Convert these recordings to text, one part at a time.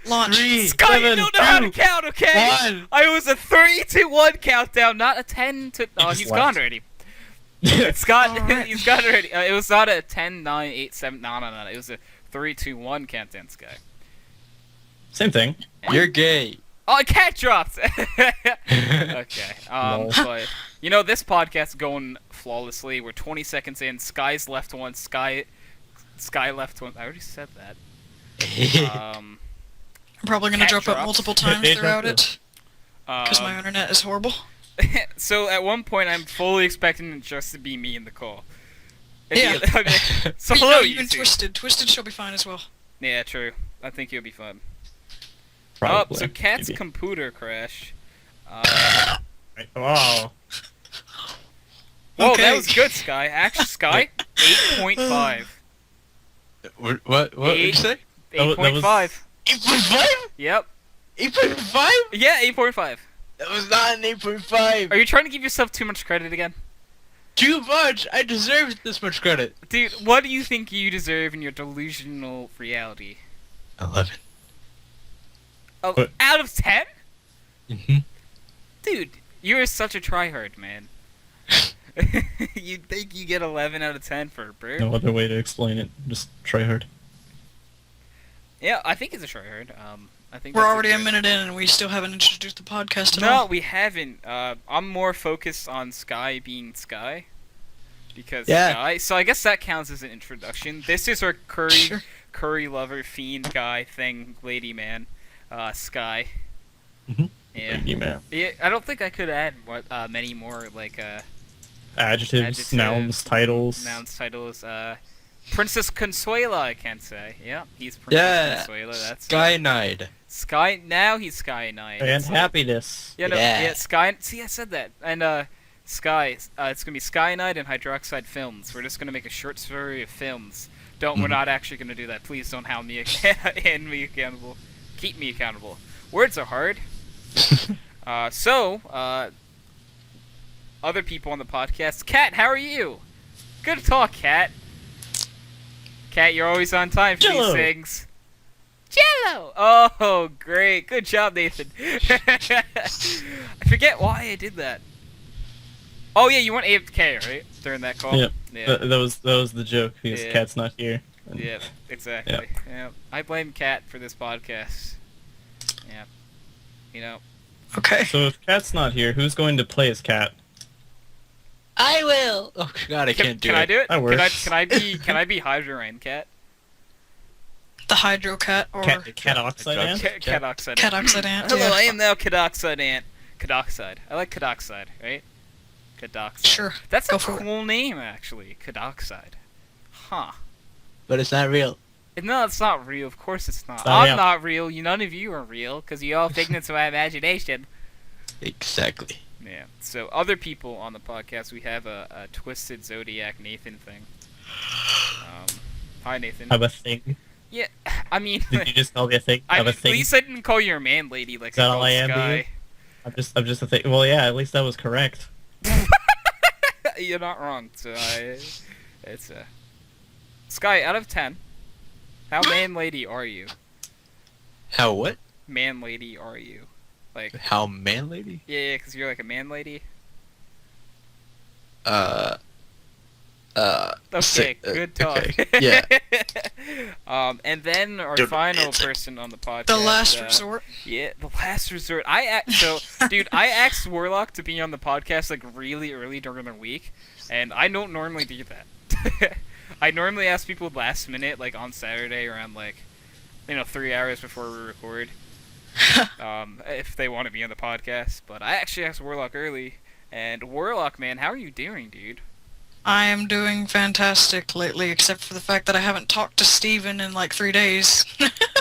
Launch. Sky, you don't know how to count, okay? 1. I was a 3, 2, 1 countdown, not a 10 to... Oh, just he's left. gone already. It's got... Alright. He's gone already. It was not a 10, 9, 8, 7... No. It was a 3, 2, 1 countdown, Sky. Same thing. You're gay. Oh, a cat dropped! Okay. Lol. But... You know, this podcast is going flawlessly. We're 20 seconds in. Sky's left one. Sky left one. I already said that. I'm probably gonna Cat drop drops. out multiple times They throughout dropped it, because my internet is horrible. So at one point, I'm fully expecting it just to be me in the call. Yeah. So But, hello, no, you you and two. Twisted. Twisted shall be fine as well. Yeah, true. I think you'll be fun. Probably. Oh, so Cat's maybe. computer crash. Wow. Whoa, Okay. that was good, Sky. Actually, Sky, 8.5. What did you say? That was- 8.5. 8.5? Yep. 8.5? Yeah, 8.5. That was not an 8.5. Are you trying to give yourself too much credit again? Too much. I deserve this much credit. Dude, what do you think you deserve in your delusional reality? 11. Oh, What? out of 10? Mm-hmm. Dude, you're such a tryhard, man. You think you get 11 out of 10 for a bird? No other way to explain it. Just try hard. Yeah, I think it's a tryhard. I think We're that's already a good- minute in, and we still haven't introduced the podcast at No, all. we haven't. I'm more focused on Sky being Sky. Because Yeah. Sky. So I guess that counts as an introduction. This is our Sure. curry lover, fiend guy thing, lady man, Sky. Mhm. Yeah. Thank you, man. Yeah, I don't think I could add many more, like, Adjectives, Adjectives, nouns, titles. nouns, titles, Princess Consuela, I can say. Yeah, he's Princess Yeah. Consuela, that's Sky Knight. Sky, now he's Sky Knight. And So- happiness. Yeah, no, Yeah. yeah, Sky, see, I said that. And, Sky, it's gonna be Sky Knight and Hydroxide Films. We're just gonna make a short story of films. We're Mhm. not actually gonna do that. Please don't hound me, hand me accountable. Keep me accountable. Words are hard. Other people on the podcast. Kat, how are you? Good talk, Kat. Kat, you're always on time for Jello. these things. Jello! Oh, great. Good job, Nathan. I forget why I did that. Oh, yeah, you went AFK, right? During that call? Yep. Yeah. That was the joke because Yeah. Cat's not here. And- Yeah, exactly. Yeah. I blame Kat for this podcast. Yeah. You know. Okay. So if Cat's not here, who's going to play as Cat? I will. Oh God, I can't do can it. I do it? That works. Can I be HydroxideAnt Cat? The Hydro Cat or Cat Oxide Ant? Cat Oxide. HydroxideAnt. Hello, Yeah. I am now CatOxideAnt. CatOxide. I like CatOxide, right? CatOxide. Sure. That's a Go for it. cool name, actually. CatOxide. Huh. But it's not real. No, it's not real. Of course it's not. Oh, I'm yeah. not real. None of you are real, because you all figments of my imagination. Exactly. Yeah. So other people on the podcast, we have a Twisted Zodiac Nathan thing. Hi Nathan. Have a thing? Yeah, I mean, Did you just call me a thing? at Have a thing? least I didn't call you a man lady like Is that I all called I am to Sky. you? I'm just a thing. Well, yeah, at least that was correct. You're not wrong. So it's Sky out of 10. How man lady are you? How what? Man lady are you? Like How man lady? yeah, because you're like a man lady. Okay, Sick, good talk. okay, yeah. And then our Don't final answer. person on the podcast. The last resort. Yeah, the last resort. Dude, I asked Warlock to be on the podcast like really early during the week, and I don't normally do that. I normally ask people last minute, like on Saturday around 3 hours before we record, if they want to be on the podcast. But I actually asked Warlock early, and Warlock, man, how are you doing, dude? I am doing fantastic lately, except for the fact that I haven't talked to Steven in like 3 days.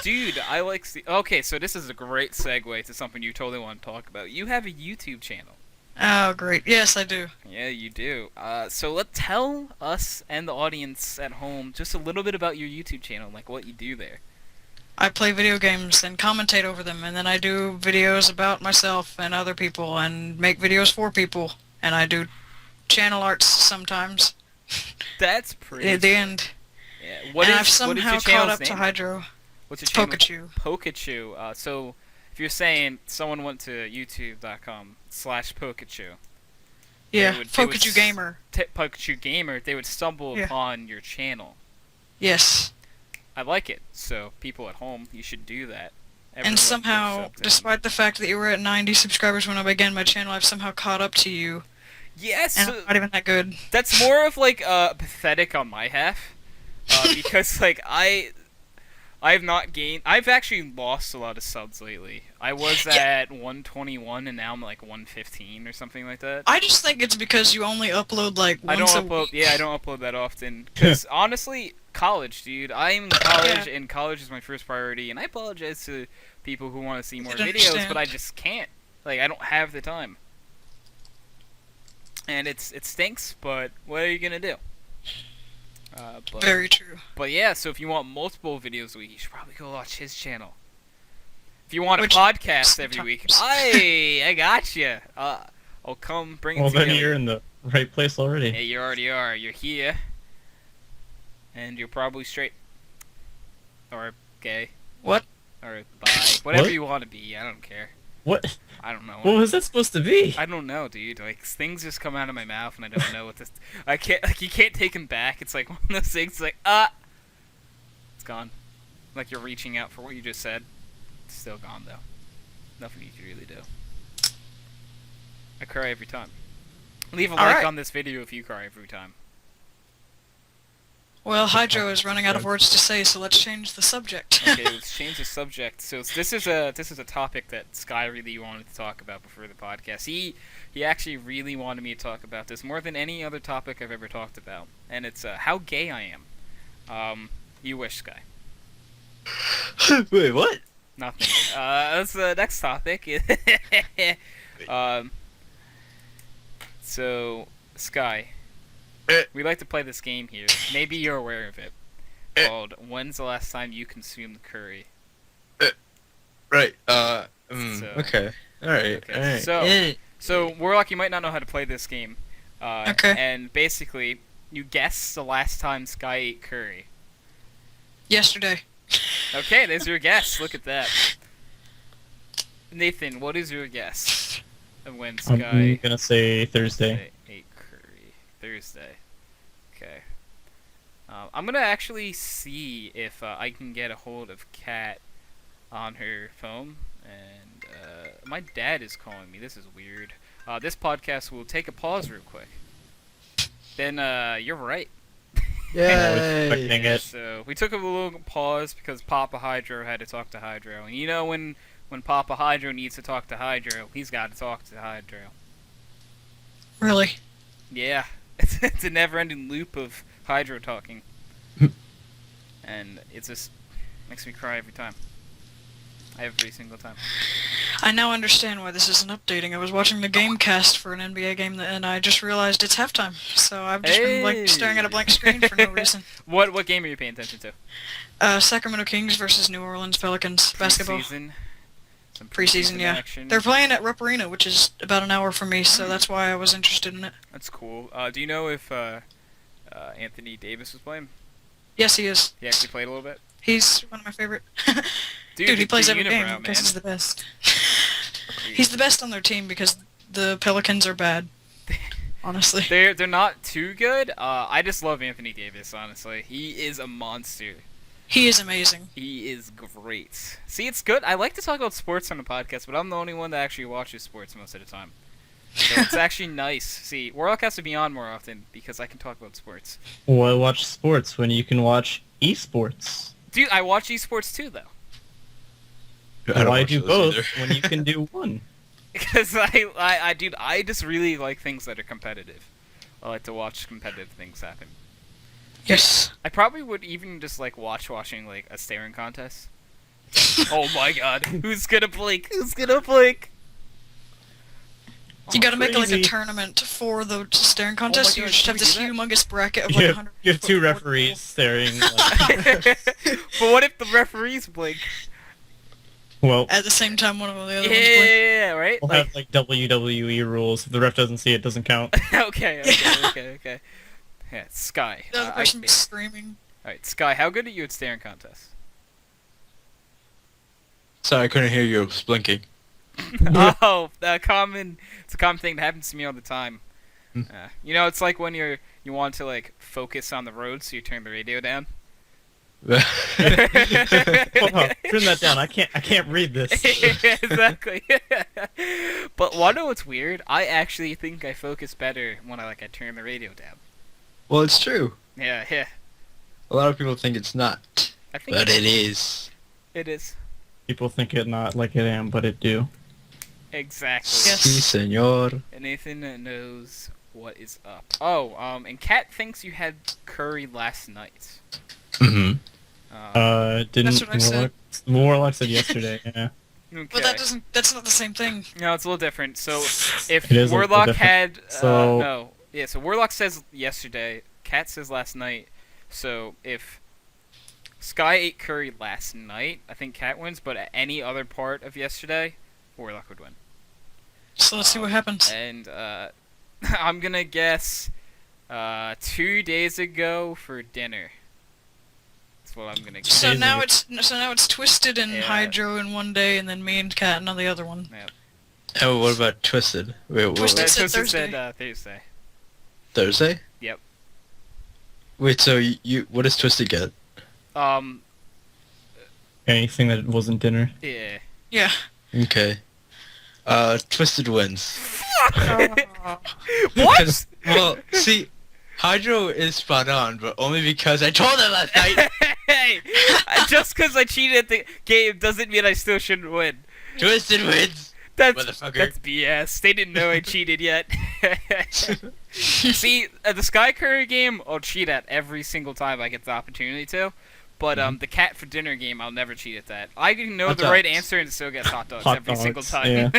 Dude, I like... Okay, so this is a great segue to something you totally want to talk about. You have a YouTube channel. Oh, great. Yes, I do. Yeah, you do. So tell us and the audience at home just a little bit about your YouTube channel, like what you do there. I play video games and commentate over them, and then I do videos about myself and other people, and make videos for people, and I do channel arts sometimes. That's pretty... At the end. Yeah. And I've what is somehow your caught channel's up to name? Hydro. What's your channel? Pikachu. Pikachu. So if you're saying someone went to youtube.com/Pikachu, Yeah, they would Pikachu Gamer. Pikachu Gamer, they would stumble Yeah. upon your channel. Yes. I like it. So people at home, you should do that. Everyone And goes somehow, up to him. despite the fact that you were at 90 subscribers when I began my channel, I've somehow caught up to you. Yes, And I'm not even that good. that's more of like pathetic on my half, because like I've not gained. I've actually lost a lot of subs lately. I was at 121 and now I'm like 115 or something like that. I just think it's because you only upload like once a week. Yeah, I don't upload that often. Because honestly, college, dude. I'm in college, Yeah. and college is my first priority. And I apologize to people who want to see more can videos, understand. but I just can't. Like, I don't have the time. And it stinks, but what are you gonna do? Very true. But yeah, so if you want multiple videos a week, you should probably go watch his channel. If you want Which a podcast every week, sometimes. I got you. I'll come bring it Well, together. then you're in the right place already. Yeah, you already are. You're here. And you're probably straight. Or gay. What? Or bi. Whatever What? you want to be. I don't care. What? I don't know. What was that supposed to be? I don't know, dude. Like, things just come out of my mouth and I don't know what this... I can't... Like, you can't take them back. It's like one of those things, like, it's gone. Like, you're reaching out for what you just said. It's still gone, though. Nothing you can really do. I cry every time. Leave a like Alright. on this video if you cry every time. Well, Hydro is running out of words to say, so let's change the subject. Okay, let's change the subject. So this is a topic that Sky really wanted to talk about before the podcast. He actually really wanted me to talk about this more than any other topic I've ever talked about, and it's how gay I am. You wish, Sky. Wait, what? Nothing. That's the next topic. So Sky, we like to play this game here. Maybe you're aware of it. Called When's the Last Time You Consumed Curry? Right. So- Okay. All right. Okay, All right. so Warlock, you might not know how to play this game. Okay. And basically, you guess the last time Sky ate curry. Yesterday. Okay, there's your guess. Look at that. Nathan, what is your guess of when I'm Sky gonna say Thursday. ate curry? Thursday. Okay. I'm gonna actually see if I can get a hold of Kat on her phone. And my dad is calling me. This is weird. This podcast will take a pause real quick. Then you're right. I was expecting it. So we took a little pause because Papa Hydro had to talk to Hydro, and you know when Papa Hydro needs to talk to Hydro, he's got to talk to Hydro. Really? Yeah, it's a never-ending loop of Hydro talking, and it just makes me cry every time. Every single time. I now understand why this isn't updating. I was watching the game cast for an NBA game, and I just realized it's halftime. So I've just been like staring at a blank screen for no reason. What game are you paying attention to? Sacramento Kings versus New Orleans Pelicans basketball. Preseason. Some Preseason, yeah. action. They're playing at Rupp Arena, which is about an hour from me, so that's why I was interested in it. That's cool. Do you know if Anthony Davis was playing? Yes, he is. He actually played a little bit. He's one of my favorite. Dude, Dude, he plays the every unibrow, game man. because he's the best. He's the best on their team because the Pelicans are bad. Honestly. They're not too good. I just love Anthony Davis. Honestly, he is a monster. He is amazing. He is great. See, it's good. I like to talk about sports on the podcast, but I'm the only one that actually watches sports most of the time. So it's actually nice. See, Warlock has to be on more often because I can talk about sports. Why watch sports when you can watch esports? Dude, I watch esports too, though. I don't Why watch do those both either. when you can do one? Because dude, I just really like things that are competitive. I like to watch competitive things happen. Yes. I probably would even just like watching like a staring contest. Oh my god, who's gonna blink? Who's gonna blink? You gotta make like a crazy. tournament for the staring contest. God, You just can have we this do that? humongous bracket of You like have, 100 you have two people. referees staring. Like, But what if the referees blink? well, At the same time, one of the other ones Yeah, play. right? we'll have like WWE rules. If the ref doesn't see it, doesn't count. Okay. Yeah, Sky. The other person be screaming. Alright, Sky, how good are you at staring contests? Sorry, I couldn't hear you. It was blinking. Oh, it's a common thing that happens to me all the time. Hmm. It's like when you want to like focus on the road, so you turn the radio down. Hold on, turn that down. I can't read this. Exactly. But wanna know what's weird? I actually think I focus better when I turn the radio down. Well, it's true. Yeah. A lot of people think it's not, I think but it is. it is. People think it not like it am, but it do. Exactly. Yes. Si, senor. And Nathan knows what is up. Oh, and Kat thinks you had curry last night. Mm-hmm. Didn't That's what I said. Warlock said yesterday, yeah. Okay. But that's not the same thing. No, it's a little different. So if It is a little Warlock different. had So- no, yeah. So Warlock says yesterday. Kat says last night. So if Sky ate curry last night, I think Kat wins. But at any other part of yesterday, Warlock would win. So let's see what happens. And I'm gonna guess 2 days ago for dinner. That's what I'm gonna guess. So Days now ago. it's Twisted and Yeah. Hydro in one day, and then me and Kat on the other one. Oh, what about Twisted? Wait, Twisted what? said Twisted Thursday. said Thursday. Thursday? Yep. Wait, so you what does Twisted get? Anything that wasn't dinner. Yeah. Yeah. Okay. Twisted wins. What? Well, see, Hydro is spot on, but only because I told him last night. Hey, just because I cheated at the game doesn't mean I still shouldn't win. Twisted wins. That's Motherfucker. BS. They didn't know I cheated yet. See, the Sky Curry game, I'll cheat at every single time I get the opportunity to. But the Cat for Dinner game, I'll never cheat at that. I can know Hot the right dogs. answer and still get hot dogs Hot every single dogs, time.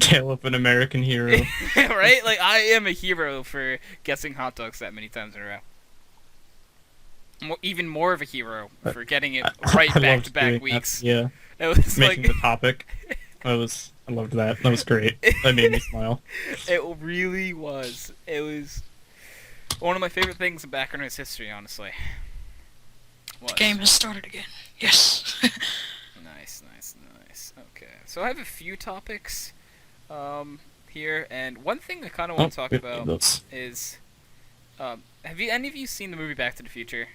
Tale of an American hero. Right? Like, I am a hero for guessing hot dogs that many times in a row. Even more of a hero for getting it right I back loved to back doing that, weeks. Yeah, It was making like the topic. I loved that. That was great. That made me smile. it really was. It was one of my favorite things in Backrunners history, honestly. Was. The game has started again. Yes. Nice. Okay, so I have a few topics here, and one thing I kind of want to talk we about need those. is, have any of you seen the movie Back to the Future?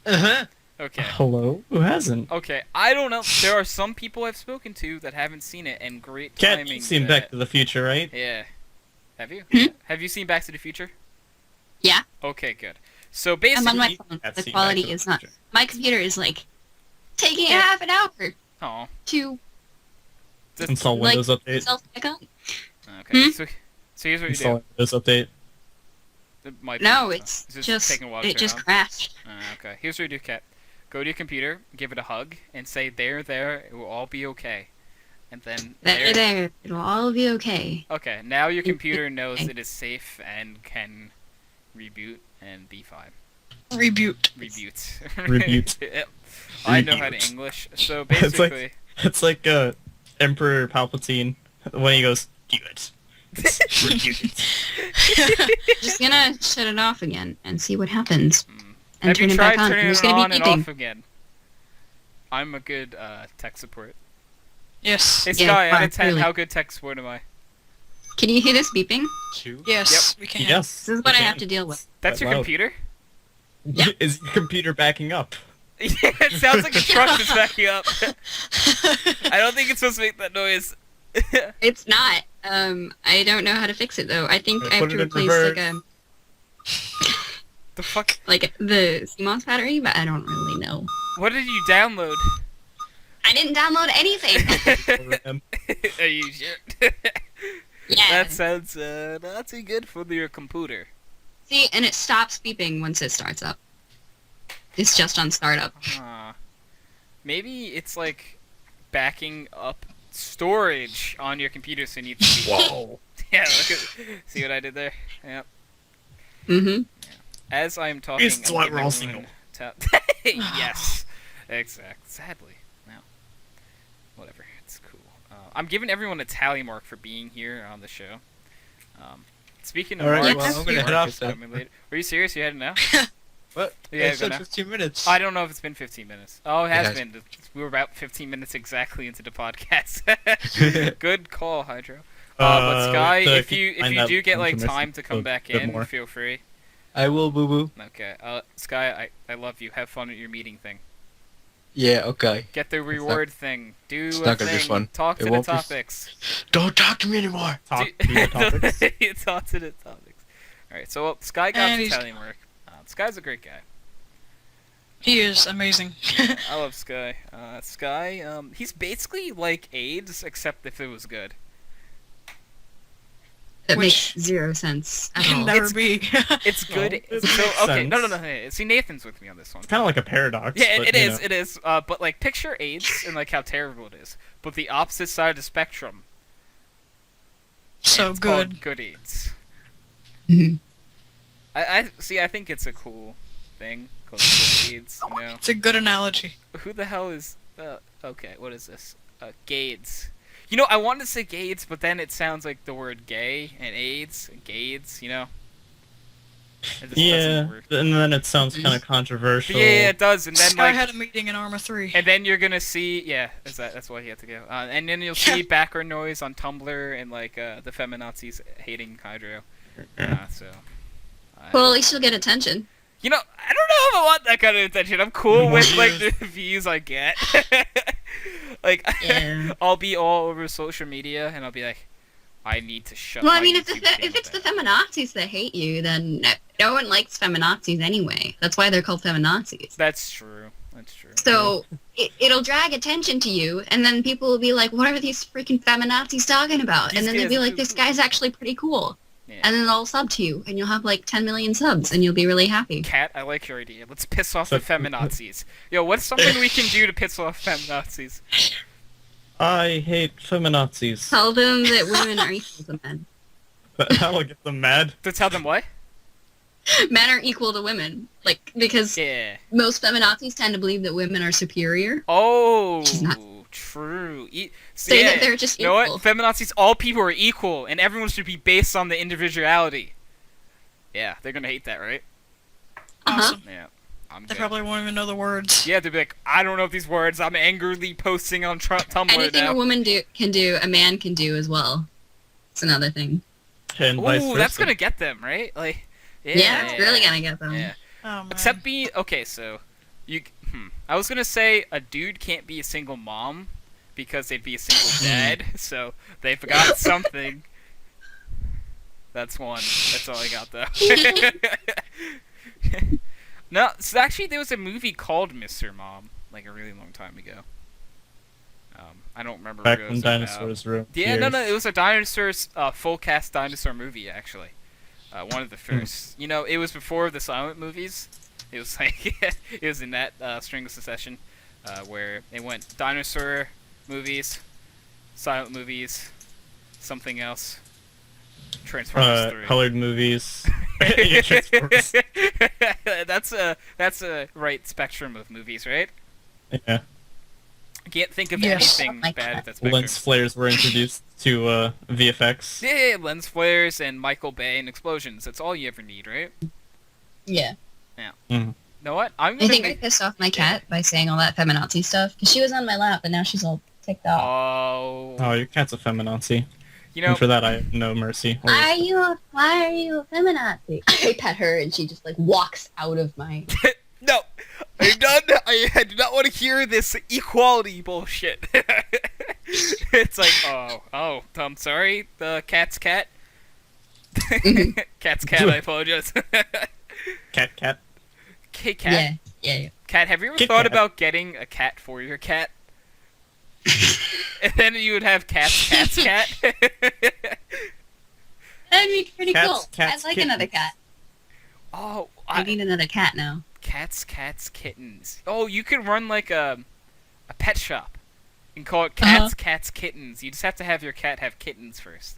Uh-huh. Okay. Hello? Who hasn't? Okay, I don't know. There are some people I've spoken to that haven't seen it, and great Cat, timing. you've seen that- Back to the Future, right? Yeah. Have you? Hmm? Have you seen Back to the Future? Yeah. Okay, good. So I'm basically, on my phone. I've The seen quality Back to the is not. Future. My computer is like taking Yeah. half an hour oh, to Install like, Windows Update. self pick up. okay. Hmm? So here's what you Install do. Windows Update. It might be, No, so it's it's just taking a while to it turn just on. crashed. Okay, here's what you do, Kat. Go to your computer, give it a hug, and say, there, it will all be okay. And then, There, it'll all be okay. Okay, now your computer knows Okay. it is safe and can reboot and be fine. Reboot. Reboot. Reboot. Yep. I know how to Reboot. English, so It's like- basically... It's like Emperor Palpatine when he goes, do it. Just gonna shut it off again and see what happens. Hmm. And Have turn you it tried back on. turning There's it gonna on be and beeping. off again? I'm a good tech support. Yes. Hey Yeah, Sky, out of 10, clearly. how good tech support am I? Can you hear this beeping? 2. Yes, we can. Yes. This is what I you have can. to deal with. That's Quite your loud. computer? Yeah. Is your computer backing up? Yeah, it sounds like a truck that's backing up. I don't think it's supposed to make that noise. It's not. I don't know how to fix it though. I think Okay, I have put to it in replace The fuck? like the CMOS battery, but I don't really know. What did you download? I didn't download anything. Are you sure? Yeah. That sounds not too good for your computer. See, and it stops beeping once it starts up. It's just on startup. Maybe it's like backing up storage on your computer, so it needs to be... Whoa. Yeah, look at... See what I did there? Yep. Mm-hmm. As I'm talking... It's I'm what giving we're all everyone Yes. Exact. Sadly. No. Whatever. It's cool. I'm giving everyone a tally mark for being here on the show. Speaking of All right, marks, well, I'm gonna Mark head off is then. coming later. Are you serious? You heading now? What? Yeah, I said go now. 15 minutes. I don't know if it's been 15 minutes. Oh, it has has. been. We were about 15 minutes exactly into the podcast. Good call, Hydro. But Sky, if you do get like time to come back in, feel free. I will, boo boo. Okay. Sky, I love you. Have fun at your meeting thing. Yeah, okay. Get the reward thing. Do it's a not gonna be thing. fun. Talk It to the won't be topics. Don't talk to me anymore. Talk to the topics. Talk to the topics. Alright, so Sky got And to he's- Italian work. Sky's a great guy. He is amazing. I love Sky. Sky, he's basically like AIDS, except if it was good. That Which- makes zero sense at Can all. never be. It's good. Well, it So makes okay, no. sense. Hey, see, Nathan's with me on this one. It's kind of like a paradox. Yeah, but, it you is. know. It is. But like, picture AIDS and like how terrible it is, but the opposite side of the spectrum. So It's good. called good AIDS. Mhm. I see. I think it's a cool thing called good AIDS. You know, It's a good analogy. who the hell is? Okay, what is this? Gades. You know, I wanted to say Gades, but then it sounds like the word gay and AIDS and Gades. You know. It just Yeah, doesn't work. and then it sounds kind of controversial. Yeah, it does, and then Sky like. had a meeting in Arma 3. And then you're gonna see, yeah, that's why he had to go. And then you'll see background noise on Tumblr and like the feminazis hating Hydro. So, Well, at least you'll get attention. you know, I don't know if I want that kind of attention. I'm cool with like the views I get. Like, Yeah. I'll be all over social media and I'll be like, I need to shut. Well, my I mean, if YouTube if it's the channel feminazis that hate you, then no one likes feminazis anyway. That's why they're called feminazis. That's true. That's true. So it'll drag attention to you, and then people will be like, "What are these freaking feminazis talking about?" These And then they'll guys be are like, too "This cool." guy's actually pretty cool." Yeah. And then they'll sub to you, and you'll have like 10 million subs, and you'll be really happy. Kat, I like your idea. Let's piss off the So- feminazis. Yo, what's something we can do to piss off feminazis? I hate feminazis. Tell them that women are equal to men. That'll get them mad. To tell them what? Men are equal to women, like because Yeah. most feminazis tend to believe that women are superior. Oh, She's not- true. Say yeah. that they're just You know equal. what? Feminazis, all people are equal, and everyone should be based on the individuality. Yeah, they're gonna hate that, right? Uh-huh. Awesome. Yeah. I'm They good. probably won't even know the words. Yeah, they'll be like, I don't know these words. I'm angrily posting on Tumblr Anything now. a woman can do, a man can do as well. It's another thing. And vice Ooh, versa. that's gonna get them, right? Like, Yeah, it's really gonna get them. Yeah. Oh, man. Except me. Okay, so I was gonna say a dude can't be a single mom because they'd be a single dad. So they forgot something. That's one. That's all I got though. No, so actually there was a movie called Mr. Mom like a really long time ago. I don't remember. Back what it when was about. dinosaurs were. Yeah, no, it was a dinosaurs, full cast dinosaur movie actually. One of the first. You know, it was before the silent movies. It was like it was in that string of succession, where they went dinosaur movies, silent movies, something else, Transformers 3. Colored movies. Yeah, Transformers. That's a right spectrum of movies, right? Yeah. I can't think of Yes. anything Oh my bad God. at that spectrum. Lens flares were introduced to VFX. Yeah, lens flares and Michael Bay and explosions. That's all you ever need, right? Yeah. You know what? I'm I gonna think I make... pissed off my cat by saying all that feminazi stuff because she was on my lap and now she's all ticked off. Oh, Oh, your cat's a feminazi. you know, And for that, I have no mercy. Or- Why are you a feminazi? I pet her and she just like walks out of my. no, I'm done. I do not want to hear this equality bullshit. It's like, oh, I'm sorry, the cat's cat. Cat's cat, I apologize. Cat. Okay, cat. Yeah. Cat, have you ever Kit thought Kat. about getting a cat for your cat? And then you would have cat's cat. That'd be pretty Cats, cool. cats, I'd like kittens. another cat. Oh, I need another cat now. cats, kittens. Oh, you could run like a pet shop and call it cats, kittens. You just have to have your cat have kittens first.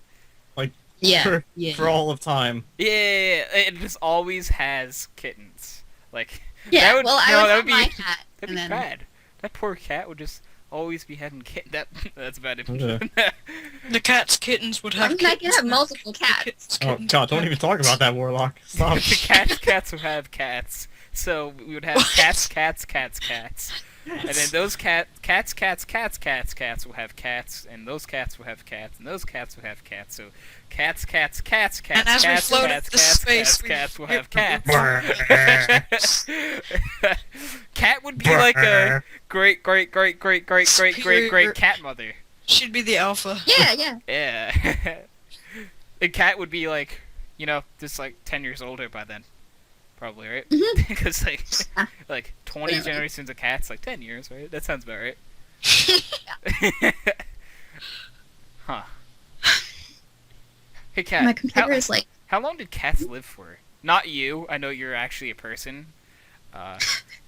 Yeah. For, yeah. for all of time. Yeah, it just always has kittens. Like Yeah. that would, well, I no, would that have would be my cat. that'd and be then... bad. That poor cat would just always be having that's bad Yeah. information. The cat's kittens would have I can kittens. have now. multiple The cats. kittens' Oh kittens god, don't would even talk about that, Warlock. Stop. The cats would have cats. So we would have cats, cats, cats, cats. And then those cats will have cats, and those cats will have cats, and those cats will have cats. So cats, cats, cats, cats, And as we cats, float cats, into cats, space, cats, we cats will hit have cats. Cat would be like a great cat mother. She'd be the alpha. Yeah. Yeah. A cat would be like, just like 10 years older by then. Probably, right? Mhm. Because Ah. like 20 Really? generations of cats, like 10 years, right? That sounds about right. Huh. Hey, cat. My computer is like, How long did cats live for? Not you. I know you're actually a person.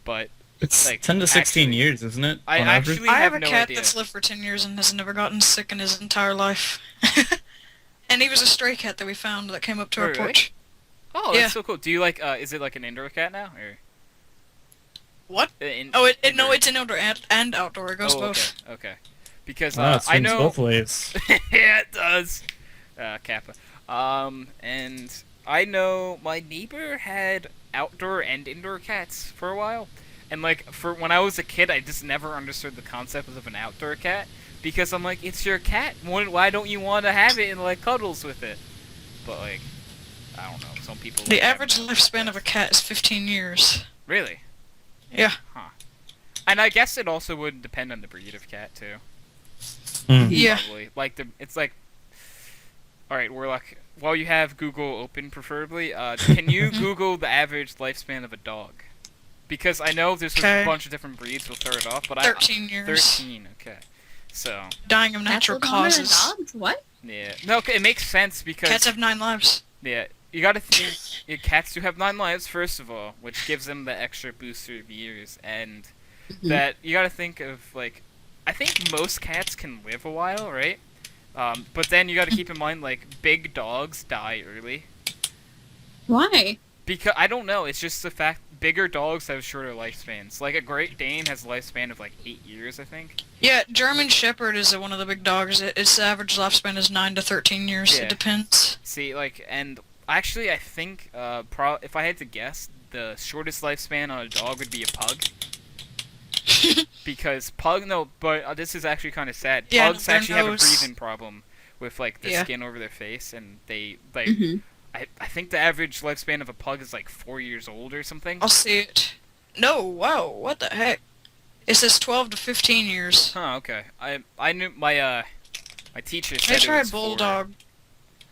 But It's like, 10 to 16 actually- years, isn't it? I on average? actually I have a no cat idea. that's lived for 10 years and has never gotten sick in his entire life. And he was a stray cat that we found that came up to Oh, our really? porch. Oh, that's Yeah. so cool. Do you like? Is it like an indoor cat now, or? What? In, Oh, no, indoor? it's an indoor and outdoor. It goes Oh, both. okay. Because Wow, it I swings know. both ways. Yeah, it does. Kappa. And I know my neighbor had outdoor and indoor cats for a while. And like for when I was a kid, I just never understood the concept of an outdoor cat because I'm like, it's your cat. Why don't you want to have it and like cuddles with it? But like, I don't know. Some people. The like having average outdoor lifespan of a cats. cat is 15 years. Really? Yeah. Huh. And I guess it also would depend on the breed of cat too. Hmm. Yeah. Probably. Like it's like. All right, Warlock. While you have Google open, preferably, can you Google the average lifespan of a dog? Because I know there's a Okay. bunch of different breeds. We'll throw it off, but 13 years. 13. Okay. So Dying of cats natural live longer than causes. dogs? What? yeah, no, it makes sense because Cats have 9 lives. yeah, you gotta think cats do have 9 lives first of all, which gives them the extra booster of years, and Mhm. that you gotta think of like, I think most cats can live a while, right? But then you gotta keep in mind like big dogs die early. Why? Because I don't know, it's just the fact bigger dogs have shorter lifespans. Like a Great Dane has a lifespan of like 8 years, I think. Yeah, German Shepherd is one of the big dogs. Its average lifespan is 9 to 13 years. Yeah. It depends. See, like, and actually, I think if I had to guess, the shortest lifespan on a dog would be a pug. Because this is actually kind of sad. Yeah, Pugs their actually have a nose- breathing problem with like the Yeah. skin over their face, and they like. Mhm. I think the average lifespan of a pug is like 4 years old or something. I'll see it. No, wow, what the heck? It says 12 to 15 years. Huh. Okay. I knew my teacher said Maybe it try a was 4. bulldog.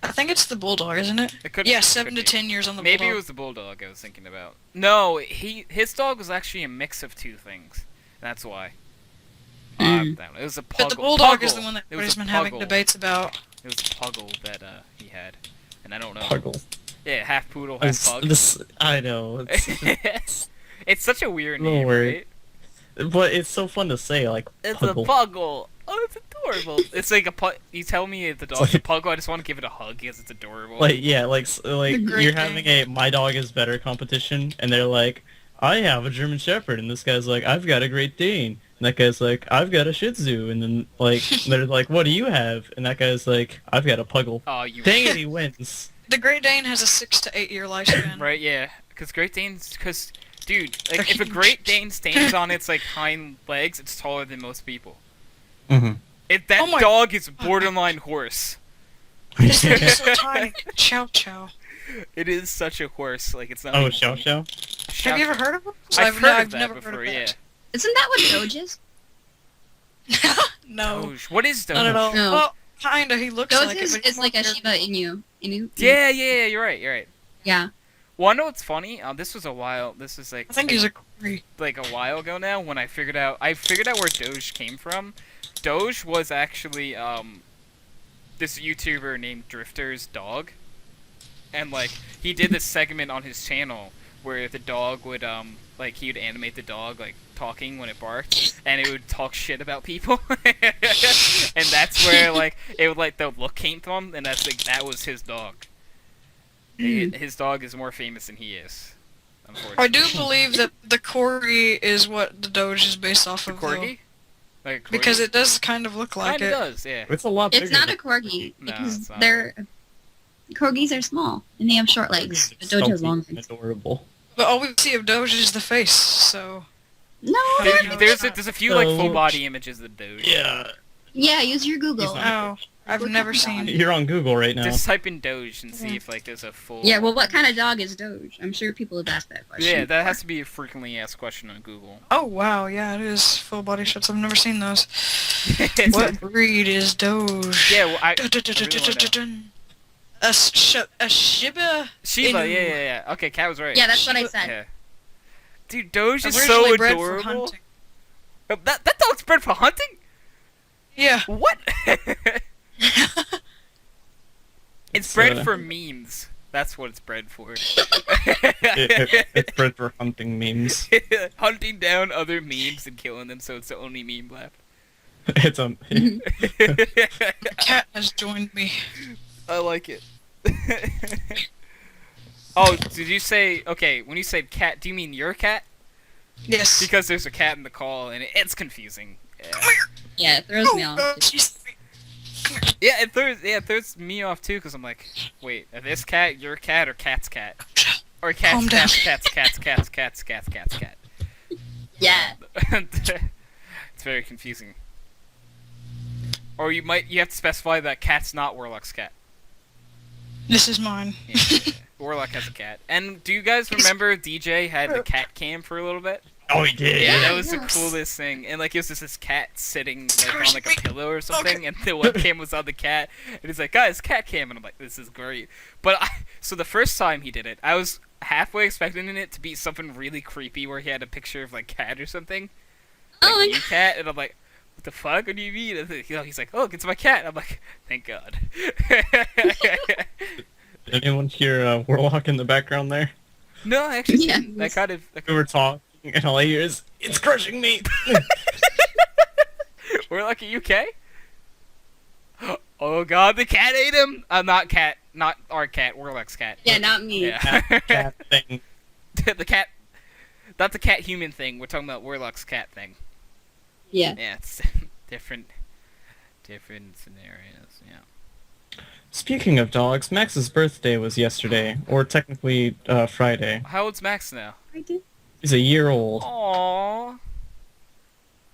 I think it's the bulldog, isn't it? It could. Yeah, it 7 could to be. 10 years on the Maybe bulldog. it was the bulldog I was thinking about. No, his dog was actually a mix of 2 things. That's why. I don't know. It was a puggle. But the bulldog is Puggle. the one that It was everybody's a been having puggle. debates about. It was a puggle that he had, and I don't know. Puggle. Yeah, half poodle, half pug. I know. It's, It's such a weird Little name, weird. right? but it's so fun to say, like, It's puggle. a puggle. Oh, it's adorable. It's like a pug. You tell me the dog's a puggle, I just want to give it a hug because it's adorable. Like, yeah, like The Great you're having a my dog is better competition, and they're like, I have a German Shepherd, and this guy's like, I've got a Great Dane, and that guy's like, I've got a Shih Tzu, and then like they're like, what do you have? And that guy's like, I've got a Puggle. oh, you Dang it, he wins. The Great Dane has a 6 to 8 year lifespan. right? Yeah, because Great Danes, dude, like They're if a huge. Great Dane stands on its like hind legs, it's taller than most people. Mm-hmm. That Oh my- dog is borderline horse. This thing is so tiny. Chow Chow. It is such a horse. Like it's not. Oh, even Xiao funny. Xiao? Have you ever heard of him? I've heard of that never before. heard of Yeah. that. Isn't that what Doge is? No, Doge. What is Doge? not at all. No. Well, kinda. He looks Doge like is, it. But is like a Shiba Inu. Yeah, you're right. You're right. Yeah. Well, I know what's funny. This was a while. This was like I think he's a Corey. like a while ago now when I figured out where Doge came from. Doge was actually this YouTuber named Drifter's dog, and like he did this segment on his channel where the dog would like he would animate the dog like talking when it barked, and it would talk shit about people, and that's where like it would like the look came from, and that's like that was his dog. His dog is more famous than he is. Unfortunately. I do believe that the Corey is what the Doge is based off The of, corgi? Like a corgi? because it does kind of look like Kinda it. does, yeah. It's a lot bigger. It's not a corgi No, because it's not. corgis are small and they have short legs. The Doge has long legs. Adorable. But all we see of Doge is the face, so... No. There's a few like So- full body images of Doge. Yeah. Yeah, use your Google. He's not- Oh, I've never seen... You're on Google right now. Just type in Doge and see if like there's a full. Yeah, well, what kind of dog is Doge? I'm sure people have asked that question. Yeah, that has to be a frequently asked question on Google. Oh, wow, yeah, it is full body shots. I've never seen those. What breed is Doge? Yeah, well, I. A Shiba? Shiba, Inu. yeah. Okay, Cat was right. Yeah, that's what I Shiba- said. Yeah. Dude, Doge is Originally so bred for adorable. hunting. Oh, that dog's bred for hunting? Yeah. What? It's bred uh, for memes. That's what it's bred for. It's bred for hunting memes. Hunting down other memes and killing them, so it's the only meme left. It's Cat has joined me. I like it. Oh, did you say... Okay, when you say cat, do you mean your cat? Yes. Because there's a cat in the call, and it's confusing. Yeah, Yeah, it throws me off. yeah it throws me off too, because I'm like, wait, this cat, your cat, or cat's cat? Or Calm cat's down. cat. Yeah. It's very confusing. Or you have to specify that cat's not Warlock's cat. This is mine. Yeah. Warlock has a cat. And do you guys remember DJ had the cat cam for a little bit? Oh, he did. Yeah, Yeah, that was the yes. coolest thing. And like it was just this cat sitting like on like a pillow or something, and the webcam was on the cat, and he's like, "Guys, cat cam," and I'm like, "This is great." But so the first time he did it, I was halfway expecting it to be something really creepy, where he had a picture of like cat or something, Oh like my you cat, and I'm like, "What the fuck? What do you mean?" And then, he's like, "Oh, it's my cat." And I'm like, "Thank God." Did anyone hear Warlock in the background there? No, I actually Yeah. didn't. I kind of. We were talking, and all I hear is, "It's crushing me." Warlock, are you okay? Oh God, the cat ate him. Not our cat. Warlock's cat. Yeah, not me. Yeah. Cat thing. The cat. Not the cat human thing. We're talking about Warlock's cat thing. Yeah. Yeah, it's different scenarios. Yeah. Speaking of dogs, Max's birthday was yesterday, or technically Friday. How old's Max now? I did. He's a year old. Aww.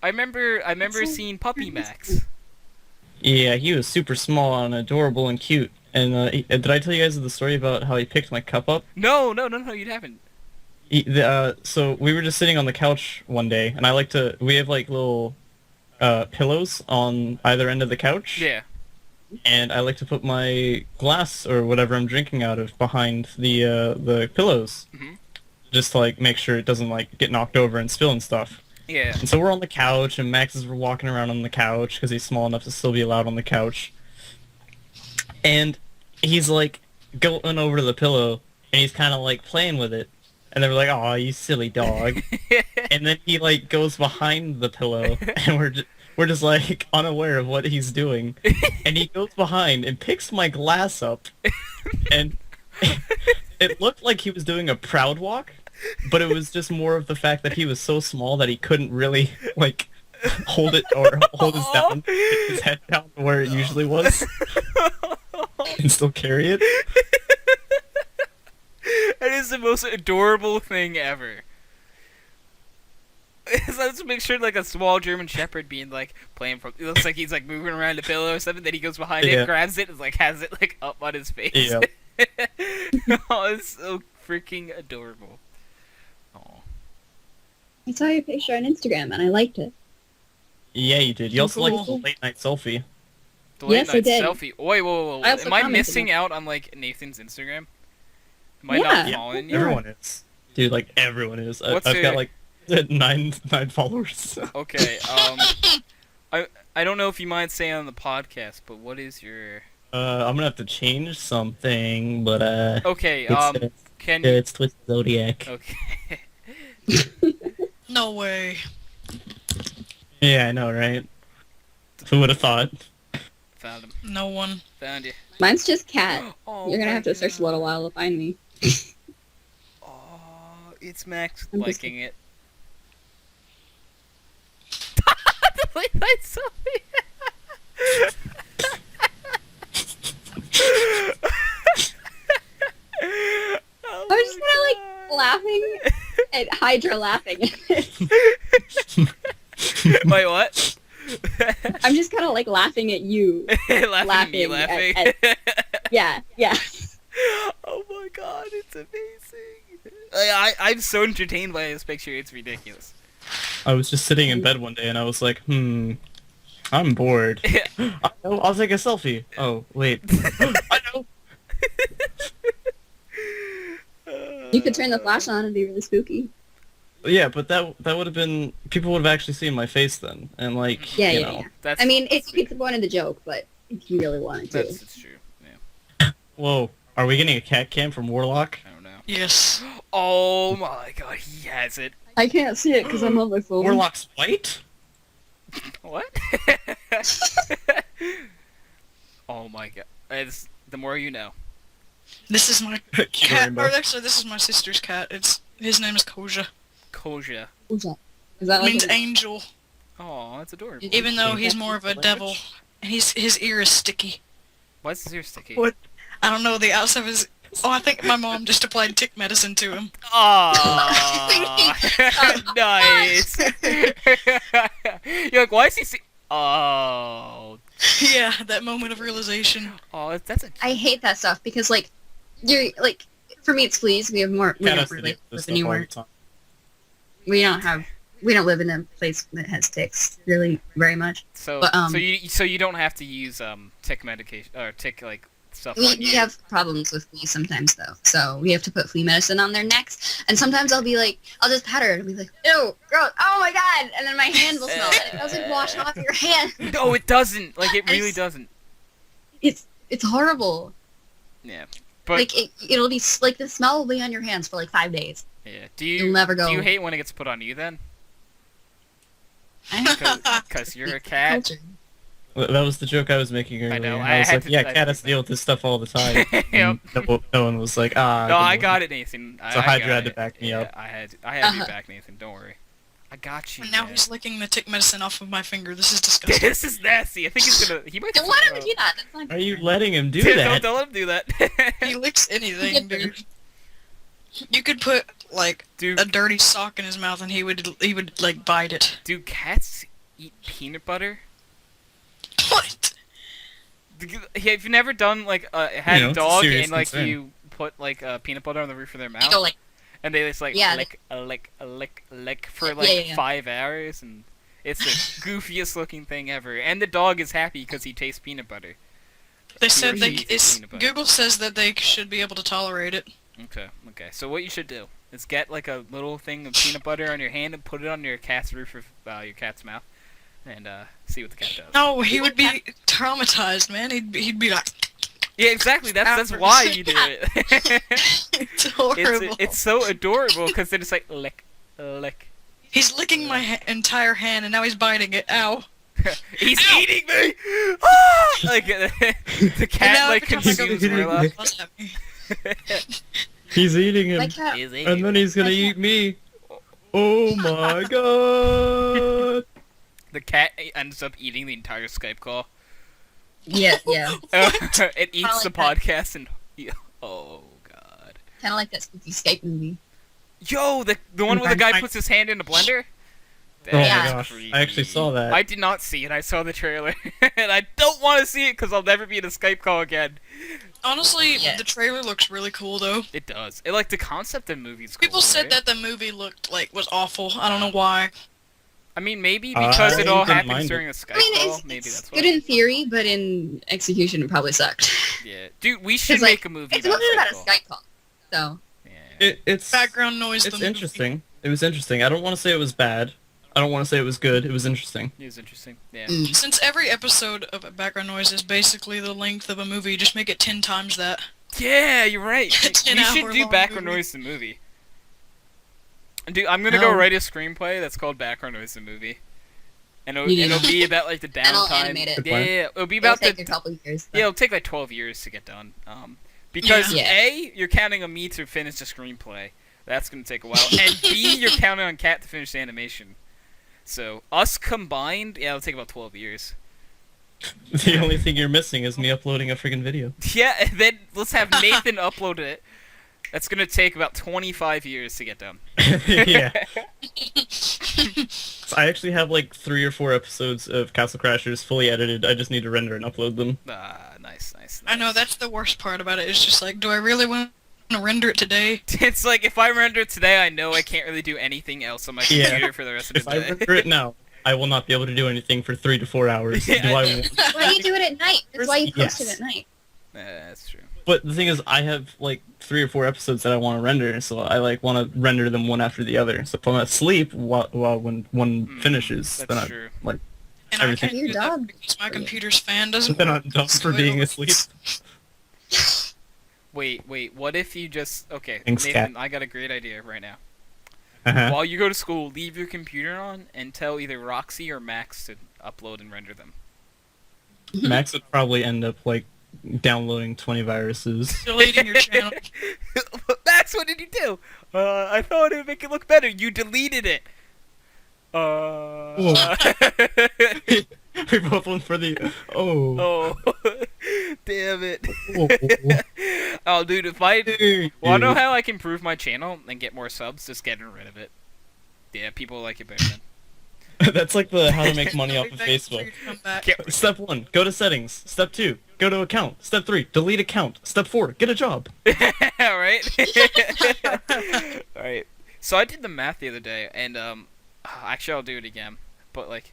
I remember so seeing Puppy nice. Max. Yeah, he was super small and adorable and cute. And did I tell you guys the story about how he picked my cup up? No, you haven't. So we were just sitting on the couch one day, and we have like little pillows on either end of the couch. Yeah. And I like to put my glass or whatever I'm drinking out of behind the pillows, Mhm. just to like make sure it doesn't like get knocked over and spill and stuff. Yeah. And so we're on the couch, and Max is walking around on the couch because he's small enough to still be allowed on the couch. And he's like going over to the pillow, and he's kind of like playing with it. And they were like, "Aw, you silly dog." And then he like goes behind the pillow, and we're just like unaware of what he's doing. And he goes behind and picks my glass up, and it looked like he was doing a proud walk, but it was just more of the fact that he was so small that he couldn't really like hold his head down to where it usually was, and still carry it. That is the most adorable thing ever. So let's make sure like a small German Shepherd being like playing from. It looks like he's like moving around the pillow or something. Then he goes behind Yeah. it, grabs it, and like has it like up on his face. Yeah. Oh, it's so freaking adorable. Oh. I saw your picture on Instagram and I liked it. Yeah, you did. You also Cool. liked the late night selfie. The late Yes, I night did. selfie. Wait, whoa. I also Am I commented missing on it. out on like Nathan's Instagram? Am I Yeah. not Yeah. following you? Everyone is. Dude, like everyone is. What's I've your- got like nine followers. Okay. I don't know if you mind saying on the podcast, but what is your? I'm gonna have to change something, but Okay. Can you? it's Twisted Zodiac. Okay. No way. Yeah, I know, right? Who would have thought? Found him. No one. Found you. Mine's just cat. Oh, You're gonna my have to search a God. little while to find me. Oh, it's Max I'm just- liking it. The late night selfie. I was just kind of like laughing at Hydra laughing. Wait, what? I'm just kind of like laughing at you. laughing at me laughing laughing. Yeah. Oh my god, it's amazing. I'm so entertained by this picture, it's ridiculous. I was just sitting in bed one day and I was like, I'm bored. I'll take a selfie. Oh, wait. I know. You could turn the flash on and be really spooky. Yeah, but that would have been... People would have actually seen my face then. And like, Yeah, you yeah, know. yeah. That's, I mean, it's one of the joke, but if you really wanted to. that's true. Yeah. Whoa, are we getting a cat cam from Warlock? I don't know. Yes. Oh my god, he has it. I can't see it because I'm on my phone. Warlock's white? What? Oh my god. It's the more you know. This is my Cute cat. rainbow. Or actually, this is my sister's cat. His name is Koja. Koja. Who's that? Is that It like means an- angel. Oh, that's adorable. Even though he's Language? more of a devil. And his ear is sticky. Why is his ear sticky? What? I don't know, the outside of his... Oh, I think my mom just applied tick medicine to him. Oh, nice. You're like, why is he Oh, Yeah, that moment of realization. oh, that's a. I hate that stuff because like you're like for me it's fleas. We Cat don't has to really deal with live this stuff all the anywhere. time. We don't live in a place that has ticks really very much. So, But, so you don't have to use tick medication or tick like stuff We on you. have problems with fleas sometimes though, so we have to put flea medicine on their necks. And sometimes I'll be like, I'll just pat her and be like, ew, gross, oh my god, and then my hand will smell it. It doesn't wash off your hand. No, it doesn't. Like it really It's- doesn't. It's horrible. Yeah, but Like it'll be like the smell will be on your hands for like 5 days. yeah. Do You'll you never go. do you hate when it gets put on you then? I Because you're a cat. That was the joke I was making earlier. know, I I was had like, to- yeah, I- cat has to deal with this stuff all the time. Yep. And no one was like, ah. No, good I one. got it, Nathan. So I Hydra got had to it. back me Yeah, up. I had your back, Nathan. Don't worry. I got you. And now man. he's licking the tick medicine off of my finger. This is disgusting. This is nasty. I think he's gonna. He might. Don't let him do that. That's not Are you letting him do Don't that? let him do that. He licks anything, dude. You could put, like, Dude, a dirty sock in his mouth and he would like, bite it. do cats eat peanut butter? What? Have you never done like had You know, a it's a dog serious and like concern. you put like peanut butter on the roof of their You mouth go like and they just like Yeah, lick for Yeah, like yeah, yeah. 5 hours and it's the goofiest looking thing ever and the dog is happy because he tastes peanut butter. They said He they... eats It's, peanut butter. Google says that they should be able to tolerate it. Okay. So what you should do is get like a little thing of peanut butter on your hand and put it on your cat's roof of your cat's mouth and see what the cat does. No, he would be traumatized, man. He'd be like... Yeah, exactly. That's After- why you do it. It's horrible. it's so adorable because they're just like lick. He's licking my entire hand and now he's biting it. Ow. He's Ow! eating me. Ah! Like the And cat now like every time I go consumes to the Warlock. bus at me. He's eating him. my cat. He's And eating then he's gonna eat me. Oh my god. the cat ends up eating the entire Skype call. Yeah. It eats the like that. podcast and oh god. Kind of like that spooky Skype movie. Yo, the one where the guy puts his hand in a blender. Oh my Yeah. gosh. creepy. I actually saw that. I did not see it. I saw the trailer, and I don't want to see it because I'll never be in a Skype call again. Honestly, Yeah. the trailer looks really cool, though. It does. It like the concept of movies. Cool, People said right? that the movie looked like was awful. I don't know why. I mean, maybe because I it all didn't happens mind during a Skype I mean, call. Maybe it's that's good why. in theory, but in execution it probably sucked. Yeah, dude, we should 'Cause, like, make a movie It's a movie about a call. Skype call, so Yeah. It's Background noise. It's the movie. interesting. It was interesting. I don't want to say it was bad. I don't want to say it was good. It was interesting. It was interesting. Yeah. mm. Since every episode of Background Noise is basically the length of a movie, just make it 10 times that. Yeah, you're right. We 10 should do hour-long background movie. noise the movie. Dude, I'm gonna go No. write a screenplay that's called Background Noise the movie, and it'll, You do it'll that. be about like the And I'll downtime. animate it. Good Yeah, plan. yeah, it'll be It'll about take the a couple years. yeah, it'll take like 12 years to get done. Because Yeah. A, you're counting on me to finish the screenplay. That's gonna take a while, and B, you're counting on Kat to finish the animation. So us combined, yeah, it'll take about 12 years. The only thing you're missing is me uploading a friggin' video. Yeah, and then let's have Nathan upload it. That's gonna take about 25 years to get done. Yeah. So I actually have like 3 or 4 episodes of Castle Crashers fully edited. I just need to render and upload them. Nice. I know, that's the worst part about it. It's just like, do I really want to render it today? It's like, if I render it today, I know I can't really do anything else on my Yeah. computer for the rest of If the I day. render it now, I will not be able to do anything for 3 to 4 hours. Yeah. Do I want? Why do you do it at night? That's why you post Yes. it at night. That's true. But the thing is, I have like 3 or 4 episodes that I want to render, so I like want to render them one after the other. So if I'm asleep while when one finishes, That's then I'm true. like, And Everything. I can't Your do that dog. because my computer's fan doesn't then work. I'm dumb so for it being always- asleep. Wait, what if you just... Okay, Thanks, Nathan, Kat. I got a great idea right now. Uh-huh. While you go to school, leave your computer on and tell either Roxy or Max to upload and render them. Max would probably end up like downloading 20 viruses. Deleting your channel. Max, what did you do? I thought it would make it look better. You deleted it. We both went for the Oh, damn it. oh. Oh, dude, if I... Dude. Wanna know how I can improve my channel and get more subs? Just getting rid of it. Yeah, people like it better then. That's like the how to make money off of Wait for you Facebook. to come back. Get- Step 1, go to settings. Step 2, go to account. Step 3, delete account. Step 4, get a job. Alright? Alright. So I did the math the other day, and, actually I'll do it again. But, like,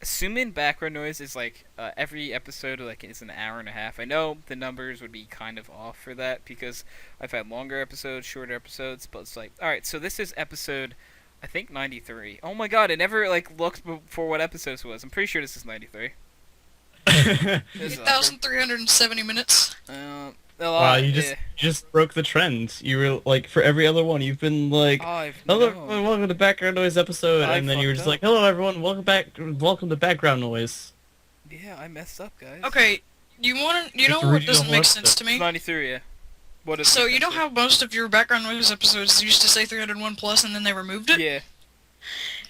assuming background noise is, like, every episode, like, is an hour and a half. I know the numbers would be kind of off for that, because I've had longer episodes, shorter episodes, but it's like, alright, so this is episode... I think 93. Oh my god, I never like looked for what episode this was. I'm pretty sure this is 93. This is awkward. 8,370 minutes. A Wow, lot, you just broke the trend. You were like, for every other one, you've been like, hello everyone, welcome to background noise episode, I and then you were fucked just up. like, hello everyone, welcome to background noise. Yeah, I messed up, guys. Okay, you know have to what redo the doesn't whole make sense to It's me? 93, yeah. What is So it? you know how most of your background noise episodes used to say 301 plus and then they removed it? Yeah.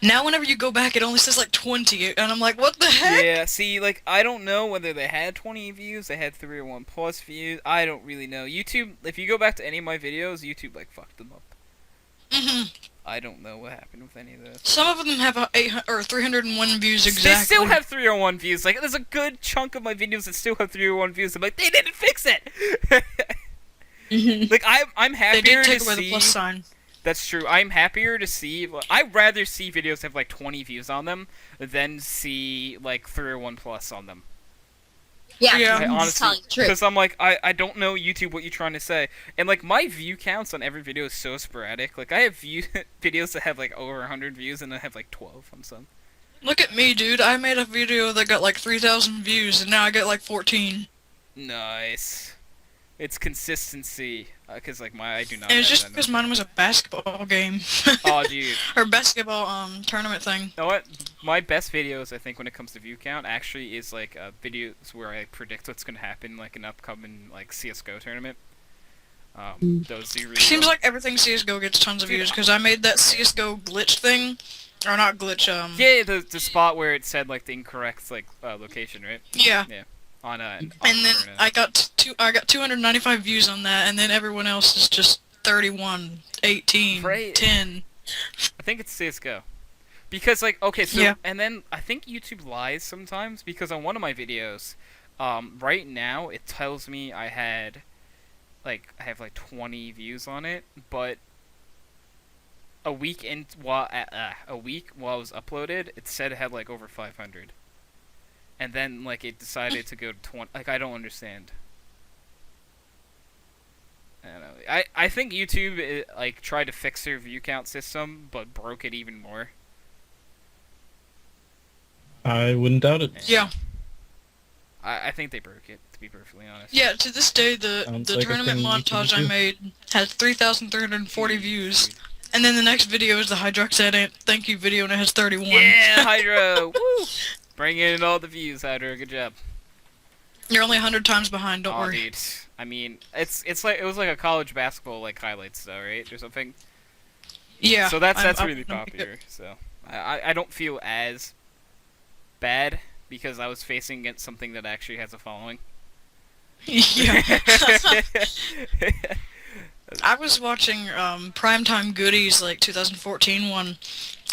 Now whenever you go back it only says like 20 and I'm like, what the heck? Yeah, see, like, I don't know whether they had 20 views, they had 301 plus views, I don't really know. YouTube, if you go back to any of my videos, YouTube, like, fucked them up. hmm I don't know what happened with any of those. Some of them have 800 or 301 views exactly. They still have 301 views. Like, there's a good chunk of my videos that still have 301 views. I'm like, they didn't fix it. Like, I'm They happier did take to away the see. plus sign. That's true. I'm happier to see. I'd rather see videos have like 20 views on them than see like 301 plus on them. Yeah, Yeah. I'm I just telling the truth. Because I'm like, I don't know YouTube what you're trying to say, and like my view counts on every video is so sporadic. Like I have videos that have like over 100 views and I have like 12 on some. Look at me, dude. I made a video that got like 3,000 views and now I get like 14. Nice. It's consistency. Because like I do not. And it's have just that because number. mine was a basketball game. Oh, dude. Or basketball tournament thing. You know what? My best videos, I think, when it comes to view count, actually is like videos where I predict what's gonna happen, like an upcoming like CS:GO tournament. Those do really Seems well. like everything CSGO gets tons of Dude, views because I made that CSGO glitch thing. Or not glitch, Yeah, the spot where it said like the incorrect like location, right? Yeah. On And then internet. I got 295 views on that, and then everyone else is just 31, 18, Right. 10. I think it's CS:GO. Because like okay, so Yeah. and then I think YouTube lies sometimes because on one of my videos, right now it tells me I have like 20 views on it, but a week while it was uploaded, it said it had like over 500. And then like it decided to go to 20. Like I don't understand. I don't know. I think YouTube like tried to fix their view count system, but broke it even more. I wouldn't doubt it. Yeah. I think they broke it, to be perfectly honest. Yeah, to this day, the Sounds like a tournament thing you can montage I do. made has 3,340 views. And then the next video is the HydroxideAnt thank you video, and it has 31. Yeah, Hydro! Woo! Bring in all the views, Hydro. Good job. You're only 100 times behind, don't Aw, worry. dude. I mean, it's like it was like a college basketball like highlights though, right, or something. Yeah. So that's I'm really gonna pick it. popular. So I don't feel as bad because I was facing against something that actually has a following. Yeah. I was watching Primetime Goodies, like 2014 one,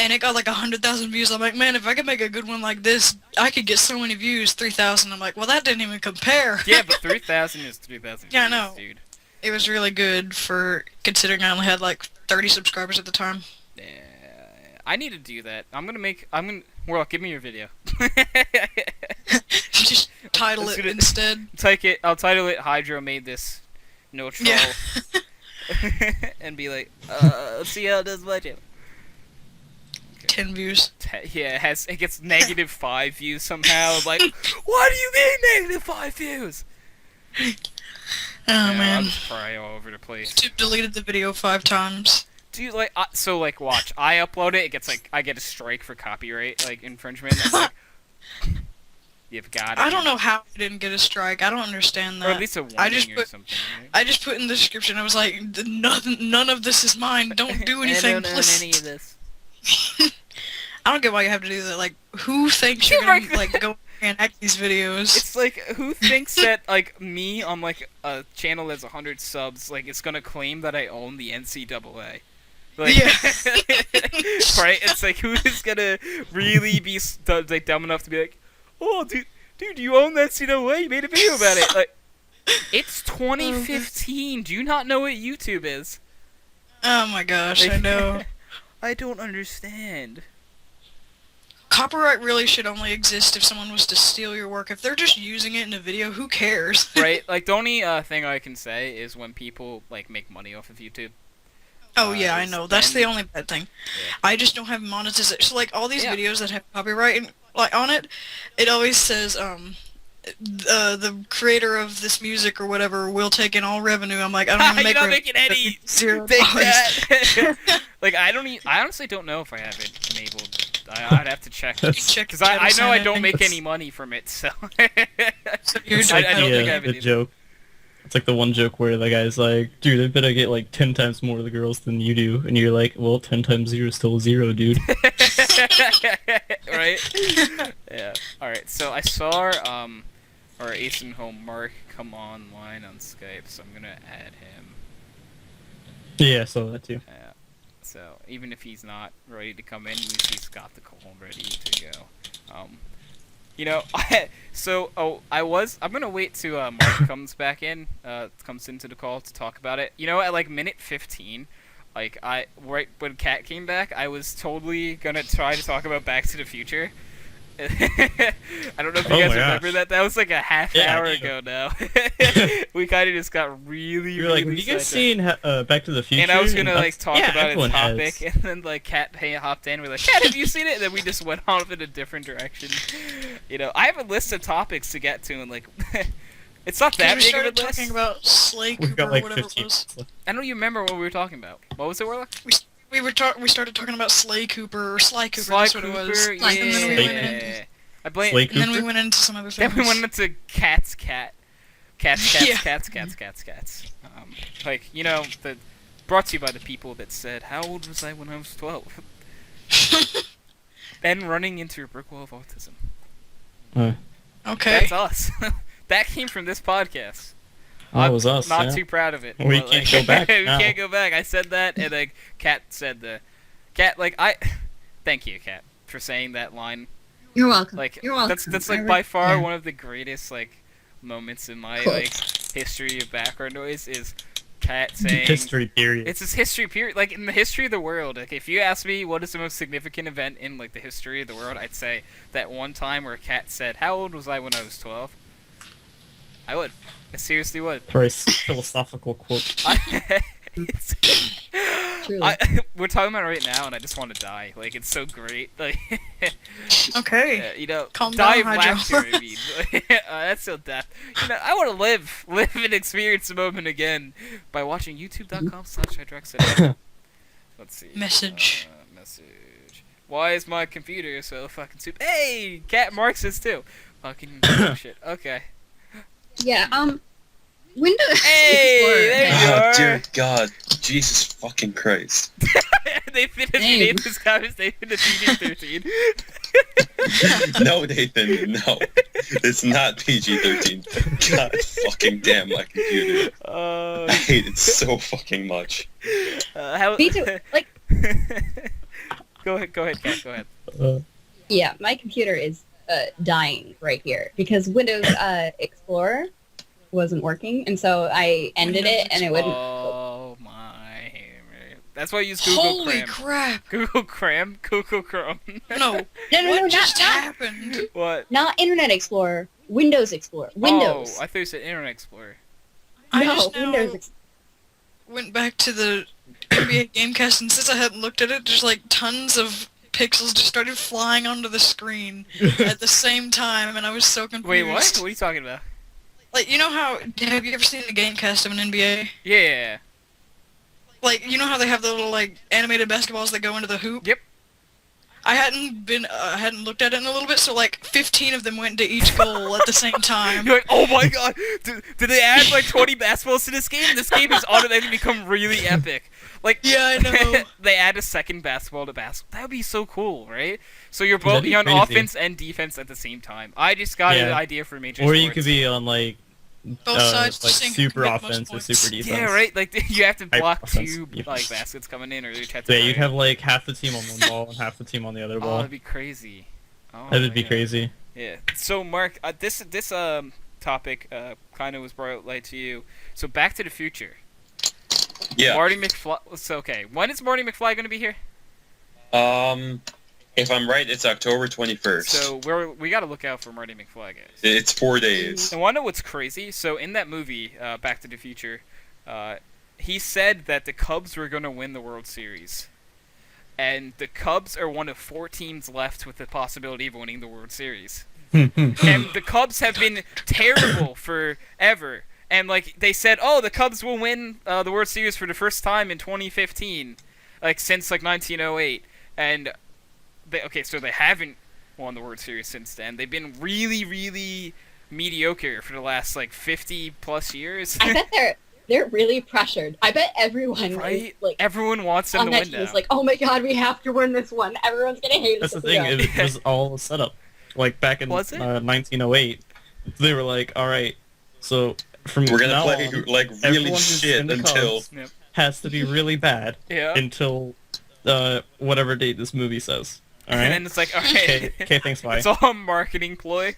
and it got like 100,000 views. I'm like, man, if I could make a good one like this, I could get so many views. 3,000. I'm like, well, that didn't even compare. Yeah, but 3,000 is 3,000 Yeah, I views, know. dude. It was really good for considering I only had like 30 subscribers at the time. Yeah, I need to do that. Warlock, give me your video. Just title Let's it do it. instead. I'll title it Hydro made this no troll. Yeah. And be like, let's see how it does my channel. 10 views. Yeah, it gets -5 views somehow. I'm like, what do you mean -5 views? Oh Yeah, man. I'm just probably all over the place. YouTube deleted the video 5 times. Dude, like, watch. I upload it. It gets I get a strike for copyright infringement. I'm like, you've got it. I don't know how I didn't get a strike. I don't understand that. Or at least a warning I just or put something. Right? I just put in the description. I was like, none of this is mine. Don't do anything. I don't own please." any of this. I don't get why you have to do that. Like, who thinks you're gonna like go and act these videos? It's like, who thinks that like me on like a channel that's 100 subs, like it's gonna claim that I own the NCAA? Like, Yeah. right? It's like, who is gonna really be like dumb enough to be like, oh, dude, you own the NCAA? You made a video about it. Like, it's 2015. Do you not know what YouTube is? Oh my gosh, I know. I don't understand. Copyright really should only exist if someone was to steal your work. If they're just using it in a video, who cares? Right? Like, the only thing I can say is when people like make money off of YouTube. Oh yeah, I know. That's the then- only bad thing. Yeah. I just don't have monetization. So like all these Yeah. videos that have copyright like on it, it always says the creator of this music or whatever will take in all revenue. I'm like, I don't even make You're not revenue. making any. $0. Take that. Like, I honestly don't know if I have it enabled. I'd have to check. Check Because I know I don't channel make settings. any money from it, so. So you're It's I like don't the, think I have it the either. joke. It's like the one joke where the guy's like, dude, I bet I get like 10 times more of the girls than you do. And you're like, well, 10 times 0 is still 0, dude. Right? Yeah. Alright, so I saw our Ace and Home Mark come online on Skype, so I'm gonna add him. Yeah, I saw that too. Yeah. So even if he's not ready to come in, at least he's got the call ready to go. You know, I'm gonna wait till Mark comes back in, comes into the call to talk about it. You know, at like minute 15, like right when Kat came back, I was totally gonna try to talk about Back to the Future. I don't know if you Oh guys my remember gosh. that. That was like a half Yeah, I hour do. ago now. We kind of just got really, You're like, really have you guys sidetracked. seen Back to the Future? And I was gonna that's- like talk yeah, about a everyone topic, has. and then like Kat hopped in. We're like, Kat, have you seen it? And then we just went off in a different direction. You know, I have a list of topics to get to, and like, it's not that we big of a started list. talking about Slay We've Cooper got or like whatever 15 it was. minutes left. I don't even remember what we were talking about. What was it, Warlock? We started talking about Slay Cooper or Sly Cooper. Sly That's what it was. Cooper, And then we Slay went Cooper. into, yeah. I blame. Slay and then we Cooper? went into some other Then things. we went into Cats. Yeah. Cats. Like, you know, brought to you by the people that said, "How old was I when I was 12?" Then running into a brick wall of autism. Okay. That's us. That came from this podcast. That was us, Not yeah. too proud of it. We but, can't like, go back We now. can't go back. I said that, and like Kat said Thank you, Kat, for saying that line. You're welcome. Like, You're welcome. that's like by far Yeah. one of the greatest like moments in my Cool. like history of background noise is Kat saying History period. it's his history period, like in the history of the world. Like, if you ask me what is the most significant event in like the history of the world, I'd say that one time where Kat said, "How old was I when I was 12?" I would. I seriously would. For a philosophical quote. It's- Truly. we're talking about it right now, and I just want to die. Like, it's so great. Like, Okay. you know, Calm die down, of Hydro. laughter. I mean, that's still death. You know, I want to live and experience the moment again by watching YouTube.com/HydroxideAnt. Let's see. Message. Message. Why is my computer so fucking stupid? Hey, Cat Marks is too. Fucking shit. Okay. Yeah, Windows Hey, Explorer. there you Oh, are. dear God. Jesus fucking Christ. They finished Damn. named this conversation to PG-13. No, Nathan, no. It's not PG-13. God fucking damn my computer. I hate it so fucking much. How... Me too. Like, Go ahead, Kat, go ahead. yeah, my computer is dying right here because Windows Explorer wasn't working, and so I ended it, and it wouldn't. Oh my... That's why I use Google Holy Chrome. crap! Google Chrome? Google Chrome. No, No, what not just happened? What? not Internet Explorer. Windows Explorer. Windows. Oh, I thought you said Internet Explorer. I no, just now Windows. went back to the NBA Gamecast, and since I hadn't looked at it, just like tons of pixels just started flying onto the screen at the same time, and I was so confused. Wait, what? What are you talking about? Like, you know how... Have you ever seen the Gamecast of an NBA? Yeah. Like, you know how they have the little, like, animated basketballs that go into the hoop? Yep. I hadn't looked at it in a little bit, so like 15 of them went into each goal at the same time. You're like, oh my god, did they add like 20 basketballs to this game? This game has automatically become really epic. Like, Yeah, I know. they add a second basketball to basketball. That would be so cool, right? So you're both That'd be on crazy. offense and defense at the same time. I just got an Yeah. idea for major Or sports. you could be on like Both sides like sync super make most offense or points. super defense. Yeah, right? Like, you have to Hyper block offense. two Yep. like baskets coming in, or you have to Yeah, you'd fire. have like half the team on one ball and half the team on the other Oh, ball. that'd be crazy. Oh, That would my be God. crazy. Yeah. So, Mark, this topic kind of was brought light to you. So, Back to the Future. Yeah. Marty McFly. So, okay, when is Marty McFly going to be here? If I'm right, it's October 21st. So we got to look out for Marty McFly, guys. It's 4 days. And want to know what's crazy? So in that movie, Back to the Future, he said that the Cubs were going to win the World Series. And the Cubs are one of 4 teams left with the possibility of winning the World Series. And the Cubs have been terrible forever. And like they said, oh, the Cubs will win the World Series for the first time in 2015, like since like 1908. And so they haven't won the World Series since then. They've been really, really mediocre for the last like 50 plus years. I bet they're really pressured. I bet everyone Right? is like Everyone wants them on to that win team now. is like, oh my god, we have to win this one. Everyone's gonna hate us. That's the if we thing. don't." It was all set up. Like back in Was it? 1908, they were like, "All right, so from We're gonna now play on, like really everyone who's shit in the until Cubs Yep. has to be really bad Yeah. until whatever date this movie says." All right. And then it's like, okay, Okay. Thanks. Bye. it's all a marketing ploy.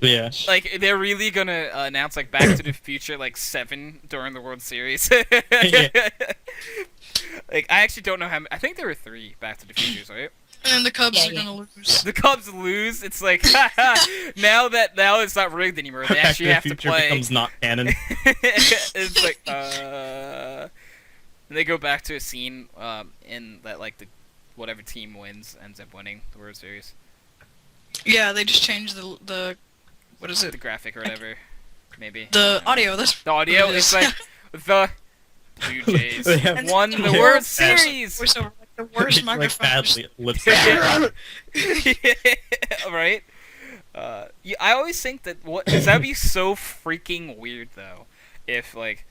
Yeah. Like they're really gonna announce like Back to the Future like 7 during the World Series. Yeah. Like I actually don't know how. I think there were 3 Back to the Futures, right? And then the Cubs Yeah, are yeah. gonna lose. The Cubs lose. It's like now it's not rigged anymore. They Back actually to the have to Future play. becomes not canon. It's like and they go back to a scene in that like the whatever team wins ends up winning the World Series. Yeah, they just changed the what is The it? graphic or whatever, maybe. The audio. That's The audio what it is is. like the Blue Jays They have won the Yeah. World Yeah. Series. voiceover, like the worst It's, like microphones. badly lip synced. Right? Yeah, I always think that because that'd be so freaking weird though, if like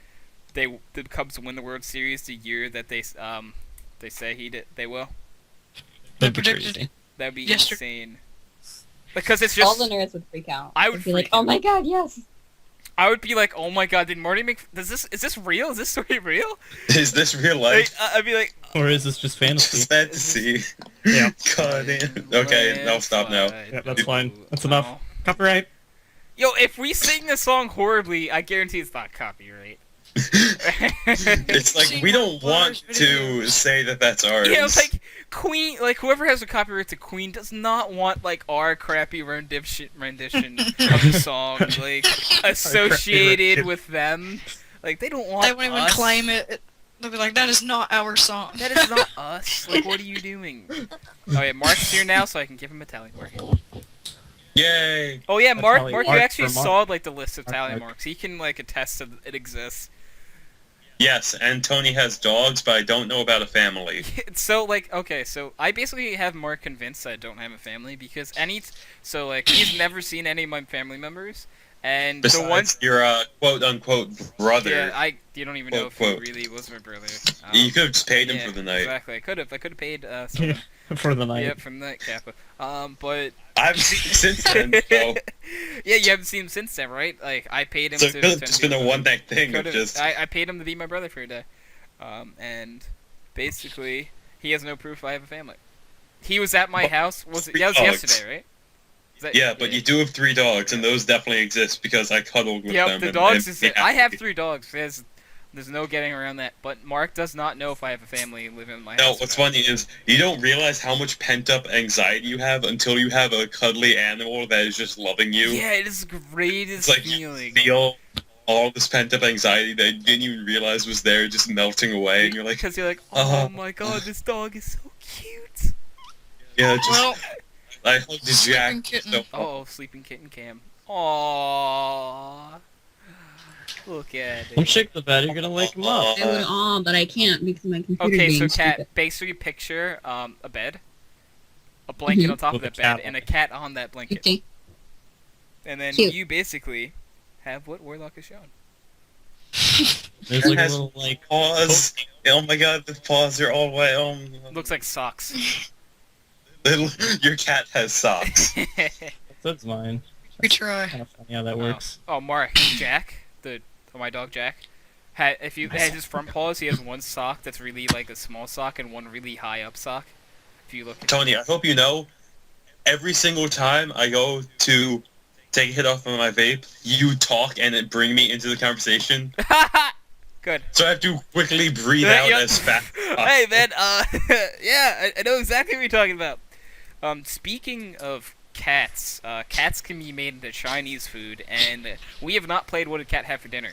the Cubs win the World Series the year that they say they will. That'd be predicted- crazy. That'd be Yesterday. insane. Because it's all just the nerds would freak out. I would They'd be like, freak oh out. my god, yes. I would be like, oh my god, did Marty is this real? Is this story real? is this real Like, life? I'd be like, Or is this just fantasy? Sad to see. Yeah. God damn. Okay, no, stop now. Yeah, that's fine. That's enough. Copyright. Yo, if we sing a song horribly, I guarantee it's not copyright. It's like we don't want to say that that's ours. Yeah, like Queen, like whoever has a copyright to Queen does not want like our crappy rendition of the song like associated rendition. with them. Like they don't want. They won't even us. claim it. They'll be like, that is not our song. That is not us. Like, what are you doing? Oh yeah, Mark's here now, so I can give him a tally mark. Yay! Oh yeah, A Mark. tally Mark, you mark actually for Mark. saw like the list of Mark, tally Mark. marks. He can like attest that it exists. Yes, and Tony has dogs, but I don't know about a family. So like, okay, so I basically have Mark convinced that I don't have a family because so like he's never seen any of my family members, and Besides the ones. your quote-unquote brother. Yeah, you don't even know if he Quote. really was my brother. You could have just paid him Yeah, for the night. Exactly, I could have paid someone. for the night. Yep, from that Kappa. But I've seen since then, so yeah, you haven't seen him since then, right? Like I paid him so to it could have just been a one night thing of Could've- just. I paid him to be my brother for a day. And basically, he has no proof I have a family. He was at my house. Was it? Yeah, it was Dogs. yesterday, right? Is that- Yeah, but you do have 3 dogs, and those definitely exist because I cuddled with Yep, them. the and- dogs and is. they I have to be. 3 dogs. There's no getting around that. But Mark does not know if I have a family living in my No, house. what's or not. funny is you don't realize how much pent up anxiety you have until you have a cuddly animal that is just loving you. Yeah, it is the greatest It's like feeling. you feel all this pent up anxiety that you didn't even realize was there, just melting away, and you're like, Because you're like, oh uh, my god, this dog is so cute. yeah, just Well, I hugged the sleeping Jack. kitten. So, Oh, sleeping kitten cam. Aww. Look at Don't it. shake the bed, you're gonna wake him up. I would, but I can't because my computer Okay, being so cat, stupid. basically picture a bed, a blanket Mhm. on top of With that a cat bed, on and a it. cat on that blanket. Okay. And then Cute. you basically have what Warlock has shown. There's like a Has- little like paws. Oh my god, the paws are all wet. Oh, Looks like socks. your cat has socks. that's mine. We try. Kind of funny how that works. Oh, Mark, Jack, my dog Jack, if you has his front paws, he has one sock that's really like a small sock and one really high up sock. If you look at Tony, I hope you know, every single time I go to take a hit off of my vape, you talk and it bring me into the conversation. Good. So I have to quickly breathe Yeah, out yep. as fast as Hey possible. man, yeah, I know exactly what you're talking about. Speaking of cats, cats can be made into Chinese food, and we have not played What Did Cat Have for Dinner?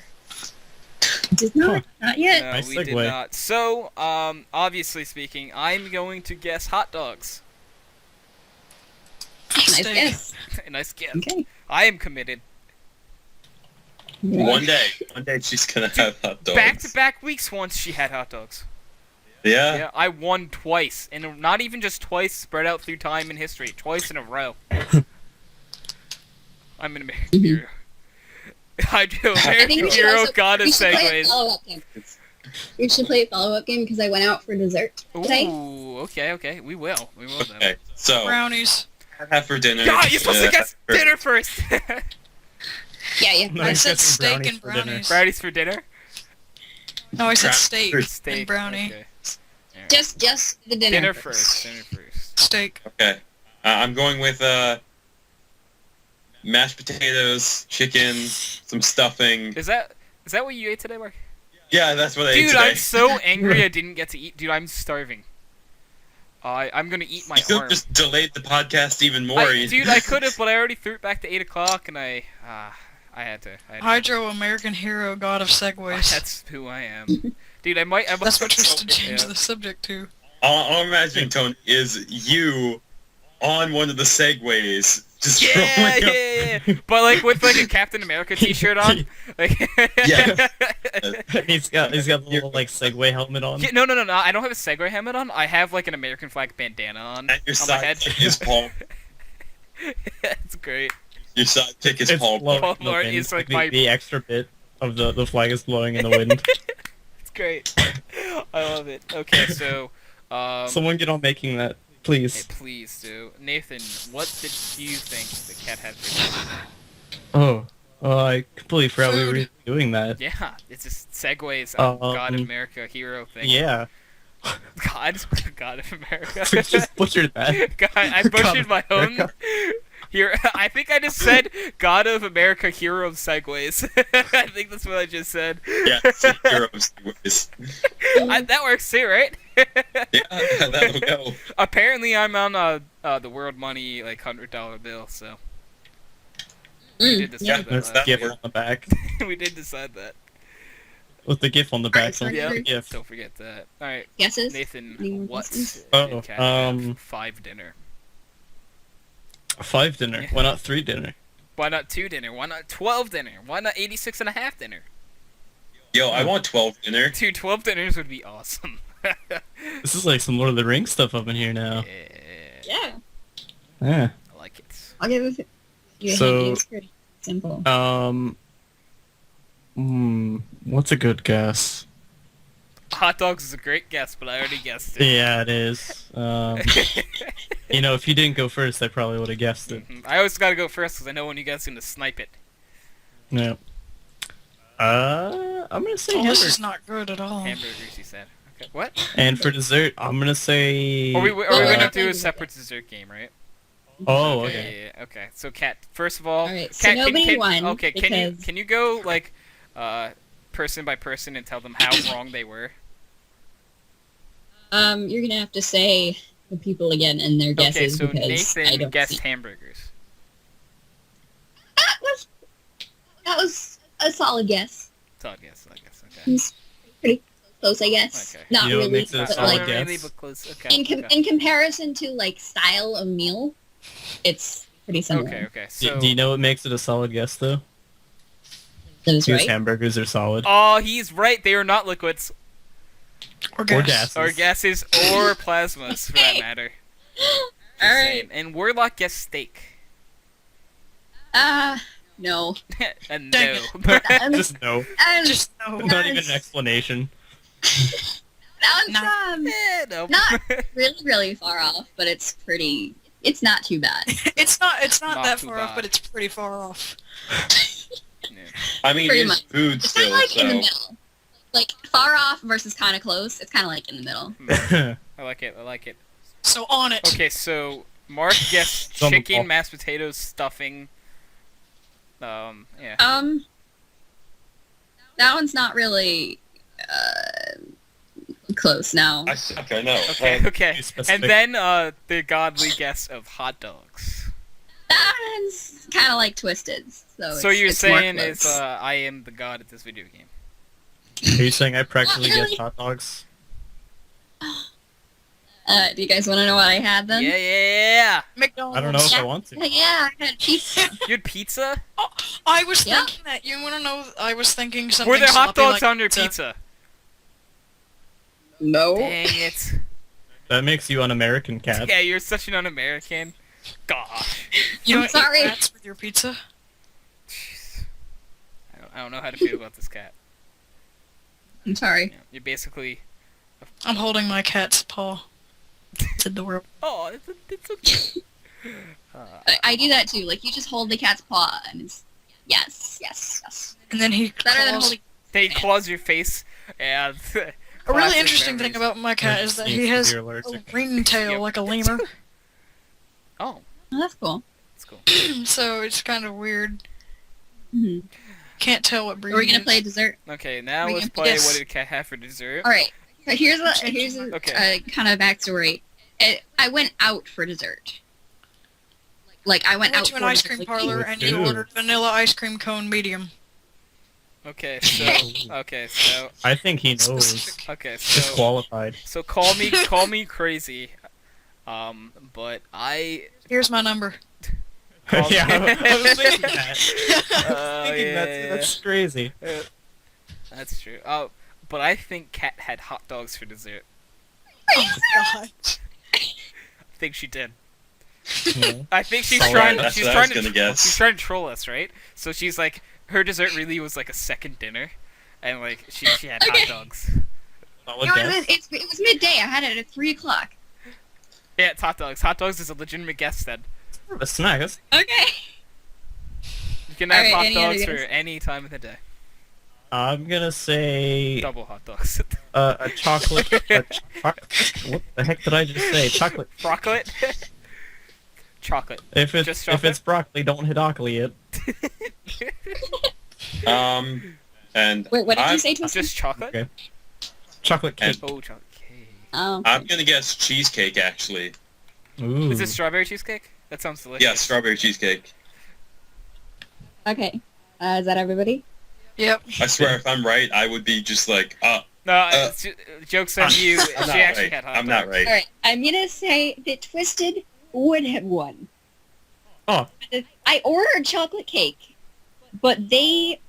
Did not, not yet. No, Nice we did segue. not. So, obviously speaking, I'm going to guess hot dogs. Nice Steak. guess. Nice guess. Okay. I am committed. One day she's gonna have hot dogs. Back-to-back weeks once she had hot dogs. Yeah? Yeah, I won twice, and not even just twice spread out through time and history, twice in a row. I'm an American Mhm. hero. Hydro I think American we should hero, also god of we should play a segues. follow-up game. We should play a follow-up game because I went out for dessert today. Ooh, okay, we will then. Okay, so, Brownies. what I have for dinner. God, you're supposed to guess for- dinner first! Yeah, yeah. No, I he's said got some steak brownies and for dinner. brownies. Brownies for dinner? No, I said Crap. steak Steak. and brownie. Okay. Alright. Just the dinner. Dinner first. Dinner first. Steak. Okay. I'm going with, mashed potatoes, chicken, some stuffing. Is that what you ate today, Mark? Yeah, that's what I ate Dude, today. I'm so angry I didn't get to eat. Dude, I'm starving. I'm gonna eat my You could arm. have just delayed the podcast even more. Dude, I could have, but I already threw it back to 8 o'clock, and I had to. Hydro American hero, god of segways. That's who I am. Dude, I might. That's what Tristan changed Yeah. the subject to. All I'm imagining, Tony, is you on one of the segways, just Yeah, rolling up. yeah. But like with like a Captain America T-shirt on. Like. Yeah. he's got the little like Segway helmet on. Yeah, no. I don't have a Segway helmet on. I have like an American flag bandana on And your on my head. sidekick is Paul. It's great. Your sidekick is It's Paul. blowing Paul in the Blart wind. is, like, the, my- the extra bit of the flag is blowing in the wind. It's great. I love it. Okay, so Someone get on making that, hey, please. please do. Nathan, what did you think the cat had for dinner? I completely forgot we were Food. doing that. Yeah, it's just segues. Um, God of America hero thing. Yeah, God of America. we just butchered that. God, I God butchered of my own. America. Here, I think I just said God of America hero of segues. I think that's what I just said. Yeah, it's a hero of segways. That works too, right? Yeah, that'll go. Apparently, I'm on the world money like $100 bill, so we did Yeah. decide There's that. the last GIF week. on the back. We did decide that. With the GIF on the back. Alright, Don't yeah. forget the GIF. Don't forget that. All right, Guesses? Nathan, Any more what guesses? did Oh, Cat have 5 dinner? 5 dinner. Yeah. Why not 3 dinner? Why not 2 dinner? Why not 12 dinner? Why not 86 and a half dinner? Yo, I want 12 dinner. Dude, 12 dinners would be awesome. This is like some Lord of the Rings stuff up in here now. Yeah, Yeah. Yeah. I like it. I'll give it you a So- hint. It's pretty simple. What's a good guess? hot dogs is a great guess, but I already guessed it. Yeah, it is. You know, if you didn't go first, I probably would have guessed it. I always gotta go first because I know when you guys are gonna snipe it. Yeah. I'm gonna say Oh, this hamburger. is not good at all. Hamburgers, you said. Okay, what? And for dessert, I'm gonna say. Are we yeah. gonna do a separate dessert game, right? Oh, Okay. okay. Yeah, okay. So, Kat, first of all, Alright, so Kat, nobody won Okay, because- can you go like, person by person and tell them how wrong they were? You're gonna have to say the people again and their Okay, guesses so because I Nathan don't guessed see. hamburgers. That was a solid guess. Solid guess. Okay. It's pretty close, I guess. Okay. Not You know what really, makes it a but solid like guess? Really, but close. Okay. in comparison to like style of meal, it's pretty similar. Okay. Do, So. do you know what makes it a solid guess, though? That is Because right. hamburgers are solid. Oh, he's right. They are not liquids, Or Or gas. gases. or gases, or plasmas, for that matter. Just All saying. right. And Warlock guessed steak. No. And Dang no. Just no. Just no. Not even an explanation. That one's No. not really, really far off, but it's pretty. It's not too bad. It's not Not that too far off, bad. but it's pretty far off. Yeah. I mean, Pretty it's much. food It's kind still, of like in the so... middle. Like far off versus kind of close. It's kind of like in the middle. I like it. So on it. Okay, so Mark guessed It's on the chicken, ball. mashed potatoes, stuffing. Yeah. That one's not really close now. I suck, I know. Okay. Be specific. And then the godly guess of hot dogs. That one's kind of like twisted. So it's, you're it's more saying is close. I am the god at this video game. Are you saying I practically Not really. guessed hot dogs? Do you guys want to know what I had then? Yeah. McDonald's. I don't know if Yeah. I want to. Yeah, I had pizza. You had pizza? I was Yeah. thinking that. You want to know? I was thinking something. Were there hot sloppy dogs like on your pizza? No. Dang it. That makes you un-American, cat. Yeah, you're such an un-American. Gosh. You I'm don't sorry. eat rats with your pizza? Jeez. I don't know how to feel about this cat. I'm sorry. Yeah, you're basically... I'm holding my cat's paw. Said the word. Oh, it's okay. I do that too. Like you just hold the cat's paw and it's yes. And then he Better than claws. holding. They claws your face, and... A really classic interesting thing memories. about my cat is that Seems he to has be a allergic. ringtail Yep. like a lemur. Oh, Oh, that's cool. that's cool. So it's kind of weird. hmm Can't tell what breed. Are we gonna it play is. dessert? Okay, now We let's can- play yes. What Did Cat Have for Dessert? All right. So here's a Okay. kind of backstory. I went out for dessert. Like I I went went out to an for ice dessert, cream like, parlor Ooh, and you dude. ordered vanilla ice cream cone medium. Okay, so... I think he knows. Specific. Okay, so... Disqualified. So call me crazy. But I... Here's my number. Call Yeah, me- I was thinking that. Oh, Thinking yeah. that's crazy. That's true. Oh, but I think Kat had hot dogs for dessert. Oh, God. I think she did. Yeah. I think she's Solid. trying. That's She's what I trying was to. gonna guess. She's trying to troll us, right? So she's like, her dessert really was like a second dinner, and like she had Okay. hot dogs. Solid It guess. was midday. I had it at 3 o'clock. Yeah, it's hot dogs. Hot dogs is a legitimate guess then. Sort of a snack. That's- Okay. You can have Alright, hot any other dogs for guess? any time of the day. I'm gonna say Double hot dogs. a chocolate. What the heck did I just say? Chocolate. Chocolate. Chocolate. If Just it's chocolate? if it's broccoli, don't hidocoli it. And Wait, what did I'm, you say, Twisted? Just chocolate. Okay. Chocolate cake. Oh, chocolate cake. Oh. I'm gonna guess cheesecake, actually. Ooh. Is it strawberry cheesecake? That sounds delicious. Yeah, strawberry cheesecake. Okay. Is that everybody? Yep. I swear, if I'm right, I would be just like, No, joke's on you. I'm She not actually right. had hot I'm dogs. not right. All right. I'm gonna say that Twisted would have won. Oh. I ordered chocolate cake, but they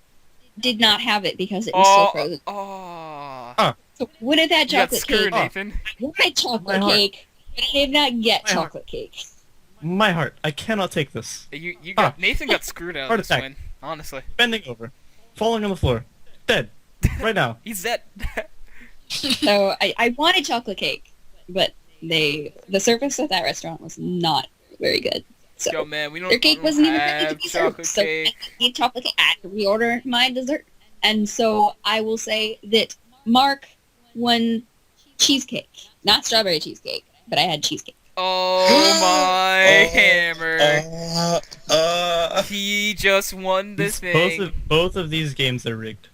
did not have it because it was still frozen. Oh. So would have had You got chocolate screwed, cake. Nathan. I wanted chocolate My heart. cake, but I did not get My heart. chocolate cake. My heart. I cannot take this. You got Nathan got screwed out Heart of this attack. win. Honestly, Bending over. Falling on the floor. Dead. Right now. he's dead. So I wanted chocolate cake, but the service at that restaurant was not very good. So Yo, man, we don't, their cake don't wasn't even ready to have be served. chocolate So I cake. need chocolate cake. I had to reorder my dessert. And so I will say that Mark won cheesecake. Not strawberry cheesecake, but I had cheesecake. Oh my hammer! He just won the These- thing. both of these games are rigged.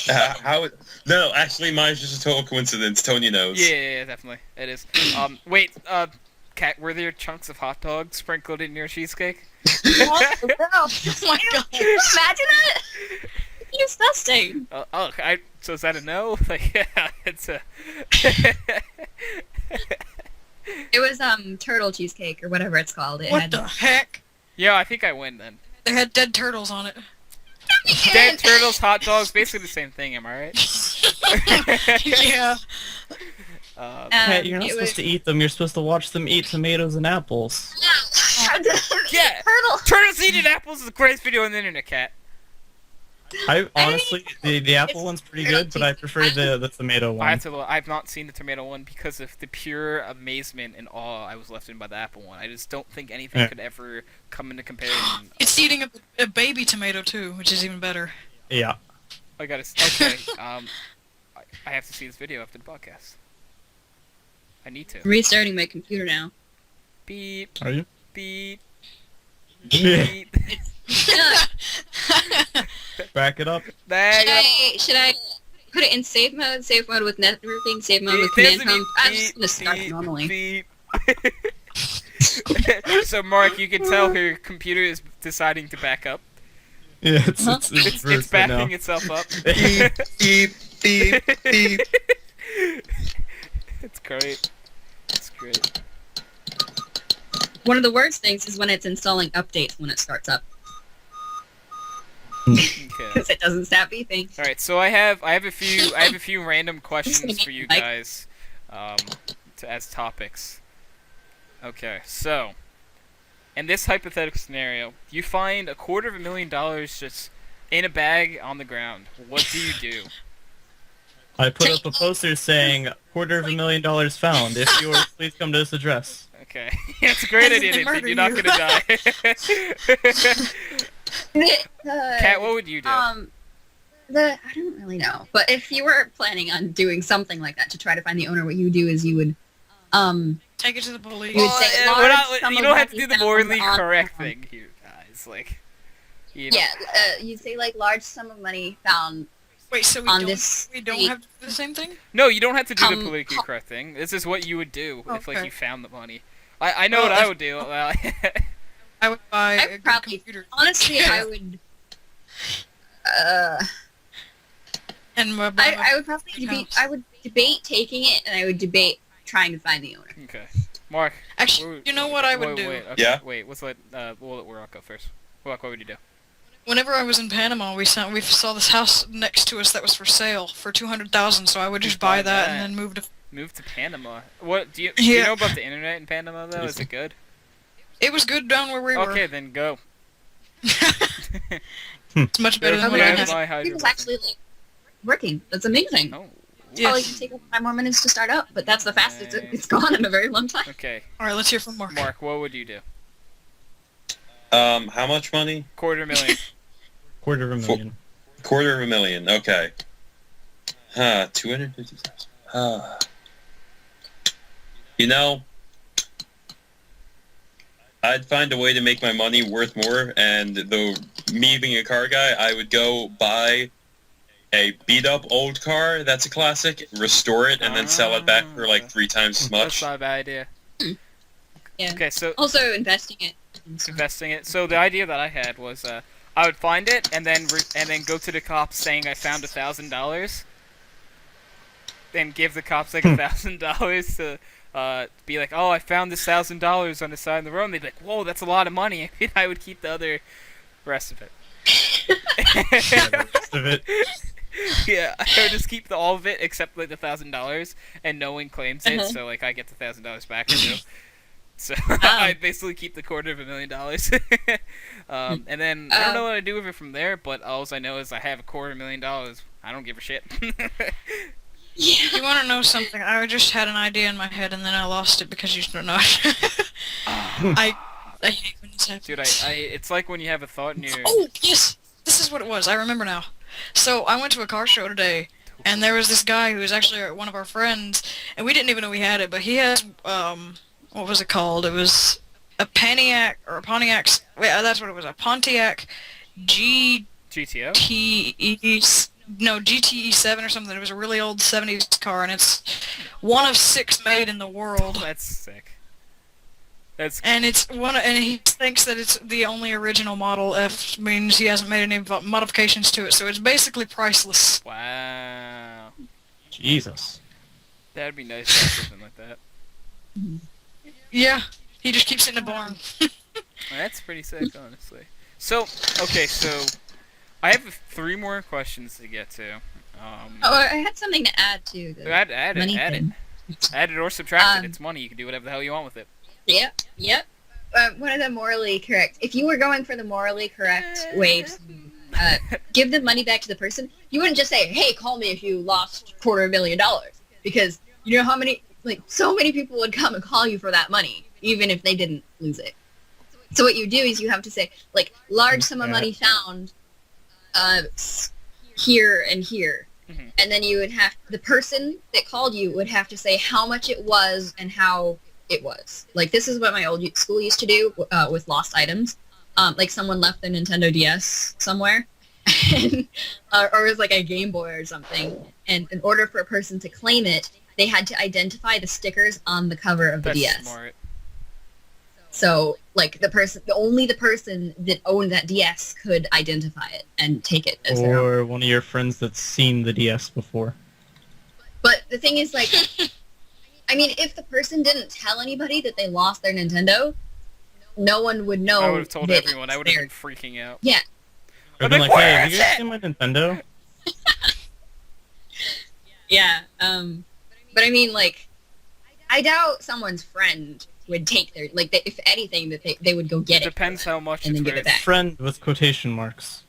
How? No, actually, mine's just a total coincidence. Tony knows. Yeah, definitely. It is. Wait, Kat, were there chunks of hot dog sprinkled in your cheesecake? Oh my god. God. Can you imagine that? It's disgusting. So is that a no? Like, yeah, it's a. It was turtle cheesecake or whatever it's called. It What had the heck? Yeah, I think I win then. They had dead turtles on it. Dead turtles, hot dogs, basically the same thing. Am I right? Yeah. Pat, you're not it supposed to eat them. You're supposed to watch them eat tomatoes and apples. Yeah. Turtle. Turtles eating apples is the greatest video on the internet, Cat. I honestly, the apple one's pretty good, but I prefer the tomato one. I've not seen the tomato one because of the pure amazement and awe I was left in by the apple one. I just don't think anything Yeah. could ever come into comparison. It's eating a baby tomato too, which is even better. Yeah. I gotta. Okay. I have to see this video after the podcast. I need to. Restarting my computer now. Beep Are you? beep Yeah. beep. Back it up. There you go. Should I put it in save mode with networking, save mode with There's command a prompt? I'm just beep, gonna start beep, normally. beep. So Mark, you can tell her computer is deciding to back up. Yeah, it's Huh? It's reversed right backing now. itself up. Beep, beep, beep, beep. It's great. It's great. One of the worst things is when it's installing updates when it starts up Okay. because it doesn't stop beeping. All right. So I have a few random questions for you Mike. guys, as topics. Okay. So, in this hypothetical scenario, you find $250,000 just in a bag on the ground. What do you do? I put up a poster saying $250,000 found. If yours, please come to this address. Okay. It's a great idea. They Nathan. murder You're not you. gonna die. Kat, what would you do? I don't really know, but if you were planning on doing something like that to try to find the owner, what you would do is you would Take it to the police. You would say Well, large you sum don't of have to money do the found morally on- correct thing here, guys. Like, you know. yeah, you'd say like large sum of money found Wait, so on this we don't street. have to do the same thing? No, you don't have to do the Um, politically correct thing. This is what you would do if, like, Okay. you found the money. I know Well, what I if- would do. Well, I would buy I a good probably- computer. Honestly, I would. And I would probably debate. I would debate taking it, and I would debate trying to find the owner. okay. Mark. Actually, you know what I would wait, do? Wait, okay, Yeah? Wait, we'll let Warlock go first. Warlock, what would you do? Whenever I was in Panama, we saw this house next to us that was for sale for $200,000. So I would just buy that and then move to. Move to Panama. What do you Yeah. know about the internet in Panama though? Is it good? It was good down where we Okay, were. then go. It's much better than There's what I my had. It was hydrogen. actually like working. That's amazing. Oh. Probably Yes. can take 5 more minutes to start up, but that's the fastest it's gone in a very long time. Okay, All right, let's hear from Mark. Mark, what would you do? How much money? $250,000. $250,000. $250,000. Okay. 250,000. You know, I'd find a way to make my money worth more, and though me being a car guy, I would go buy a beat-up old car that's a classic, restore it, and then sell it back for like 3 times as That's much. not a bad idea. Yeah. Okay, so Also investing it. in stuff. investing it. So the idea that I had was I would find it and then go to the cops saying I found $1,000, then give the cops like $1,000 to be like, oh, I found this $1,000 on the side of the road. And they'd be like, whoa, that's a lot of money. And I would keep the rest of it. The rest of it. Yeah, I would just keep all of it except like the $1,000, and no one claims it, Uh-huh. so like I get the $1,000 back too. So I basically keep the $250,000. And then I don't know what I do with it from there, but all I know is I have $250,000. I don't give a shit. Yeah. You want to know something? I just had an idea in my head and then I lost it because you don't know. I hate when this happens. Dude, it's like when you have a thought in your... Oh, yes! This is what it was. I remember now. So, I went to a car show today, and there was this guy who was actually one of our friends, and we didn't even know we had it, but he has, what was it called? It was a Pontiac, or a Pontiac, wait, that's what it was, a Pontiac GTO? GTE7 or something. It was a really old 70s car, and it's one of 6 made in the world. That's sick. And and he thinks that it's the only original model. F means he hasn't made any modifications to it, so it's basically priceless. Wow. Jesus. That'd be nice to have something like that. Yeah, he just keeps it in a barn. That's pretty sick, honestly. So, okay, so I have 3 more questions to get to. I had something to add to the Add money it. thing. Add it or subtract it. It's money. You can do whatever the hell you want with it. Yep. One of the morally correct. If you were going for the morally correct way to give the money back to the person, you wouldn't just say, "Hey, call me if you lost $250,000,000," because you know how many, so many people would come and call you for that money, even if they didn't lose it. So what you do is you have to say, large sum of money found, here and here. Mhm. And then you would the person that called you would have to say how much it was and how it was. This is what my old school used to do with lost items. Someone left their Nintendo DS somewhere, and, or it was a Game Boy or something, and in order for a person to claim it, they had to identify the stickers on the cover of the That's DS. smart. So, only the person that owned that DS could identify it and take it as their own. Or one of your friends that's seen the DS before. But the thing is, if the person didn't tell anybody that they lost their Nintendo, no one would know. I would have told that everyone. I it's would have theirs. been freaking out. Yeah. Or I'm been like, like, "Where hey, have is you guys it?" seen my Nintendo? Yeah. But I doubt someone's friend would take their, if anything, that they would go get It it. depends how much and it's then give it worth. back. Friend with quotation marks.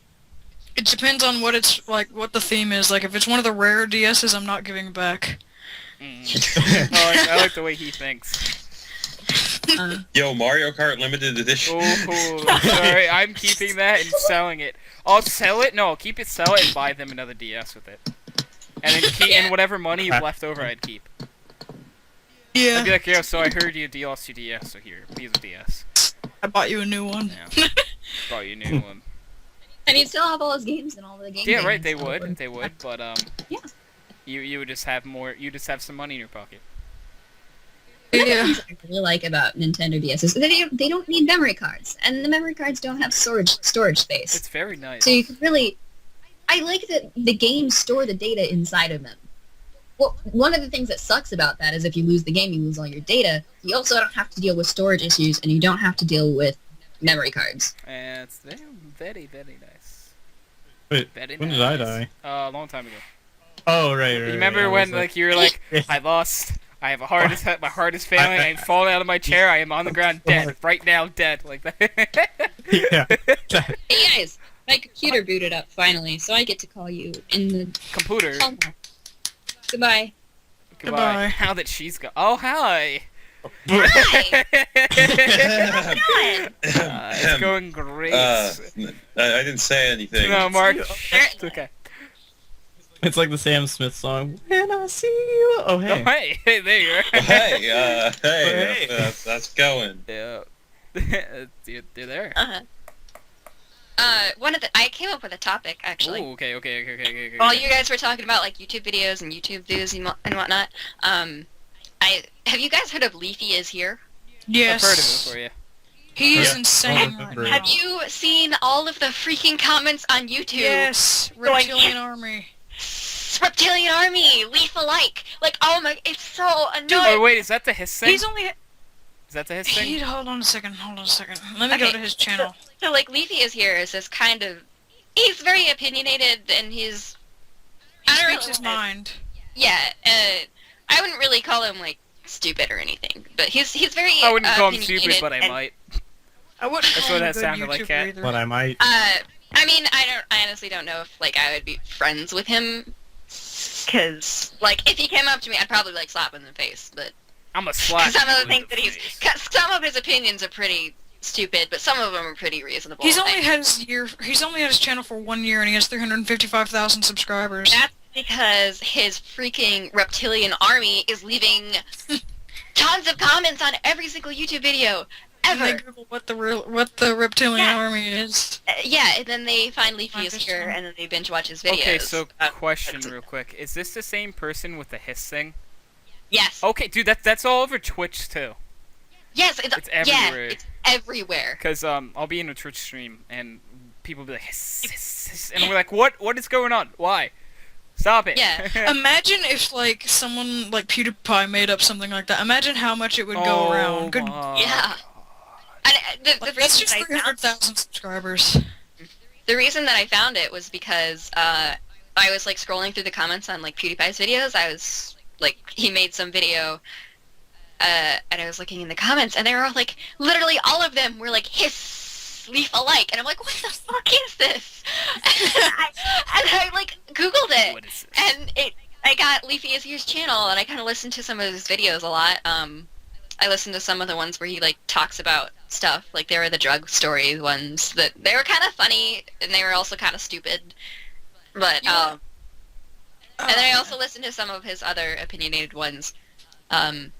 It depends on what it's what the theme is. If it's one of the rare DSs, I'm not giving it back. I like the way he thinks. Yo, Mario Kart Limited Edition. Oh, sorry, I'm keeping that and selling it. I'll sell it. No, I'll keep it, sell it, and buy them another DS with it. And then and whatever money is left over, I'd keep. I'd be like, yo, so I heard you lost your DS, so here, here's a DS. I bought you a new one. Yeah. Bought you a new one. And you'd still have all his games and all the games. Yeah, right. They would, but Yeah. you would just have more. You just have some money in your pocket. One of the Yeah. things I really like about Nintendo DS is they don't need memory cards, and the memory cards don't have storage space. It's very nice. So you can really, I like that the games store the data inside of them. Well, one of the things that sucks about that is if you lose the game, you lose all your data. You also don't have to deal with storage issues, and you don't have to deal with memory cards. And it's very, very nice. Wait, Very when nice. did I die? A long time ago. Oh, right. You remember when you were like, I lost. I have a heart attack. My heart is failing. I'm falling out of my chair. I am on the ground, dead. Right now, dead. Like that. Yeah. Hey guys, my computer booted up finally, so I get to call you in the Computer. call now. Goodbye. Goodbye. Now that she's gone. Oh, hi. Hi. It's going great. I didn't say anything. No, Mark. It's okay. It's like the Sam Smith song. When I see you. Oh, hey. Oh, hey, there you are. Hey, Hey. that's going. Yeah. You're there. I came up with a topic actually. Ooh, okay. While you guys were talking about YouTube videos and YouTube views and whatnot, have you guys heard of Leafy is Here? Yes. I've heard of it for you. He is Yeah. insane I right remember. now. Have you seen all of the freaking comments on YouTube? Yes. Reptilian Army. Reptilian Army, Leaf alike. Oh my, it's so annoying. Oh wait, is that the his thing? He's only. Is that the his thing? Hold on a second. Let me go Okay. to his channel. So Leafy is Here is this kind of, he's very opinionated and he's, He I don't speaks know, his mind. yeah, I wouldn't really call him stupid or anything, but he's very I wouldn't call him stupid, opinionated but I and- might. I wouldn't That's call what him a that good sounded like, YouTuber Kat. either. But I might. I mean, I honestly don't know if I would be friends with him. Because, like, if he came up to me, I'd probably, like, slap him in the face, but... I'm a slap. Some of you the in things the that face. some of his opinions are pretty stupid, but some of them are pretty reasonable. He's only had his channel for 1 year, and he has 355,000 subscribers. That's because his freaking reptilian army is leaving tons of comments on every single YouTube video And they ever. Google what the reptilian Yeah. army is. Yeah, and then they find Leafy is Understand. here, and then they binge watch his videos. Okay, so question that's- real quick: is this the same person with the hiss thing? Yes. Okay, dude, that's all over Twitch too. Yes, It's yeah, everywhere. it's everywhere. Cause I'll be in a Twitch stream and people be like hiss, hiss, hiss, and we're like, what is going on? Why? Stop it. Yeah. Imagine if like someone like PewDiePie made up something like that. Imagine how much it would go Oh around. Good. my Yeah. God. And the Like, that's reason just that I found 300,000 subscribers. the reason that I found it was because I was like scrolling through the comments on like PewDiePie's videos. I was like, he made some video, and I was looking in the comments, and they were all like, literally all of them were like hiss, leaf alike, and I'm like, what the fuck is this? and I like Googled it, What is this? and I got Leafy is Here's channel, and I kind of listened to some of his videos a lot. I listened to some of the ones where he like talks about stuff, like there were the drug story ones that they were kind of funny, and they were also kind of stupid. But Yeah. and then I also listened to some of his other opinionated ones, and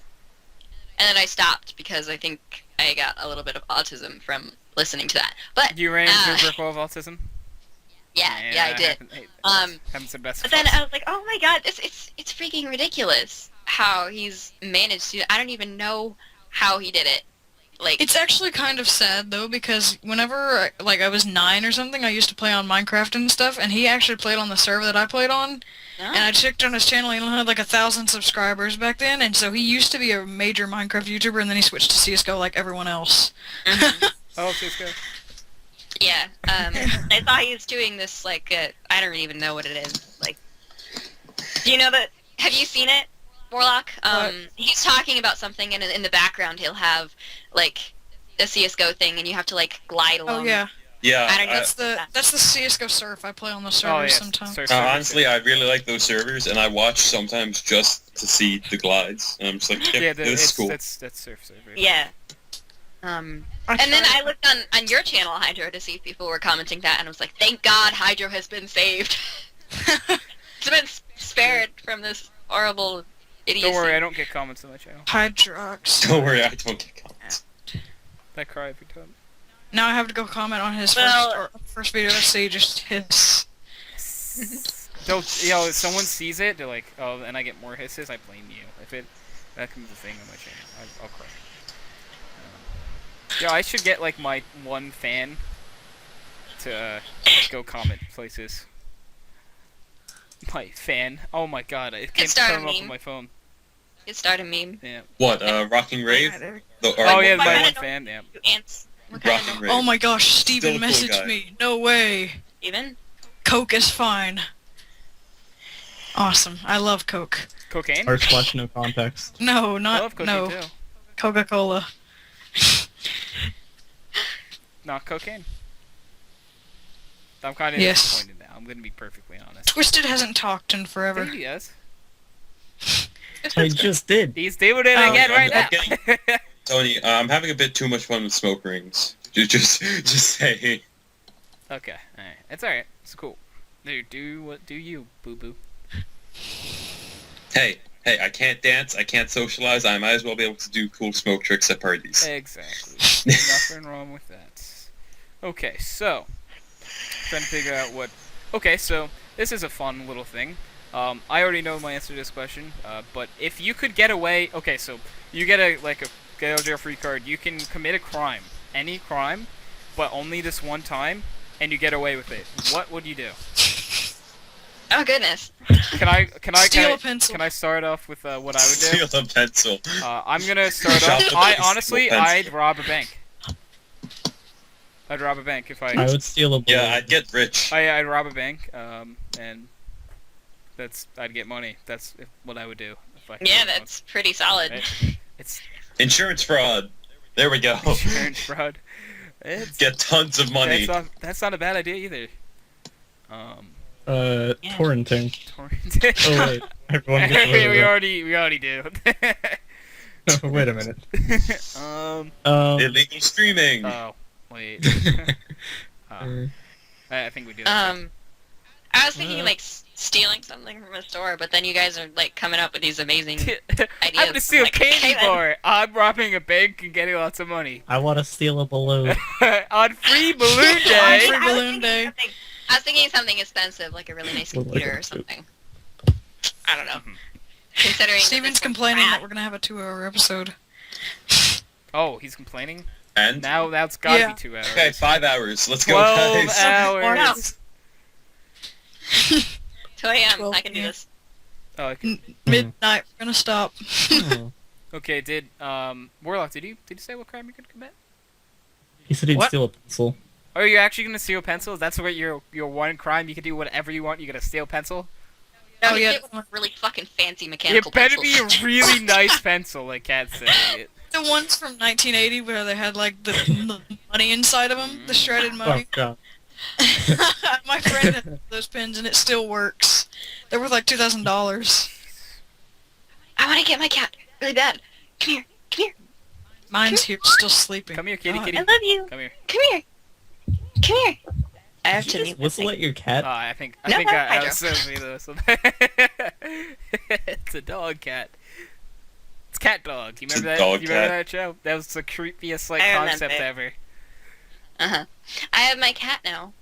then I stopped because I think I got a little bit of autism from listening to that. But You ran into a brick wall of autism? yeah, I did. Haven't said best. But then I was like, oh my god, it's freaking ridiculous how he's managed to. I don't even know how he did it. Like, It's actually kind of sad though, because whenever like I was 9 or something, I used to play on Minecraft and stuff, and he actually played on the server that I played on. And I checked on his channel, he only had like 1,000 subscribers back then, and so he used to be a major Minecraft YouTuber, and then he switched to CSGO like everyone else. Oh, please go. yeah. I thought he was doing this like I don't even know what it is. Like, do you know that? Have you seen it, Warlock? What? He's talking about something, and in the background he'll have like a CS:GO thing, and you have to like glide along. Oh yeah, Yeah. I don't know. that's the CSGO surf. I play on those servers Oh, yes. sometimes. Sorry, honestly, I really like those servers, and I watch sometimes just to see the glides. And I'm just like, Yeah, this is cool. that's surf server. Yeah. And then tried- I looked on your channel, Hydro, to see if people were commenting that, and I was like, thank God Hydro has been saved. It's been spared from this horrible idiocy. Don't worry, I don't get comments on my channel. Hydrox. Don't worry, I don't get comments. I cry every time. Now I have to go comment on his Well- first video. Let's see, just hiss. Don't, if someone sees it, they're like, oh, and I get more hisses, I blame you. If that becomes a thing on my channel, I'll cry. Yeah, I should get like my one fan to go comment places. My fan. Oh my god, I can't start a turn them up on meme. my phone. It started a meme. Yeah. What, Rocking Rave? Oh yeah, Why my not? one fan. Yeah. You ants. What kind Rocking of Rave. Oh my gosh, Steven Still a cool messaged guy. me. No way. even? Coke is fine. Awesome. I love Coke. Cocaine? R slash no context. No, I not love cocaine no. too. Coca-Cola. Not cocaine. I'm kind of Yes. disappointed now. I'm gonna be perfectly honest. Twisted hasn't talked in forever. Maybe yes. I just did. He's doing it Oh, again right I'm now. Tony, I'm having a bit too much fun with smoke rings. Just say. Okay, alright. It's alright. It's cool. Dude, do what do you, boo boo. Hey, I can't dance, I can't socialize, I might as well be able to do cool smoke tricks at parties. Exactly. Nothing wrong with that. Okay, so trying to figure out what. Okay, so this is a fun little thing. I already know my answer to this question, but if you could get away, okay, so you get a get out of jail free card. You can commit a crime, any crime, but only this one time, and you get away with it. What would you do? Oh goodness. Can I Steal a pencil. Can I start off with what I would do? Steal a pencil. I'm gonna start Shop off. the I pencil, honestly, pencil. I'd rob a bank. I'd rob a bank if I would steal a bullet. Yeah, I'd get rich. I'd rob a bank, and I'd get money. That's what I would do. If I could Yeah, get that's pretty solid. money. It's Insurance fraud. There we go. insurance fraud. It's, Get tons of money. That's not a bad idea either. That Torrenting. Torrent. Oh wait, everyone gets we rid of already do. that. Wait a minute. Illegal streaming. Oh, wait. I think we do that. I was thinking like stealing something from a store, but then you guys are like coming up with these amazing ideas. I'm gonna steal a like, candy okay, then. bar. I'm robbing a bank and getting lots of money. I want to steal a balloon. On Free Balloon On Day. Free Balloon Day. I was thinking something expensive, like a really nice Well, like computer a- or something. I don't know. Considering that Steven's this one's complaining that crap. we're gonna have a 2-hour episode. Oh, he's complaining? And Now it's gotta Yeah. be 2 hours. okay, 5 hours. Let's go, 12 guys. hours. 2 a.m. 12 I can do p.m. this. Oh, okay. Midnight, we're gonna stop. Oh. Okay, did Warlock, did you say what crime you could commit? He said he'd What? steal a pencil. Oh, you're actually gonna steal pencils? That's what your one crime. You can do whatever you want. You're gonna steal pencil. No, Oh, you yeah. did with really fucking fancy It mechanical better pencils. be a really nice pencil, like Cat said. The ones from 1980 where they had like the money inside of them, the shredded Oh money. god. My friend had those pins and it still works. They're worth like $2,000. I want to get my cat really bad. Come here. Come here. Mine's here, still sleeping. Come here, kitty, God. kitty. I love you. Come here. Come here. Come here. I have Did to you meet just whistle this at your cat? I think No, I Hydro. was so me though. So it's a dog cat. It's cat dog. You It's a remember that? dog You remember cat. that show? That was the creepiest like I remember concept it. ever. Uh-huh. I have my cat now.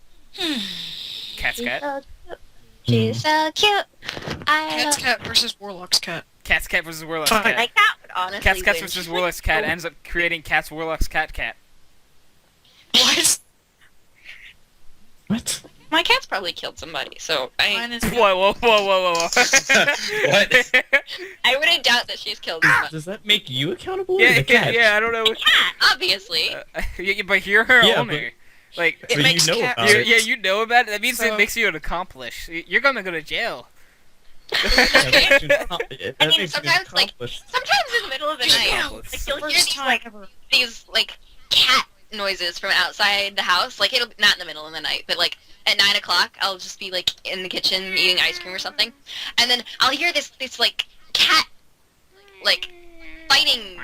Cat's cat. So cute. She's so cute. I Cat's love cat versus Warlock's cat. Cat's cat versus Warlock's Fine. cat. my cat. Would honestly Cat's cat win. versus She's Warlock's like cat so- ends up creating Cat's Warlock's cat cat. What? What? My cat's probably killed somebody, so Mine is Whoa. What? I wouldn't doubt that she's killed somebody. Does that make you accountable or Yeah, the cat? I don't know. Cat, obviously. But you're her Yeah, owner. Like, It But makes you know cat- about it. yeah, you know about it. That means it So- makes you an accomplice. You're gonna go to jail. Yeah, that makes you an I mean, makes you an sometimes, like, accomplished. Sometimes in the middle of the night, Accomplice. like you'll hear First these time like ever. cat noises from outside the house. Like it'll not in the middle of the night, but like at 9 o'clock, I'll just be like in the kitchen eating ice cream or something, and then I'll hear this like cat like fighting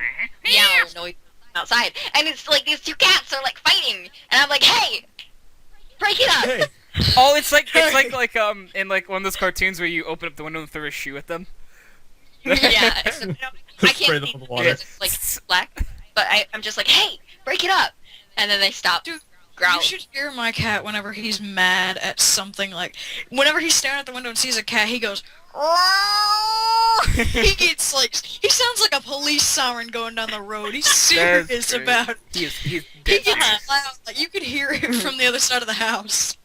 meow noise outside, and it's like these two cats are like fighting, and I'm like, hey, break it up. Hey, Oh, it's like in like one of those cartoons where you open up the window and throw a shoe at them. Yeah, except I Spray can't them see with water. because it's like black, but I'm just like, hey, break it up, and then they stop. Dude, Growl. You should hear my cat whenever he's mad at something. Like, whenever he's staring at the window and sees a cat, he goes, he gets like, he sounds like a police siren going down the road. He's serious That's great. about it. He's He dead gets serious. loud. Like, you could hear it from the other side of the house.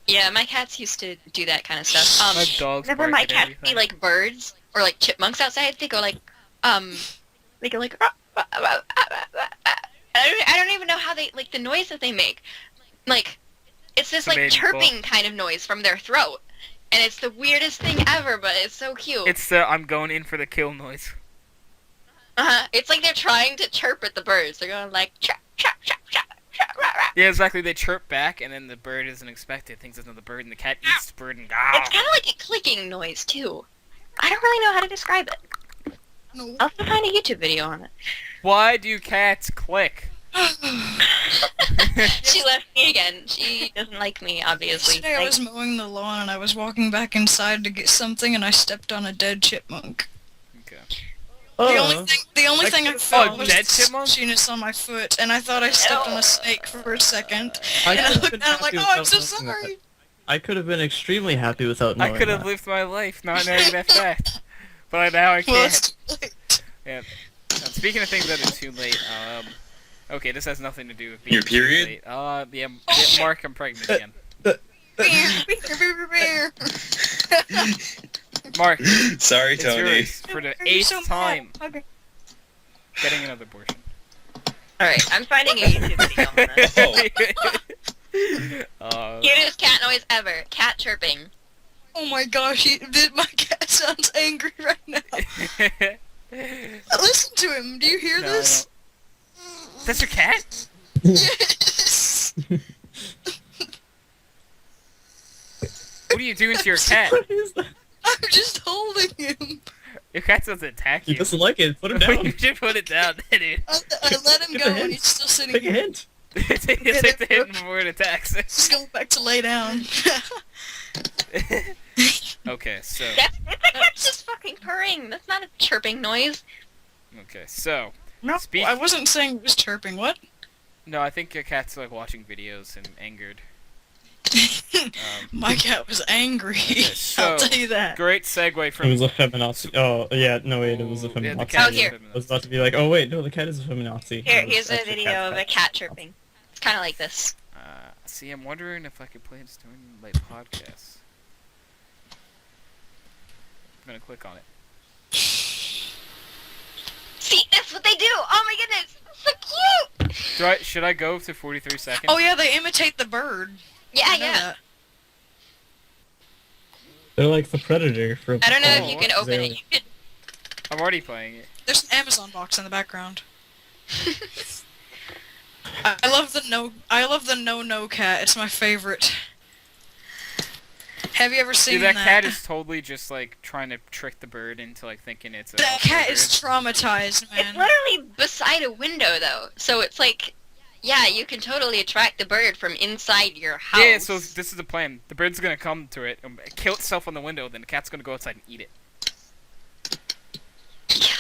Yeah, my cats used to do that kind of stuff. My dog's Whenever my barking cats everything. see like birds or like chipmunks outside, they go like, they go like, I don't even know how they like the noise that they make. Like, it's this like Amazing. chirping kind of noise from their throat, and it's the weirdest thing ever, but it's so cute. It's the I'm going in for the kill noise. It's like they're trying to chirp at the birds. They're going like, chirp, chirp, chirp, chirp, chirp, chirp, chirp. Yeah, exactly. They chirp back, and then the bird isn't expected. Thinks it's another bird, and the cat eats the bird and It's kind of like a clicking noise too. I don't really know how to describe it. No. I'll have to find a YouTube video on it. Why do cats click? She left me again. She doesn't like me, obviously. Yesterday I was mowing the lawn and I was walking back inside to get something and I stepped on a dead chipmunk. Okay. The only thing I could've- felt Oh, was dead the chipmunk? scratchiness on my foot, and I thought I stepped on a snake for a second. I And I could've looked been down like, happy oh, I'm without so knowing that. sorry. I could have been extremely happy without I knowing could have that. lived my life not knowing that fact, but now I Well, can't. it's too late. Speaking of things that are too late, okay, this has nothing to do with being Your too period? late. Yeah, Mark, I'm pregnant again. Mark, Sorry, it's Tony. yours for the I'm 8th so mad. time. Okay. Getting another abortion. Alright, I'm finding a YouTube video on this. Cutest cat noise ever. Cat chirping. Oh my gosh, my cat sounds angry right now. Listen to him. Do you hear No, I this? That's your cat? Yes. What are you doing to your cat? What is that? I'm just holding him. Your cat doesn't attack He you. doesn't like it. Put him You down. should put it down, dude. I let him Get go the and hint. he's still sitting Take a here. hint. Take the hit before it attacks. Just going back to lay down. Okay, so It's the cat's just fucking purring. That's not a chirping noise. No, Speak- I wasn't saying it was chirping. What? no, I think your cat's like watching videos and angered. My cat was angry. so- I'll tell you that. Great segue It from. was a feminazi. Oh, yeah, no, wait, it was a Yeah, the feminazi. cat Oh, is here. a I was about to be like, oh, wait, no, the cat is a feminazi. Here's a That's your video cat's of a pet. cat chirping. It's kind of like this. See, I'm wondering if I could play this during my podcast. I'm gonna click on it. See, that's what they do. Oh my goodness, it's so cute. Should I go to 43 seconds? Oh yeah, they imitate the bird. Yeah, I know yeah. that. They're like the predator from... I don't know Oh, if you can what? open it. You could. I'm already playing it. There's an Amazon box in the background. I love the no cat. It's my favorite. Have you ever seen Dude, that cat is totally just like trying to trick the bird into like thinking it's a. That cat is traumatized, It's man. literally beside a window though, so it's like, yeah, you can totally attract the bird from inside your house. Yeah, so this is the plan. The bird's gonna come to it and kill itself on the window, then the cat's gonna go outside and eat it.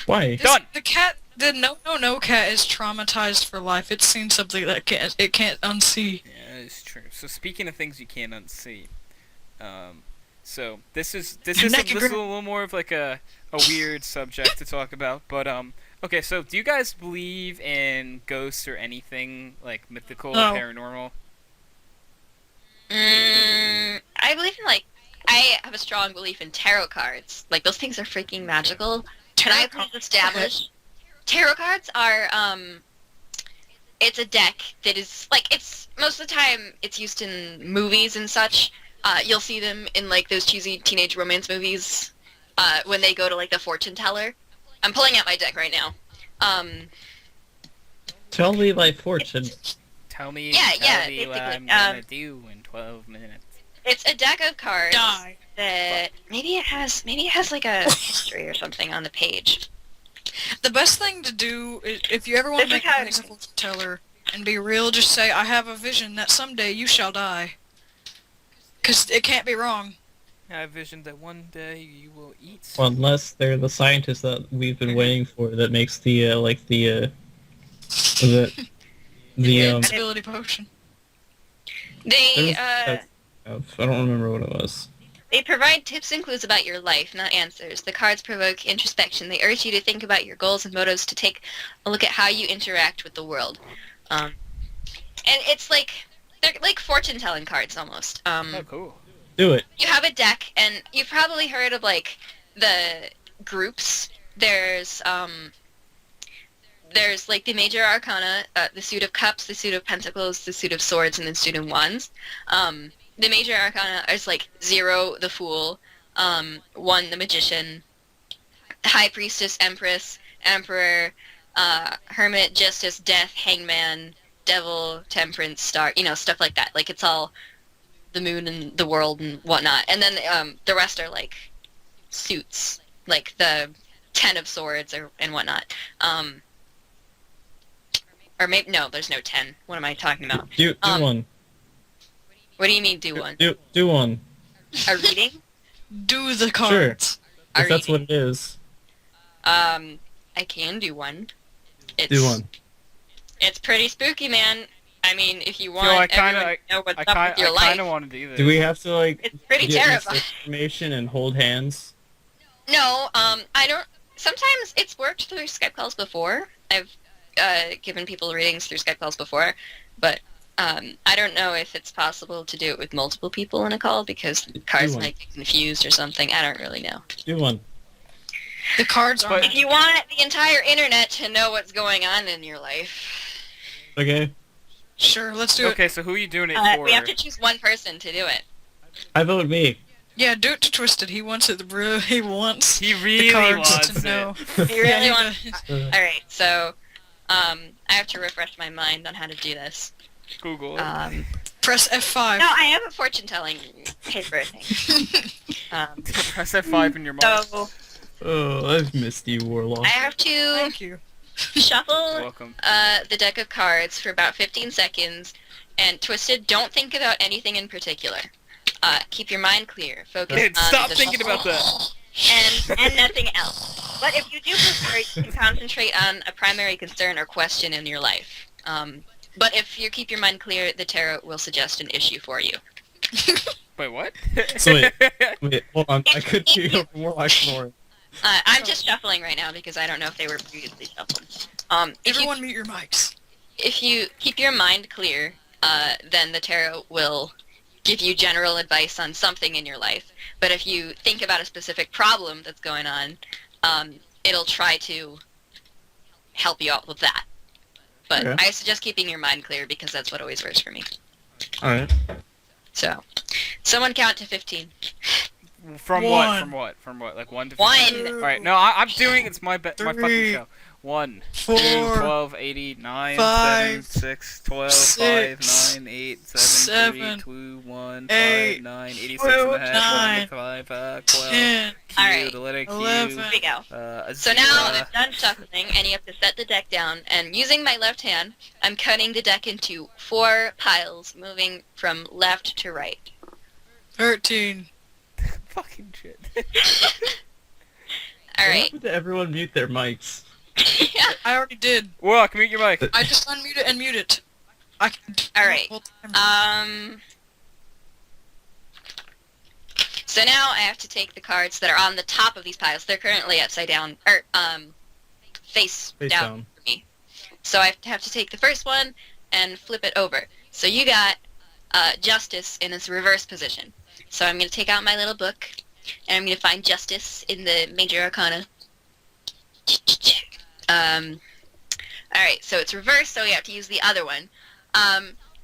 Why? Done! The no cat is traumatized for life. It's seen something that it can't unsee. Yeah, it's true. So speaking of things you can't unsee, so this is a little more of like a weird subject to talk about, but okay. So do you guys believe in ghosts or anything like mythical, No. paranormal? I believe in I have a strong belief in tarot cards. Like those things are freaking magical. And I have established tarot cards are it's a deck that is like it's most of the time it's used in movies and such. You'll see them in like those cheesy teenage romance movies when they go to like the fortune teller. I'm pulling out my deck right now. Tell me thy fortune. Tell me, Yeah, tell me what I'm basically, gonna do in 12 minutes. It's a deck of cards Die. that maybe it has like a history or something on the page. The best thing to do is, if you ever want to This make is how a fortune teller and be real, just say, "I have a vision that someday you shall die." 'Cause it can't be wrong. I have vision that one day you will eat. Well, unless they're the scientists that we've been waiting for that makes the Invincibility potion. They I don't remember what it was. They provide tips and clues about your life, not answers. The cards provoke introspection. They urge you to think about your goals and motives, to take a look at how you interact with the world. And it's like, they're like fortune-telling cards almost. Oh, cool. Do it. You have a deck, and you've probably heard of like the groups. There's like the major arcana, the suit of cups, the suit of pentacles, the suit of swords, and the suit of wands. The major arcana is like 0, the fool, 1, the magician, high priestess, empress, emperor, hermit, justice, death, hangman, devil, temperance, star, stuff like that. Like it's all the moon and the world and whatnot. And then the rest are like suits, like the 10 of swords and whatnot. Or maybe, no, there's no 10. What am I talking about? Do one. What do you mean do one? Do one. A reading? Do the cards. If that's what it is. I can do one. Do one. It's pretty spooky, man. I mean, if you want Yo, everyone to know what's up with your I life, kind of want to do this. Do we have to like it's pretty get terrifying. information and hold hands? No, I don't. Sometimes it's worked through Skype calls before. I've given people readings through Skype calls before, but I don't know if it's possible to do it with multiple people in a call because cards might get confused or something. I don't really know. Do one. The cards are. If you want the entire internet to know what's going on in your life, Okay. Sure, let's do it. Okay, so who are you doing it for? we have to choose one person to do it. I vote me. Yeah, do it to Twisted. He wants it. He wants He the really cards wants to it. know. You really Yeah, want? Uh, All right, so I have to refresh my mind on how to do this. Google. Press F5. No, I have a fortune-telling paper thing. Press F5 in your mouth. So Oh, I've missed you, Warlock. I have to Thank you. shuffle Welcome. the deck of cards for about 15 seconds, and Twisted, don't think about anything in particular. Keep your mind clear. Focus Dude, on stop the thinking about that. and nothing else. But if you do prefer, you can concentrate on a primary concern or question in your life. But if you keep your mind clear, the tarot will suggest an issue for you. Wait, what? So wait, hold on. I could hear your Warlock snoring. I'm just shuffling right now because I don't know if they were previously shuffled. Everyone mute your mics. If you keep your mind clear, then the tarot will give you general advice on something in your life. But if you think about a specific problem that's going on, it'll try to help you out with that. But Okay. I suggest keeping your mind clear because that's what always works for me. Alright. So, someone count to 15. From One. what? From what? From what? Like 1 to 1. 15? Alright, no, I'm doing it's my my fucking Three. show. 1, 2, 4, 12, 80, 9, 7, 5, 6, 12, 5, 6, 9, 8, 7, 3, 7, 2, 1, 8, 5, 9, 86 12, and a half, 9, 12, 10, Q, Alright. the letter Q, 11. Here we go. a So now zebra. I'm done shuffling, and you have to set the deck down. And using my left hand, I'm cutting the deck into 4 piles, moving from left to right. 13. Fucking shit. All What right. happened to everyone mute their mics? I already did. Warlock, mute your mic. I just unmute it and mute it. I can do All it right. the whole time. So now I have to take the cards that are on the top of these piles. They're currently upside down, or face Face down down. for me. So I have to take the first one and flip it over. So you got Justice in its reverse position. So I'm going to take out my little book, and I'm going to find Justice in the Major Arcana. Alright, so it's reversed, so we have to use the other one.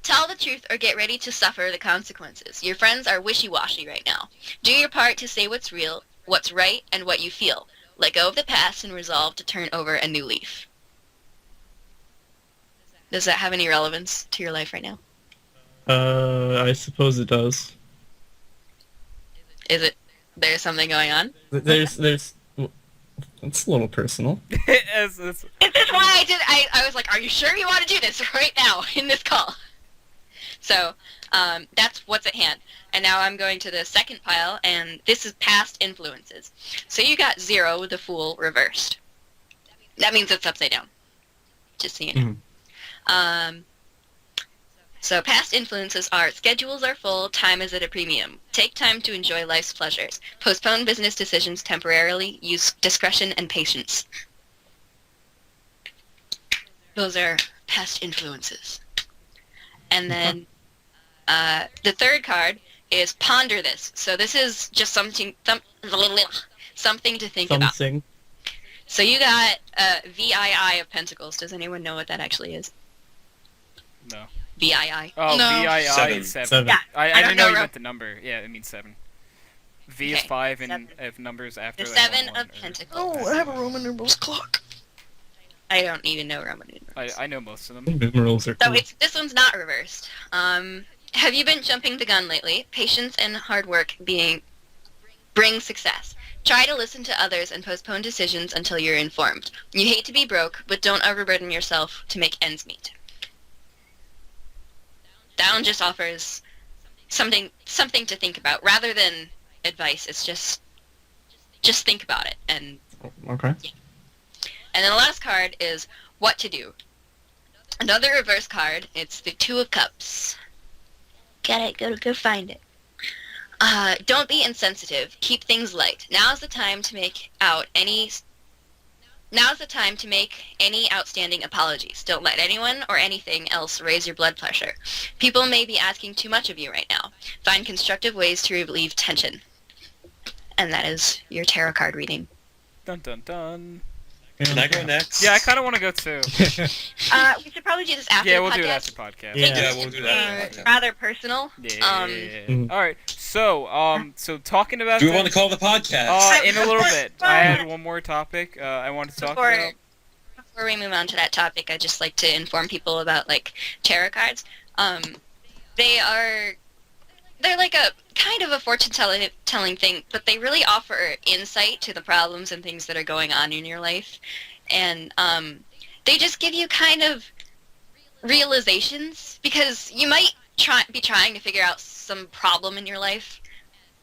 Tell the truth or get ready to suffer the consequences. Your friends are wishy-washy right now. Do your part to say what's real, what's right, and what you feel. Let go of the past and resolve to turn over a new leaf. Does that have any relevance to your life right now? I suppose it does. Is it there's something going on? There's it's a little personal. It's- Is this why I was like, are you sure you want to do this right now in this call? So, that's what's at hand. And now I'm going to the second pile, and this is past influences. So you got 0 with the Fool reversed. That means it's upside down. Just so you know. So past influences are, schedules are full, time is at a premium. Take time to enjoy life's pleasures. Postpone business decisions temporarily. Use discretion and patience. Those are past influences. And then the third card is ponder this. So this is just something to think about. Something. So you got VII of Pentacles. Does anyone know what that actually is? No. VII. Oh, No. VII Seven. is 7. Seven. Yeah, I I don't didn't know you know. meant the number. Yeah, it means 7. V is Okay, 5 and 7. if numbers after The that, 7 one, of or- Pentacles. Oh, I have a Roman numerals clock. I don't even know Roman numerals. I know most of them. Numerals are So cool. this one's not reversed. Have you been jumping the gun lately? Patience and hard work bring success. Try to listen to others and postpone decisions until you're informed. You hate to be broke, but don't overburden yourself to make ends meet. Down just offers something to think about rather than advice. It's just think about it. And Okay. then the last card is what to do. Another reverse card. It's the 2 of Cups. Go find it. Don't be insensitive. Keep things light. Now's the time to make any outstanding apologies. Don't let anyone or anything else raise your blood pressure. People may be asking too much of you right now. Find constructive ways to relieve tension. And that is your tarot card reading. Dun dun dun. Can I go next? Yeah, I kind of want to go too. We should probably do this after Yeah, the we'll podcast. do it after podcast. Yeah. Yeah, we'll do that. Alright. Okay. Rather personal. Yeah. Mhm. All right. So talking about Do we this, want to call the podcast? in a little bit. I had one more topic I wanted to talk about. Before we move on to that topic, I'd just like to inform people about like tarot cards. they're like a kind of a fortune telling thing, but they really offer insight to the problems and things that are going on in your life, and they just give you kind of realizations, because you might be trying to figure out some problem in your life,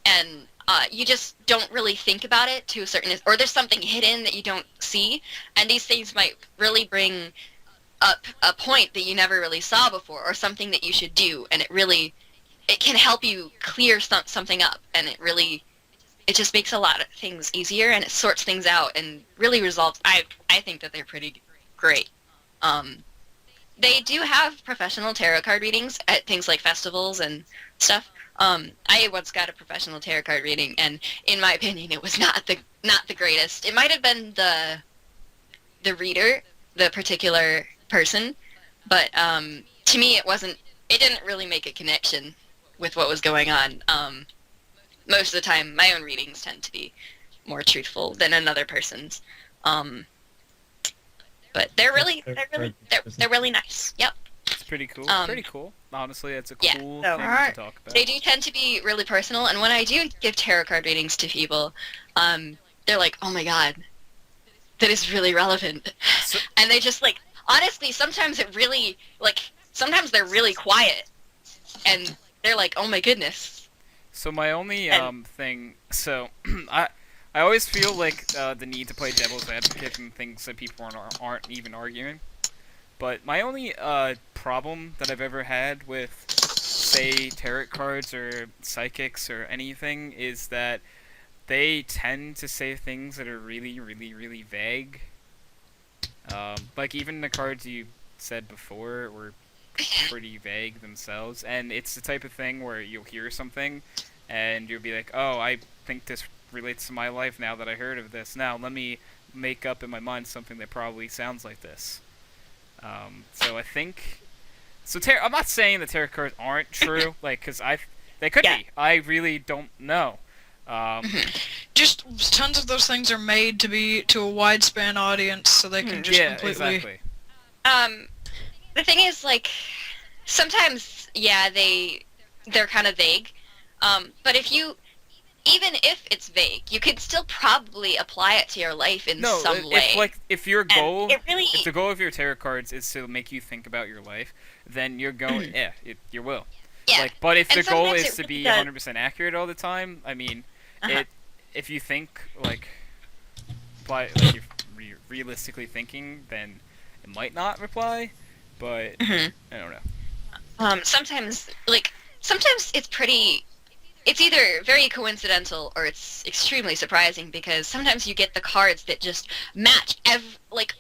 and you just don't really think about it to a certain, or there's something hidden that you don't see, and these things might really bring up a point that you never really saw before, or something that you should do, and it can help you clear something up, and it just makes a lot of things easier, and it sorts things out, and really resolves. I think that they're pretty great. They do have professional tarot card readings at things like festivals and stuff. I once got a professional tarot card reading, and in my opinion, it was not the greatest. It might have been the reader, the particular person, but to me, it didn't really make a connection with what was going on. Most of the time, my own readings tend to be more truthful than another person's. But they're really nice. Yep. It's pretty cool. Pretty cool. Honestly, it's a Yeah, cool so- thing Alright. to talk about. They do tend to be really personal, and when I do give tarot card readings to people, they're like, "Oh my god, that is really relevant," So- and they just like, honestly, sometimes sometimes they're really quiet, and they're like, "Oh my goodness." So my only And- thing, so I always feel like the need to play devil's advocate and things that people aren't even arguing. But my only problem that I've ever had with, say, tarot cards or psychics or anything is that they tend to say things that are really, really, really vague. Like even the cards you said before were pretty vague themselves, and it's the type of thing where you'll hear something and you'll be like, oh, I think this relates to my life now that I heard of this. Now let me make up in my mind something that probably sounds like this. So I think, I'm not saying the tarot cards aren't true, like, cause they could Yeah. be. I really don't know. Just tons of those things are made to be to a wide span audience, so they can just yeah, completely. exactly. The thing is, like, sometimes, yeah, they're kind of vague, but even if it's vague, you could still probably apply it to your life in No, some way. if your And goal, it really, if the goal of your tarot cards is to make you think about your life, then you're going, you will. yeah. Like, but if And the goal sometimes is it to really be does. 100% accurate all the time, I mean, Uh-huh. if you think like you're realistically thinking, then it might not reply. But Mhm. I don't know. Sometimes it's either very coincidental or it's extremely surprising, because sometimes you get the cards that just match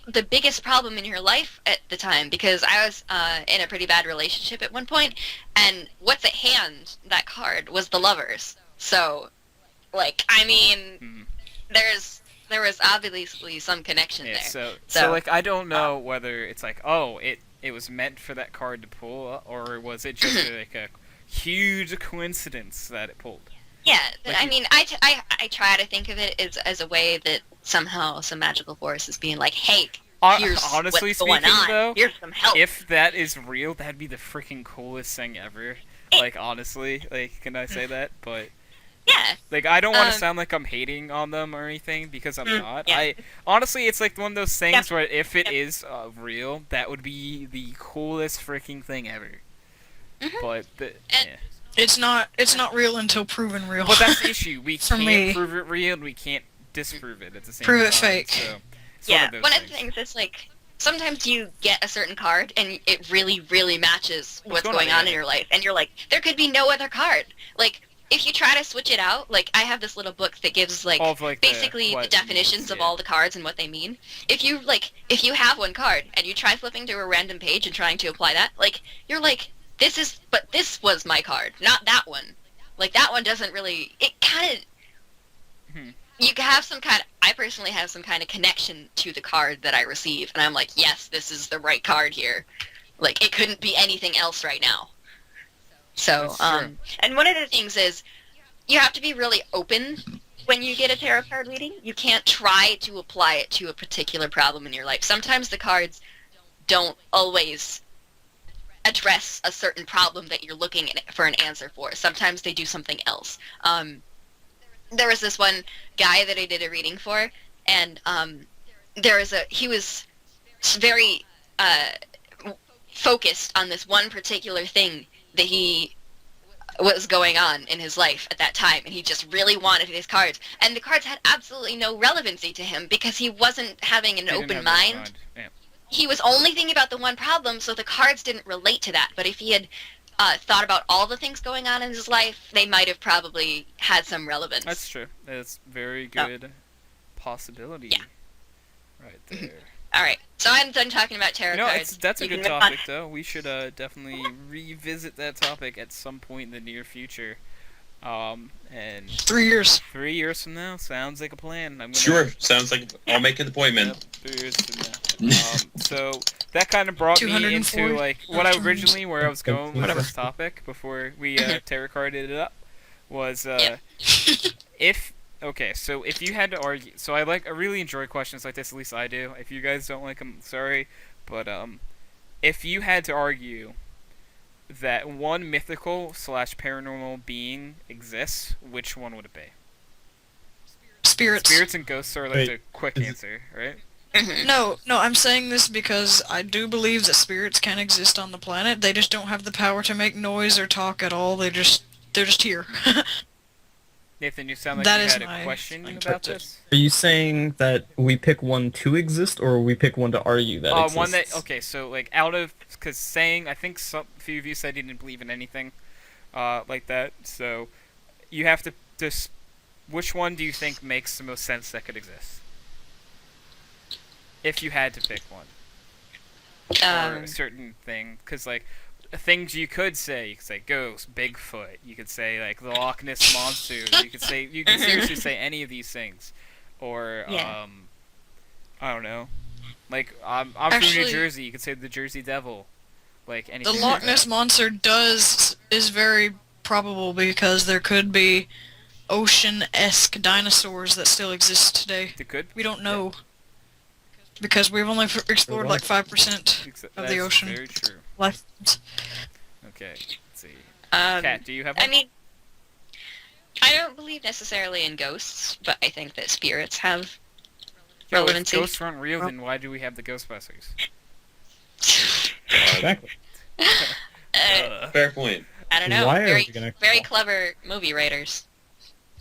the biggest problem in your life at the time, because I was in a pretty bad relationship at one point, and what's at hand, that card, was the Lovers. So, like, I mean, Mhm. there was obviously some connection Yeah. there. So like I don't know whether it's like, oh, it was meant for that card to pull, or was it just like a huge coincidence that it pulled? Yeah, Like I you- mean, I try to think of it as a way that somehow some magical force is being like, hey, here's Honestly what's going speaking, on. though, Here's some help. If that is real, that'd be the freaking coolest thing ever. Like, honestly, like, can I say that? But Yeah, like, I don't want to Um, sound like I'm hating on them or anything, because I'm not. yeah. Honestly, it's like one of those things Yeah. where if it Yeah. is real, that would be the coolest freaking thing ever. Mhm. But And- yeah. It's not real until proven real. But that's the issue. We For can't me. prove it real, and we can't disprove it at the same Prove time. it fake. So, it's yeah. one of those One of things. the things is, like, sometimes you get a certain card and it really, really matches what's going on in your life, and you're like, there could be no other card. Like, if you try to switch it out, like, I have this little book that gives, like, All of, like, basically the what definitions means, of yeah. all the cards and what they mean. If you have one card and you try flipping to a random page and trying to apply that, like, you're like, this was my card, not that one. Like, that one doesn't really, it kind of, Hmm. you have I personally have some kind of connection to the card that I receive, and I'm like, yes, this is the right card here. Like, it couldn't be anything else right now. So, That's true. and one of the things is, you have to be really open when you get a tarot card reading. You can't try to apply it to a particular problem in your life. Sometimes the cards don't always address a certain problem that you're looking for an answer for. Sometimes they do something else. There was this one guy that I did a reading for, and he was very focused on this one particular thing that he was going on in his life at that time, and he just really wanted his cards. And the cards had absolutely no relevancy to him because he wasn't having an Didn't open have that mind. Yeah. He was only thinking about the one problem, so the cards didn't relate to that. But if he had thought about all the things going on in his life, they might have probably had some relevance. That's true. That's very good possibility. Yeah. Right there. All right, so I'm done talking about tarot You know, cards. that's a You good can move on. topic, though. We should definitely revisit that topic at some point in the near future. And 3 years. 3 years from now sounds like a plan. I'm gonna, Sure, sounds like I'll make an appointment. Yep, 3 years from now. So that kind of brought me 240 into like what I originally where I was going with Whatever. this topic before we tarot carded it up was Yeah. so if you had to argue, so I really enjoy questions like this, at least I do. If you guys don't like them, sorry, but if you had to argue that one mythical / paranormal being exists, which one would it be? Spirits. Spirits and ghosts are like Wait, the quick is it- answer, right? No, I'm saying this because I do believe that spirits can exist on the planet. They just don't have the power to make noise or talk at all. They're just here. Nathan, you sound like That you is had a my question about interpretation. this. Are you saying that we pick one to exist, or we pick one to argue that exists? One that so like out of because saying I think a few of you said you didn't believe in anything, like that. So you have to just which one do you think makes the most sense that could exist? If you had to pick one, or a certain thing, because like things you could say ghost, Bigfoot. You could say like the Loch Ness monster. You could seriously say any of these things, or Yeah. I don't know. Like I'm from New Actually- Jersey. You could say the Jersey Devil, like The anything. Loch like Ness that. monster is very probable because there could be ocean-esque dinosaurs that still exist today. It could. We don't know because we've only explored like 5% of That's the ocean Very true. life. Okay. Let's see. Um, Kat, do you have one? I mean, I don't believe necessarily in ghosts, but I think that spirits have Yo, if relevancy. ghosts aren't real, then why do we have the Ghostbusters? Exactly. Fair point. I don't know. Why are very, we gonna very call- clever movie writers.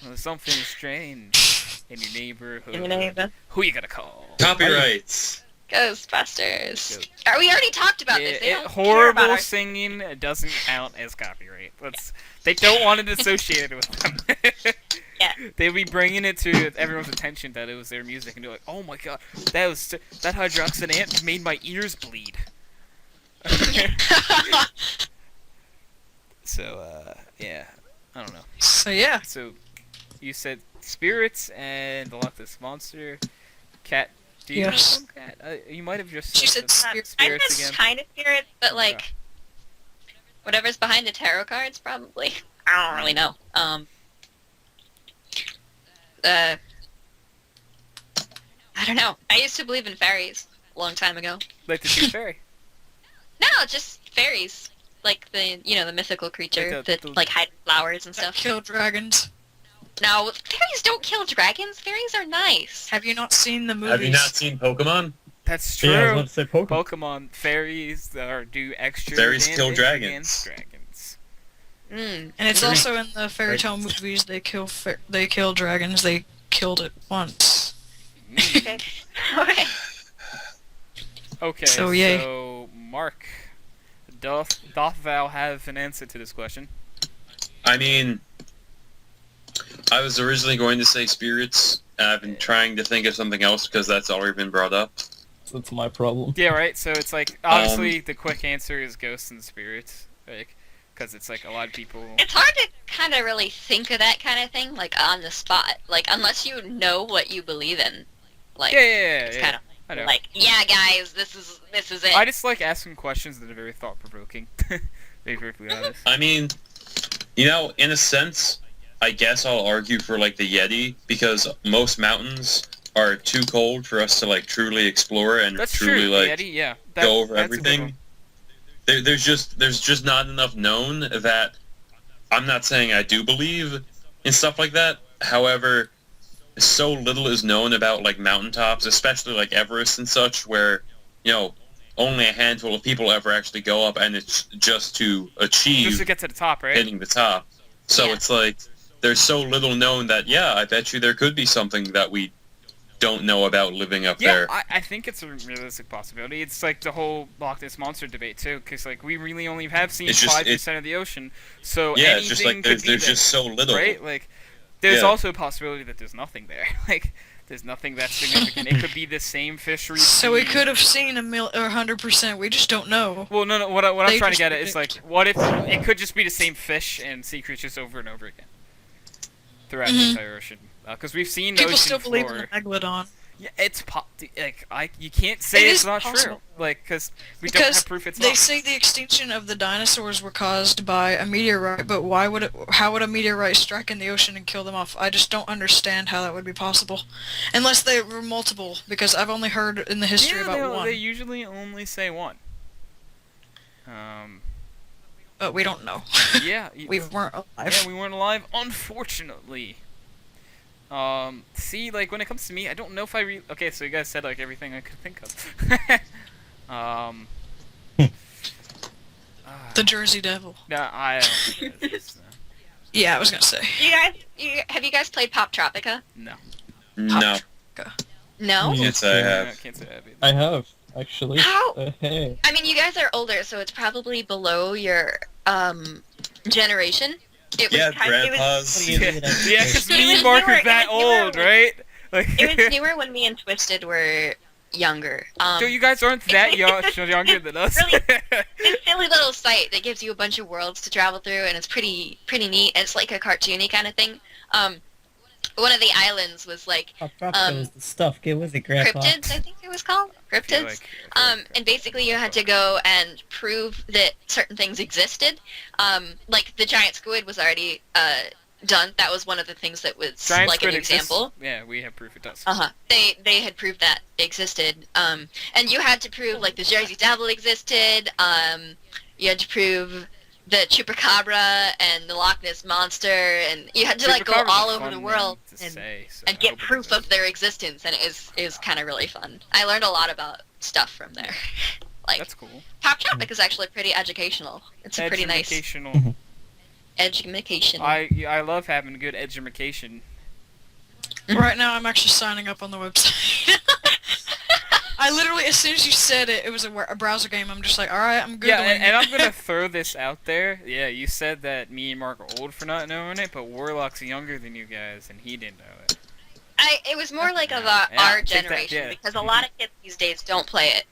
There's something strange in your neighborhood. Who you gonna call? Copyrights. Ghostbusters. Ghost- We already talked about this. They don't care horrible about our... singing doesn't count as copyright. They don't want it associated with them. Yeah. They'd be bringing it to everyone's attention that it was their music, and they're like, "Oh my god, that HydroxideAnt made my ears bleed." So, yeah, I don't know. So yeah, So, you said spirits and the Loch Ness monster. Cat, do you Yes. have one, Cat? You might have just She said said the spirits. I spirits guess again. kind of spirits, but like whatever's behind the tarot cards, probably. I don't really know. I don't know. I used to believe in fairies a long time ago. Like the tooth fairy. No, just fairies, like the mythical creature Like that the- like hide flowers and that stuff. kill dragons. No, fairies don't kill dragons. Fairies are nice. Have you not seen the movies? Have you not seen Pokemon? That's true. Yeah, I was about to say Pokemon. Pokemon fairies do extra Fairies kill damage dragons. against dragons. Mm. And it's Very- also in the fairy tale movies. They kill dragons. They killed it once. Okay. Alright. Okay, So, yay. so Mark, doth thou have an answer to this question? I mean, I was originally going to say spirits, and I've been trying to think of something else because that's already been brought up. That's my problem. Yeah, right. So it's like obviously the quick answer is ghosts and spirits, like because it's like a lot of people. It's hard to kind of really think of that kind of thing, like on the spot, like unless you know what you believe in. Like, Yeah, it's yeah. kind I of know. like, yeah, guys, this is it. I just like asking questions that are very thought provoking. To be perfectly honest. I mean, in a sense, I guess I'll argue for like the Yeti because most mountains are too cold for us to like truly explore and That's truly true, like Eddie. Yeah. go over that's a good everything. one. there's just not enough known that I'm not saying I do believe in stuff like that. However, so little is known about like mountaintops, especially like Everest and such, where only a handful of people ever actually go up, and it's just to achieve Just to get to the top, right? hitting the top. So Yeah. it's like there's so little known that I bet you there could be something that we don't know about living up Yeah, there. I think it's a realistic possibility. It's like the whole Loch Ness Monster debate, too, because like, we really only have seen It's just- 5% of the ocean, so Yeah, anything it's just like could there's be there's there, just so little. right? Like, there's Yeah. also a possibility that there's nothing there. Like, there's nothing that significant. It could be the same fishery. So we could have seen 100%. We just don't know. Well, no. What I'm They trying to just get at is like, predict. what if it could just be the same fish and sea creatures over and over again throughout the entire ocean? Because we've seen People ocean still believe floor. in the megalodon. Yeah, it's you can't say It it's is not possible. true. Like, because we don't Because have proof it's they not. say the extinction of the dinosaurs were caused by a meteorite, but how would a meteorite strike in the ocean and kill them off? I just don't understand how that would be possible. Unless they were multiple, because I've only heard in the history about one. They usually only say one. But we don't know. Yeah. We weren't alive. Yeah, we weren't alive, unfortunately. See, like, when it comes to me, I don't know if okay, so you guys said, like, everything I could think of. The Jersey Devil. Nah, I don't think it is, Yeah, I was gonna say. Have you guys played Pop Tropica? no. No, No? yes I I have. can't say that. Either. I have, actually. How? Hey. I mean, you guys are older, so it's probably below your generation. It was Yeah, kind it was, grandpas. Yeah, because me It and was Mark newer- are that it was newer old, when- right? Like, it was newer when me and Twisted were younger. so you guys aren't that younger than us. Really? This silly little site that gives you a bunch of worlds to travel through, and it's pretty neat. And it's like a cartoony kind of thing. One of the islands was like was the stuff. It was a grandpa. cryptids, I think it was called. Cryptids. And basically you had to go and prove that certain things existed. Like the giant squid was already done. That was one of the things that was Giant like an squid exists. example. Yeah, we have proof it does. They had proved that existed. And you had to prove like the Jersey Devil existed. You had to prove the Chupacabra and the Loch Ness Monster, and you had to like go Chupacabra's a all over fun the name world to and say, so I get hope it proof exists. of their existence, and it was kind of really fun. I learned a lot about stuff from there. Like That's cool. Pop Tropic is actually pretty educational. It's a pretty nice Educational. education. I love having a good education. Right now, I'm actually signing up on the website. I literally, as soon as you said it, it was a browser game. I'm just like, all right, I'm googling. Yeah, and I'm gonna throw this out there. Yeah, you said that me and Mark are old for not knowing it, but Warlock's younger than you guys, and he didn't know it. It was more like of Yeah, our take that, generation yeah. because a lot of kids these days don't play it.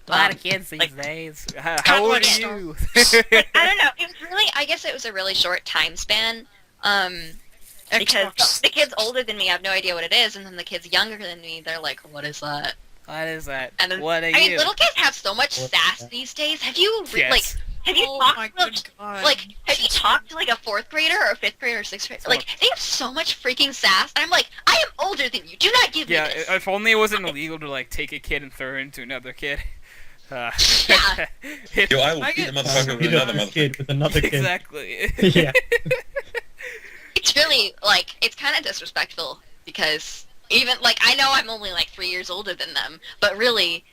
A lot of kids these like- days. Kinda How old like are Star you? I don't know. It was really. I guess it was a really short time span. Because Xbox. the kids older than me have no idea what it is, and then the kids younger than me, they're like, "What is that?" What is that? And then, What are I mean, you? little kids have so much What is sass that? these days. Have you Yes. like? Have you Oh talked my to good god. have you talked to like a 4th grader or a 5th grader or 6th grader? Like they have so much freaking sass, and I'm like, I am older than you. Do not give Yeah, me this. if only it wasn't illegal to like take a kid and throw it into another kid. Yeah. Yo, I will I beat get- the motherfucker with Beat another up this motherfucker. kid with another kid. Exactly. Yeah. It's really like it's kind of disrespectful because even like I know I'm only like 3 years older than them, but really,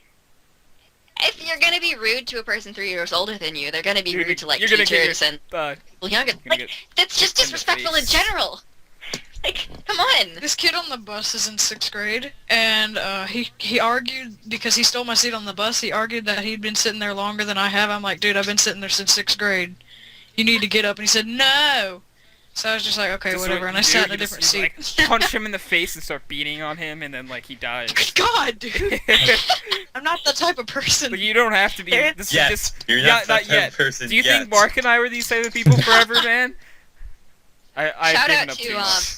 if you're gonna be rude to a person 3 years older than you, they're gonna be You're rude to like gonna get teachers and Uh, people younger. gonna Like get that's just kicked in the disrespectful in face. general. Like, come on. This kid on the bus is in 6th grade, and he argued, because he stole my seat on the bus, he argued that he'd been sitting there longer than I have. I'm like, dude, I've been sitting there since 6th grade. You need to get up. And he said, no! So I was just like, okay, Just whatever, what and I you sat do, in a you different just, seat. Like, punch him in the face and start beating on him, and then like he dies. Good God, dude! I'm not that type of person. But you don't have to be. There- This Yes, is just. you're yeah, not that type yet. of person Do you yet. think Mark and I were these type of people forever, man? I've Shout given out up to, too much.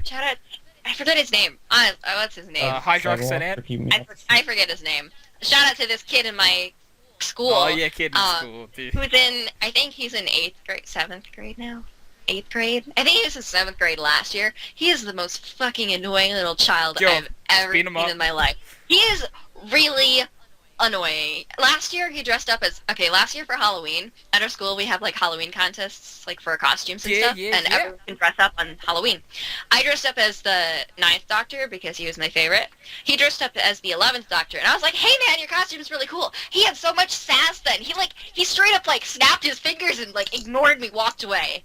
Shout out. I forgot his name. What's his name? HydroxideAnt. I forget his name. Shout out to this kid in my school. Oh yeah, kid in uh, school, dude. Who's in? I think he's in 8th grade, 7th grade now. 8th grade. I think he was in 7th grade last year. He is the most fucking annoying little child Yo, I've ever beat seen him up. in my life. He is really annoying. Last year he dressed up as last year for Halloween at our school we have like Halloween contests like for costumes and stuff, and everyone can dress up on Halloween. I dressed up as the 9th Doctor because he was my favorite. He dressed up as the 11th Doctor, and I was like, "Hey man, your costume's really cool." He had so much sass then. He straight up like snapped his fingers and like ignored me, walked away.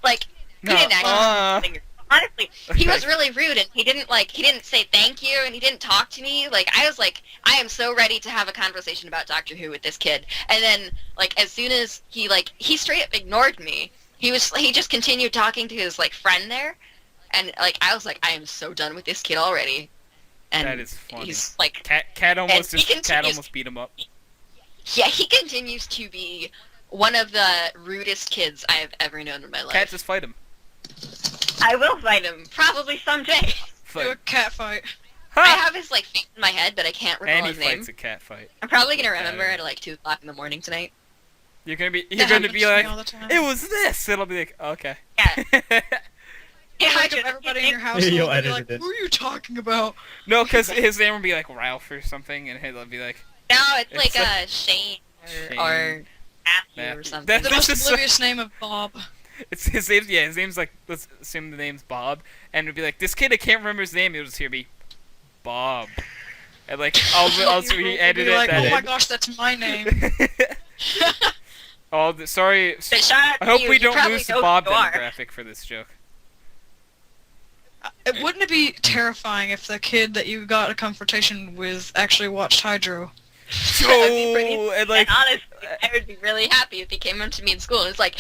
Like he didn't actually snap his fingers. Honestly, he was really rude, and he didn't say thank you, and he didn't talk to me. Like, I was like, I am so ready to have a conversation about Doctor Who with this kid. And then, like, as soon as he straight up ignored me, he just continued talking to his, like, friend there. And, like, I was like, I am so done with this kid already. And That is funny. he's, like... Cat almost beat him up. Yeah, he continues to be one of the rudest kids I have ever known in my life. Cat, just fight him. I will fight him, probably someday. Do Fight. a cat fight. I have his like face in my head, but I can't recall And he his name. fights a cat fight. I'm probably gonna remember at like 2 o'clock in the morning tonight. You're gonna be That happens to me like, all the time. it was this. It'll be like, okay. Yeah. Yeah, like if everybody in your house You'll will be edit like, it. "Who are you talking about?" No, because his name will be like Ralph or something, and he'll be like, No, it's It's like like- Shane Shane. or Matthew or Matthew. something. That- The That's most just oblivious name of Bob. it's his name. Yeah, his name's like, let's assume the name's Bob, and it'll be like, this kid, I can't remember his name. It'll just hear me, Bob, and like I'll You'll re-edit be it. like, that "Oh my in. gosh, that's my name." Sorry. But shout out I to hope you, we you don't probably lose the know who Bob you are. demographic for this joke. Wouldn't it be terrifying if the kid that you got a confrontation with actually watched Hydro? That'd be pretty- Oh, and like, and honestly, I would be really happy if he came up to me in school and was like,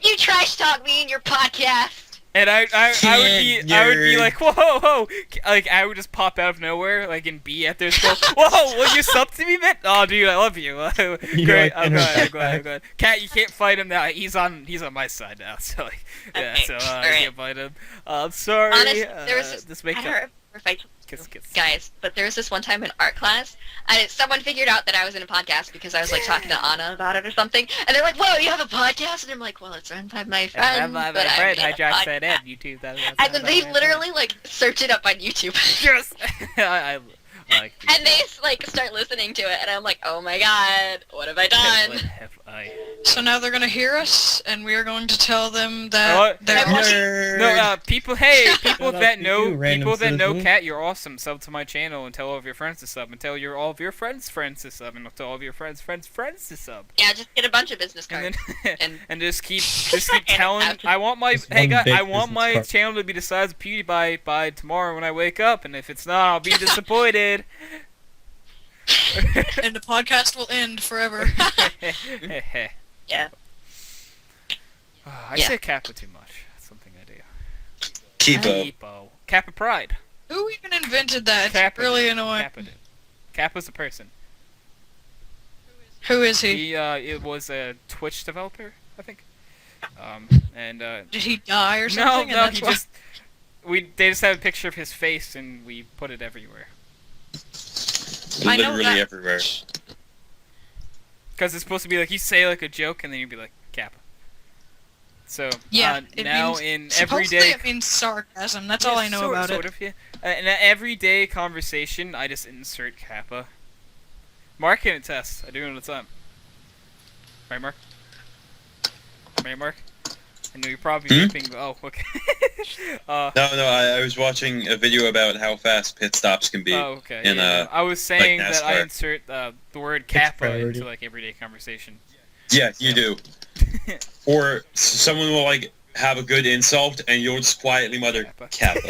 "You trash talk me in your podcast." and I would be Nerd. like, whoa, like I would just pop out of nowhere, like in B at their school. Whoa, will you sub to me, man? Oh, dude, I love you. Great, like, I'm in her glad. backpack. Cat, you can't fight him now. He's on my side now. So like, yeah, Okay, so I alright. can't fight him. I'm sorry. Honestly, there was this I makes don't remember if I told kiss. guys, but there was this one time in art class, and someone figured out that I was in a podcast because I was like talking to Anna about it or something, and they're like, "Whoa, you have a podcast?" And I'm like, "Well, it's run by my friend, My but I'm friend, in a HydroxideAnt, podcast." YouTube. And then they literally like search it up on YouTube, Yes. I like. and they like start listening to it, and I'm like, "Oh my god, what have I done?" What have I? So now they're gonna hear us, and we are going to tell them What? that they're Nerd. No, people. Hey, people Shout out that to know, you, random people that know citizen. Cat, you're awesome. Sub to my channel and tell all of your friends to sub, and tell all of your friends to sub, and tell all of your friends to sub, Yeah, just get a bunch of business and cards. then And- and just keep And telling. after- I want my Just hey one guys, big I want business my card. channel to be the size of PewDiePie by tomorrow when I wake up, and if it's not, I'll be disappointed. and the podcast will end forever. Yeah. I Yeah. say Kappa too much. That's something I do. Kipo. Kappa. Kappa Pride. Who even invented that? It's Kappa. really annoying. Kappa did. Kappa's a person. Who is he? He it was a Twitch developer, I think. And Did he die or no, something? no, And he that's why- they just have a picture of his face and we put it everywhere. I know Literally that. everywhere. Because it's supposed to be like you say like a joke and then you'd be like Kappa. So Yeah, it now means, in supposedly everyday it means sarcasm. That's all I know about sort it. of, yeah. In an everyday conversation, I just insert Kappa. Mark can attest. I do it all the time. Right, Mark? Right, Mark? I know you're probably sleeping, but oh, okay. No, I was watching a video about how fast pit stops can be. Oh, okay. in, yeah. I was saying that I NASCAR. insert the word Kappa priority. into like everyday conversation. Yeah, you do. Or someone will like have a good insult and you'll just quietly mutter Kappa. Kappa.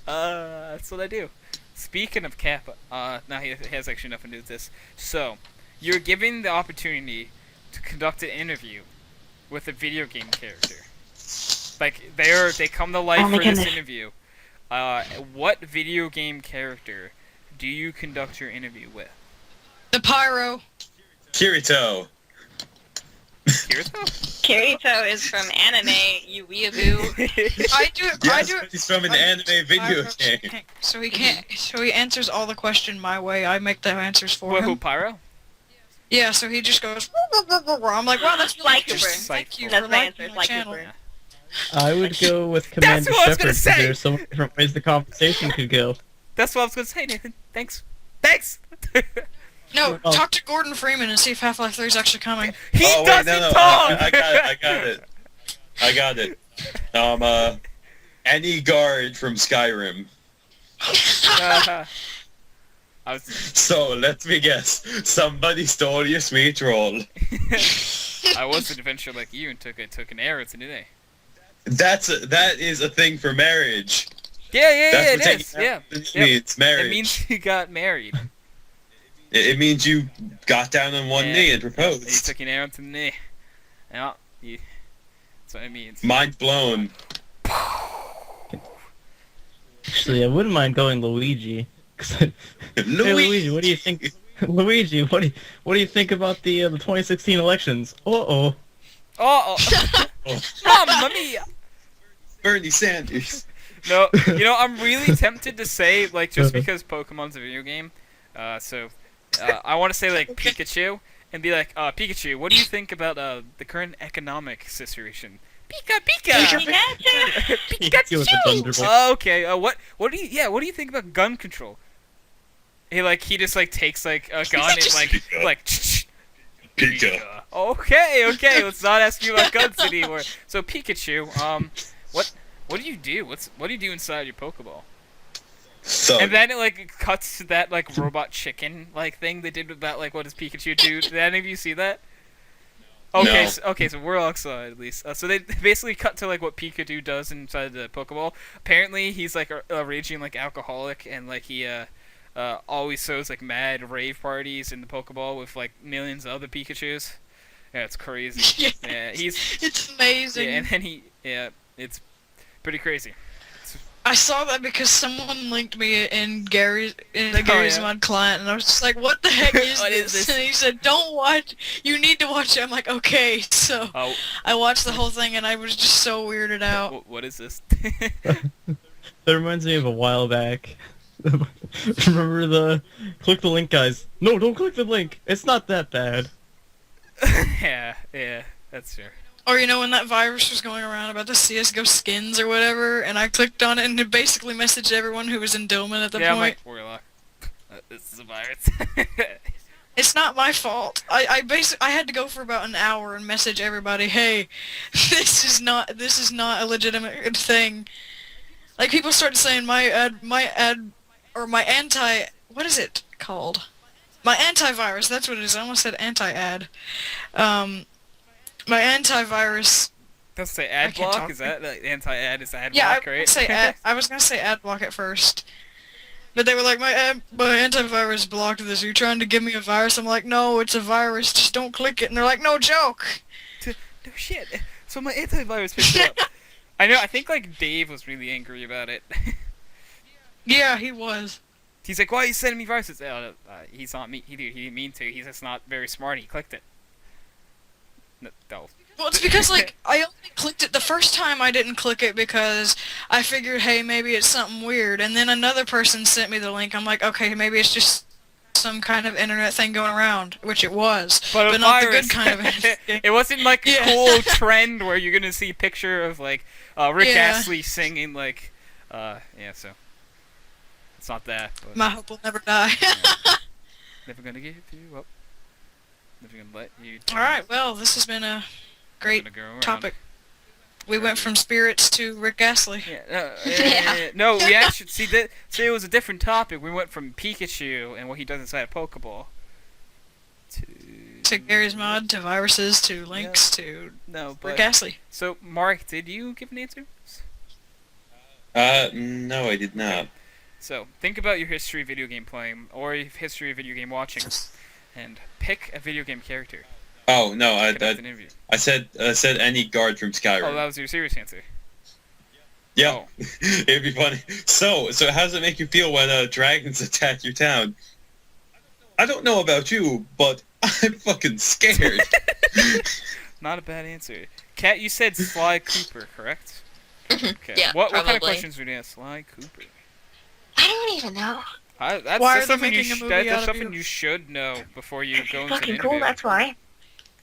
That's what I do. Speaking of Kappa, now he has actually nothing to do with this. So, you're given the opportunity to conduct an interview with a video game character. Like they come to life for this interview. What video game character do you conduct your interview with? The pyro. Kirito. Kirito? Kirito is from anime, you weeaboo. I do it. I Yes, do it. he's from an I- anime video Pyro game. can't- So he can't. So he answers all the question my way. I make the answers for What, him. who, Pyro? Yeah. So he just goes. I'm like, wow, that's really Like interesting. Super. Thank you That's for my liking answer, my like channel. Super. I would go with Commander what I was gonna Shepard because say! there's so many different ways the conversation could go. That's what I was gonna say, Nathan. Thanks. Thanks. No, Oh. talk to Gordon Freeman and see if Half-Life 3 is actually coming. He oh, wait, doesn't no, no. talk. I got it. Any guard from Skyrim. I was. So, let me guess. Somebody stole your sweet roll. I was an adventurer like you and took an arrow today. That is a thing for marriage. Yeah, That's what it is. taking Yeah, It Yep. means marriage. It means you got married. It means you got down on one Yeah. knee and You proposed. took an arrow to the knee. Yeah, that's what it means. Mind blown. Actually, I wouldn't mind going Luigi. 'Cause hey, Luigi, what do you think? Luigi, what do you think about the 2016 elections? Uh-oh. Oh, Mamma mia! Bernie Sanders. No, I'm really tempted to say, like, just because Pokemon's a video game, I want to say, like, Pikachu, and be like, Pikachu, what do you think about, the current economic situation? Pika! Pikachu with the Thunderbolt. Okay, what do you think about gun control? He just, like, takes, like, a gun and, like, Pika. Okay, let's not ask you about guns anymore. So, Pikachu, what do you do? What do you do inside your Pokeball? So, And then it like cuts to that like robot chicken like thing they did with that like what does Pikachu do? Did any of you see that? Okay, No. so Warlock saw it at least. So they basically cut to like what Pikachu does inside the Pokeball. Apparently he's like a raging like alcoholic and like he always throws like mad rave parties in the Pokeball with like millions of other Pikachus. Yeah, it's crazy. Yeah, It's amazing. and then it's pretty crazy. I saw that because someone linked me in Gary's yeah. Mod client, and I was just like, "What the heck is What this?" is this? And he said, "Don't watch. You need to watch it." I'm like, "Okay." So Oh, I watched the whole thing, and I was just so weirded out. what is this? That reminds me of a while back. Remember the click the link, guys? No, don't click the link. It's not that bad. yeah, that's fair. Or when that virus was going around about the CS:GO skins or whatever, and I clicked on it, and it basically messaged everyone who was in Dillman at the Yeah, I'm point. like, Warlock. This is a virus. It's not my fault. I had to go for about an hour and message everybody, "Hey, this is not a legitimate thing." Like people started saying my anti, what is it called? My antivirus. That's what it is. I almost said anti-ad. My antivirus. Don't say I ad can't block. talk. Is that like, anti-ad? Is ad Yeah, block, right? I was gonna say ad block at first, but they were like, my antivirus blocked this. Are you trying to give me a virus? I'm like, no, it's a virus. Just don't click it. And they're like, no joke. No shit. So my antivirus picked it up. I know. I think like Dave was really angry about it. Yeah, he was. He's like, "Why are you sending me viruses?" He's not me. He didn't mean to. He's just not very smart. He clicked it. No. Well, it's because, like, I only clicked it the first time. I didn't click it because I figured, hey, maybe it's something weird. And then another person sent me the link. I'm like, okay, maybe it's just some kind of internet thing going around, which it was, But a not virus. the good kind of internet. It wasn't like a Yeah. cool trend where you're gonna see a picture of like Rick Yeah. Astley singing like, So it's not that. But My hope will never die. never gonna give you up. Never gonna let you. All right, well, this has been a great Never gonna go around. topic. We went from spirits to Rick Astley. Yeah, no, we actually see it was a different topic. We went from Pikachu and what he does inside a Pokeball To Gary's Mod, to viruses, to links, to no, Rick but Astley. so Mark, did you give an answer? No, I did not. So think about your history of video game playing or your history of video game watching, and pick a video game character. Oh no, Conduct an interview. I said any guard from Skyrim. Oh, that was your serious answer. Yeah, Oh. it'd be funny. So how does it make you feel when dragons attack your town? I don't know about you, but I'm fucking scared. Not a bad answer. Kat, you said Sly Cooper, correct? Okay. Yeah, What kind of probably. questions would you ask Sly Cooper? I don't even know. That's Why are they something making a movie out that's of something you? you should know before you go into an Fucking interview. cool, that's why.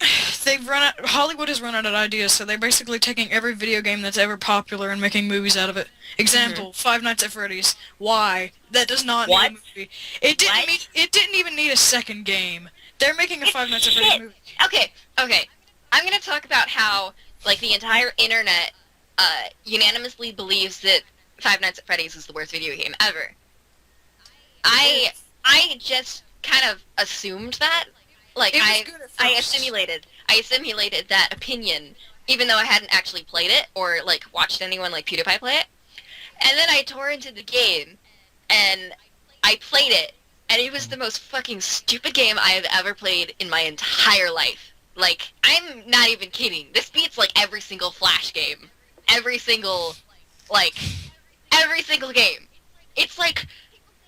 Hollywood has run out of ideas, so they're basically taking every video game that's ever popular and making movies out of it. Example, Five Nights at Freddy's. Why? That does not need What? a movie. It What? didn't even need a second game. They're making a Five Nights at Freddy's Shit. movie. Okay. I'm gonna talk about how like the entire internet unanimously believes that Five Nights at Freddy's is the worst video game ever. I just kind of assumed that. Like It was I good at I first. assimilated that opinion, even though I hadn't actually played it or like watched anyone like PewDiePie play it. And then I tore into the game, and I played it, and it was the most fucking stupid game I have ever played in my entire life. Like, I'm not even kidding. This beats like every single Flash game, every single game. It's like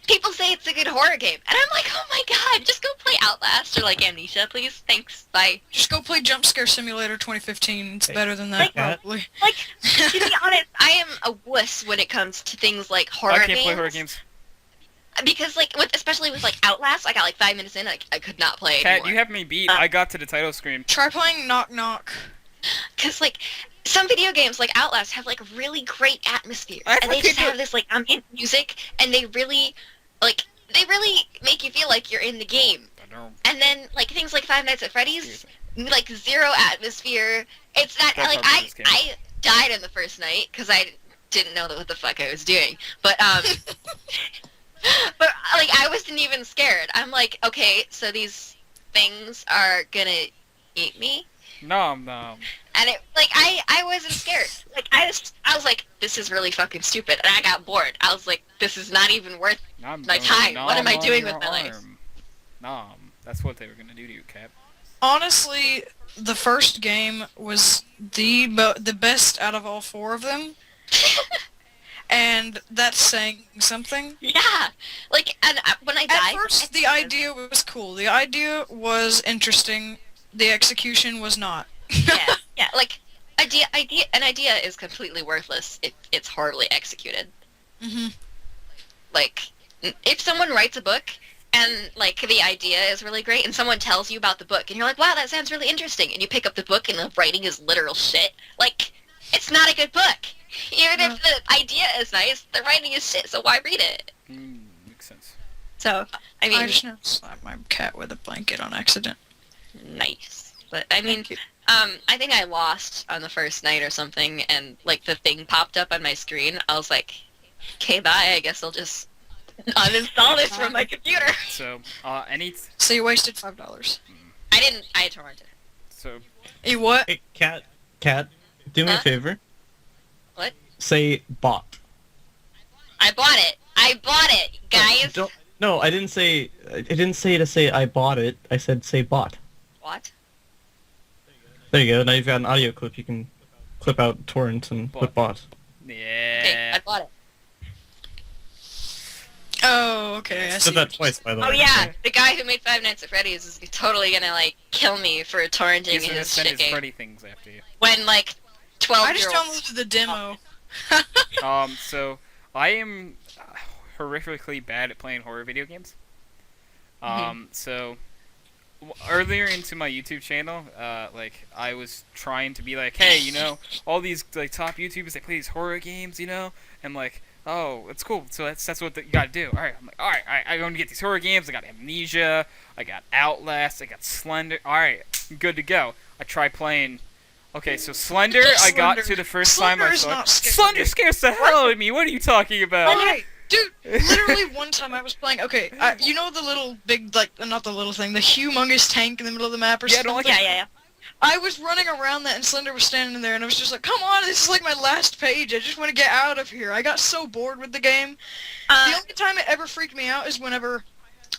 people say it's a good horror game, and I'm like, oh my god, just go play Outlast or like Amnesia, please. Thanks. Bye. Just go play Jump Scare Simulator 2015. It's better than that, Like- probably. Like, to be honest, I am a wuss when it comes to things like horror I can't games. play horror games. Because like, especially with like Outlast, I got like 5 minutes in, I could not play Kat, anymore. you have me beat. I got to the title screen. Try playing Knock Knock. Because like some video games like Outlast have like really great atmosphere, I and they fucking just have this like ambient music, and they really make you feel like you're in the game. I don't. And then like things like Five Nights at Freddy's, Seriously. like zero atmosphere. It's not That's like hard for this game. I died in the first night because I didn't know what the fuck I was doing, but but like I wasn't even scared. I'm like, okay, so these things are gonna eat me. No. And it, like, I wasn't scared. Like, I was like, this is really fucking stupid. And I got bored. I was like, this is not even worth Nom, my nom, time. nom What am I on doing your with my life? arm. Nom. That's what they were gonna do to you, Cap. Honestly, the first game was the best out of all four of them. And that's saying something. Yeah. Like, and when I At died... first, the idea was cool. The idea was interesting. The execution was not. yeah, like, an idea is completely worthless if it's horribly executed. Hmm. Like, if someone writes a book and like the idea is really great and someone tells you about the book and you're like, wow, that sounds really interesting, and you pick up the book and the writing is literal shit, like, it's not a good book. Even if the idea is nice, the writing is shit, so why read it? Makes sense. So, I mean, I just now slapped my cat with a blanket on accident. nice. But I mean, I think I lost on the first night or something, and like the thing popped up on my screen. I was like, okay, bye, I guess I'll just uninstall this from my computer. So, So you wasted $5. I torrented. So, You what? Hey, Cat, do me a Huh? favor. What? Say bought. I bought it, guys. Don't. No, I didn't say to say I bought it. I said say bought. What? There you go. Now you've got an audio clip. You can clip out torrents and put bought. Okay, yeah. I bought it. Oh, okay. I I see. said that twice, by the way. Oh yeah, the guy who made Five Nights at Freddy's is totally gonna like kill me for torrenting He's gonna his send shit his game. Freddy things after you. When like I just 12-year-olds. downloaded the demo. So I am horrifically bad at playing horror video games. So earlier into my YouTube channel, like I was trying to be like, hey, you know, all these like top YouTubers they play these horror games, you know, and like, oh, it's cool. So that's what you gotta do. All right, I'm like, all right, I'm gonna get these horror games. I got Amnesia, I got Outlast, I got Slender. All right, I'm good to go. I try playing. Okay, so Slender, I got to the first time Slender I is saw not it. scary. Slender scares the hell out of me. What are you talking about? Alright, dude, literally one time I was playing, okay, you know the little big, like, not the little thing, the humongous tank in the middle of the map or Yeah, I something? don't like Yeah. I was running around that and Slender was standing there and I was just like, come on, this is like my last page, I just want to get out of here. I got so bored with the game. The only time it ever freaked me out is whenever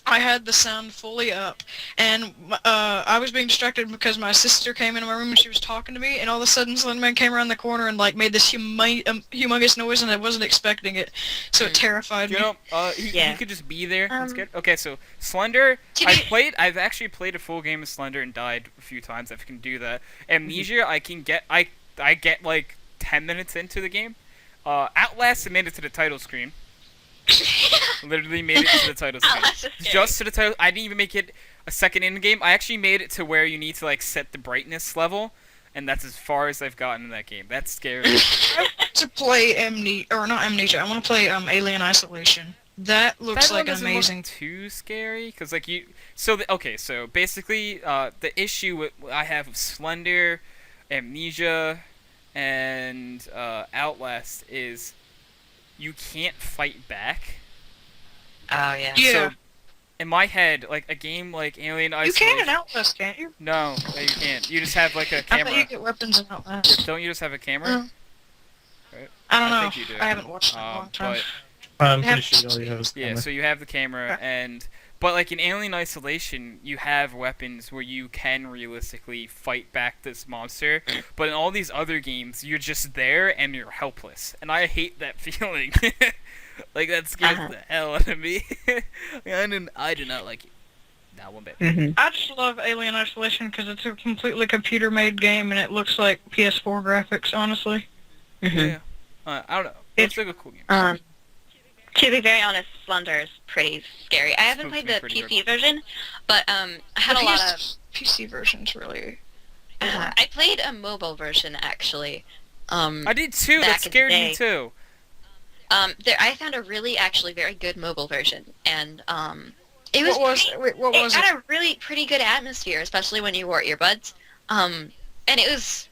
I had the sound fully up, and I was being distracted because my sister came into my room and she was talking to me, and all of a sudden Slenderman came around the corner and like made this humongous noise, and I wasn't expecting it, so it terrified You me. know, he Yeah. could just be there. I'm scared. Okay, so Slender, I've actually played a full game of Slender and died a few times. I can do that. Amnesia, I can get, I get like 10 minutes into the game. Outlast, I made it to the title screen. Literally made it to the title screen. Outlast is scary. Just to the title. I didn't even make it. a second in the game. I actually made it to where you need to like set the brightness level, and that's as far as I've gotten in that game. That's scary. I want to play not Amnesia. I want to play Alien Isolation. That looks That like one an doesn't amazing. look too scary because like you. So so basically, the issue I have with Slender, Amnesia, and Outlast is you can't fight back. Oh yeah. Yeah, So in my head, like a game like Alien you Isolation. can in Outlast, can't you? No, you can't. You just have like a I thought you camera. get weapons in Outlast. Don't you just have a camera? No. Right? I don't I know. think you do. I haven't watched it in a long time. But I'm pretty sure all you have is yeah, camera. so you have the camera, but like in Alien Isolation, you have weapons where you can realistically fight back this monster. But in all these other games, you're just there and you're helpless, and I hate that feeling. Like that scares the hell out of me. I do not like it. Not one bit. I just love Alien Isolation because it's a completely computer-made game and it looks like PS4 graphics. Honestly. Yeah. I don't know. It's like a cool game. To be very honest, Slender is pretty scary. I haven't Supposed played to be the pretty PC version, but I had a lot of. PC versions really. I played a mobile version actually. I did too. That back in the scared me day. too. I found a really actually very good mobile version, and it was What was it it? had a really pretty good atmosphere, especially when you wore earbuds. And it was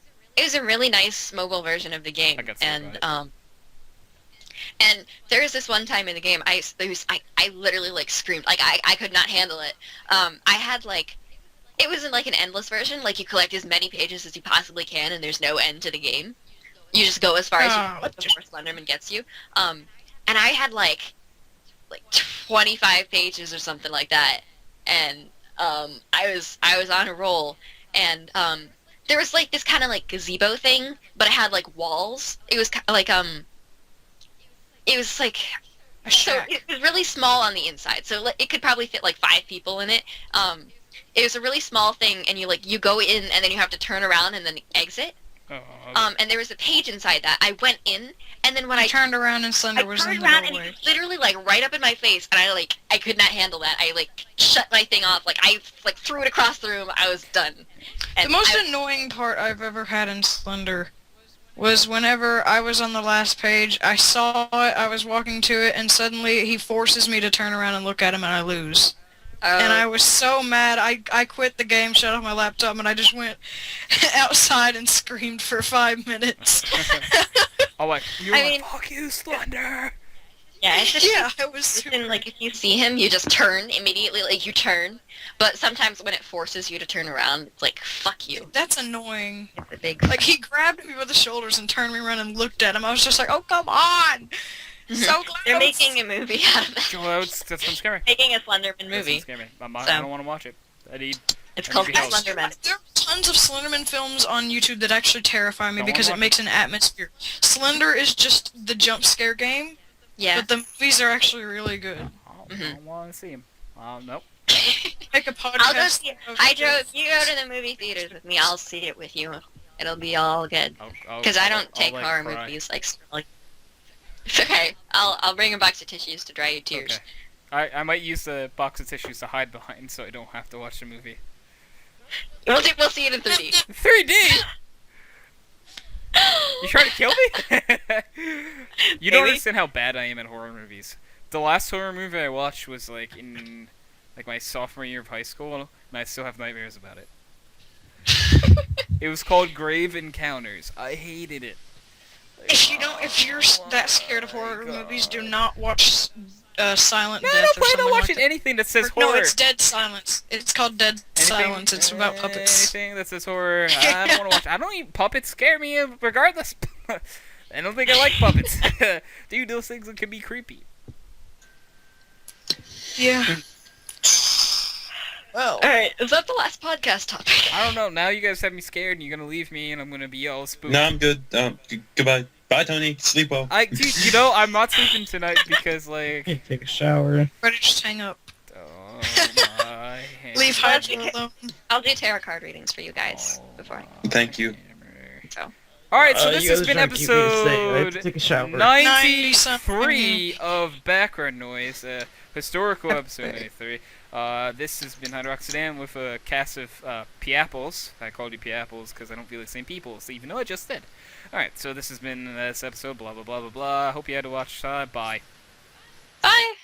a really nice mobile version of the game. I got some of And there was this one time in the game, I literally like screamed, like I could not handle it. I had like, it wasn't like an endless version, like you collect as many pages as you possibly can, and there's no end to the game. You just go as far as you can before Slenderman gets you. And I had like 25 pages or something like that, and I was on a roll, and there was like this kind of like gazebo thing, but it had like walls. It was like it was like A so shack. it was really small on the inside, so it could probably fit like 5 people in it. It was a really small thing, and you go in, and then you have to turn around and then exit. Oh, And there was a page inside that. I went in, and then when I I turned around and I Slender was in turned the around, and doorway. it was literally like right up in my face, and I could not handle that. I like shut my thing off, like I like threw it across the room. I was done. And The most I- annoying part I've ever had in Slender was whenever I was on the last page, I saw it, I was walking to it, and suddenly he forces me to turn around and look at him, and I lose. And I was so mad, I quit the game, shut off my laptop, and I just went outside and screamed for 5 minutes. oh, like you I were mean- like, fuck you, Slender. yeah, it's just Yeah, I was super... and, like if you see him, you just turn immediately, like you turn. But sometimes when it forces you to turn around, it's like fuck you. That's annoying. It's a big Like, he grabbed me by the shoulders and turned me around and looked at him. I was just like, oh, come on! So close! They're making a movie out of that. Well, that's gonna scare me. Making a Slenderman That's movie. gonna scare me. I So- don't want to watch it. I need. It's I called need to be held. Slenderman. There are tons of Slenderman films on YouTube that actually terrify me Don't because wanna it makes an atmosphere. Slender is just the jump scare game, Yeah. but the movies are actually really good. I don't want to see him. Nope. Make a podcast. I'll go see it. of- Hydro, if you go to the movie theaters with me, I'll see it with you. It'll be all good. Because I don't take horror movies like. It's okay. I'll bring a box of tissues to dry your tears. Okay. I might use the box of tissues to hide behind so I don't have to watch the movie. We'll see it in 3D. 3D. You trying to kill me? You don't Maybe. understand how bad I am at horror movies. The last horror movie I watched was like in like my sophomore year of high school, and I still have nightmares about it. It was called Grave Encounters. I hated it. If you're that scared of horror movies, do not watch Silent No, I Death don't or plan on something like watching that. anything that says No, horror. it's Dead Silence. It's called Dead Silence. It's about puppets. Anything that says horror, I don't want to watch. I don't even puppets scare me regardless. I don't think I like puppets. Dude, those things can be creepy. Yeah. Well, Alright, is that the last podcast topic? I don't know. Now you guys have me scared, and you're gonna leave me, and I'm gonna be all spooked. No, I'm good. Goodbye. Bye, Tony. Sleep well. Dude, you know, I'm not sleeping tonight because, like, Take a shower. ready to just hang up. oh my hand. Leave Hydro alone. I'll do tarot card readings for you guys before. Thank you. So. All right, so this you has guys been are trying to keep me to stay. I have to episode take a shower. 93 of Background Noise, historical episode 93. This has been HydroxideAnt with a cast of Piapples. I called you Piapples because I don't feel like saying peoples, even though I just did. Alright, so this has been this episode, blah, blah, blah, blah, blah. Hope you had to watch. Bye. Bye.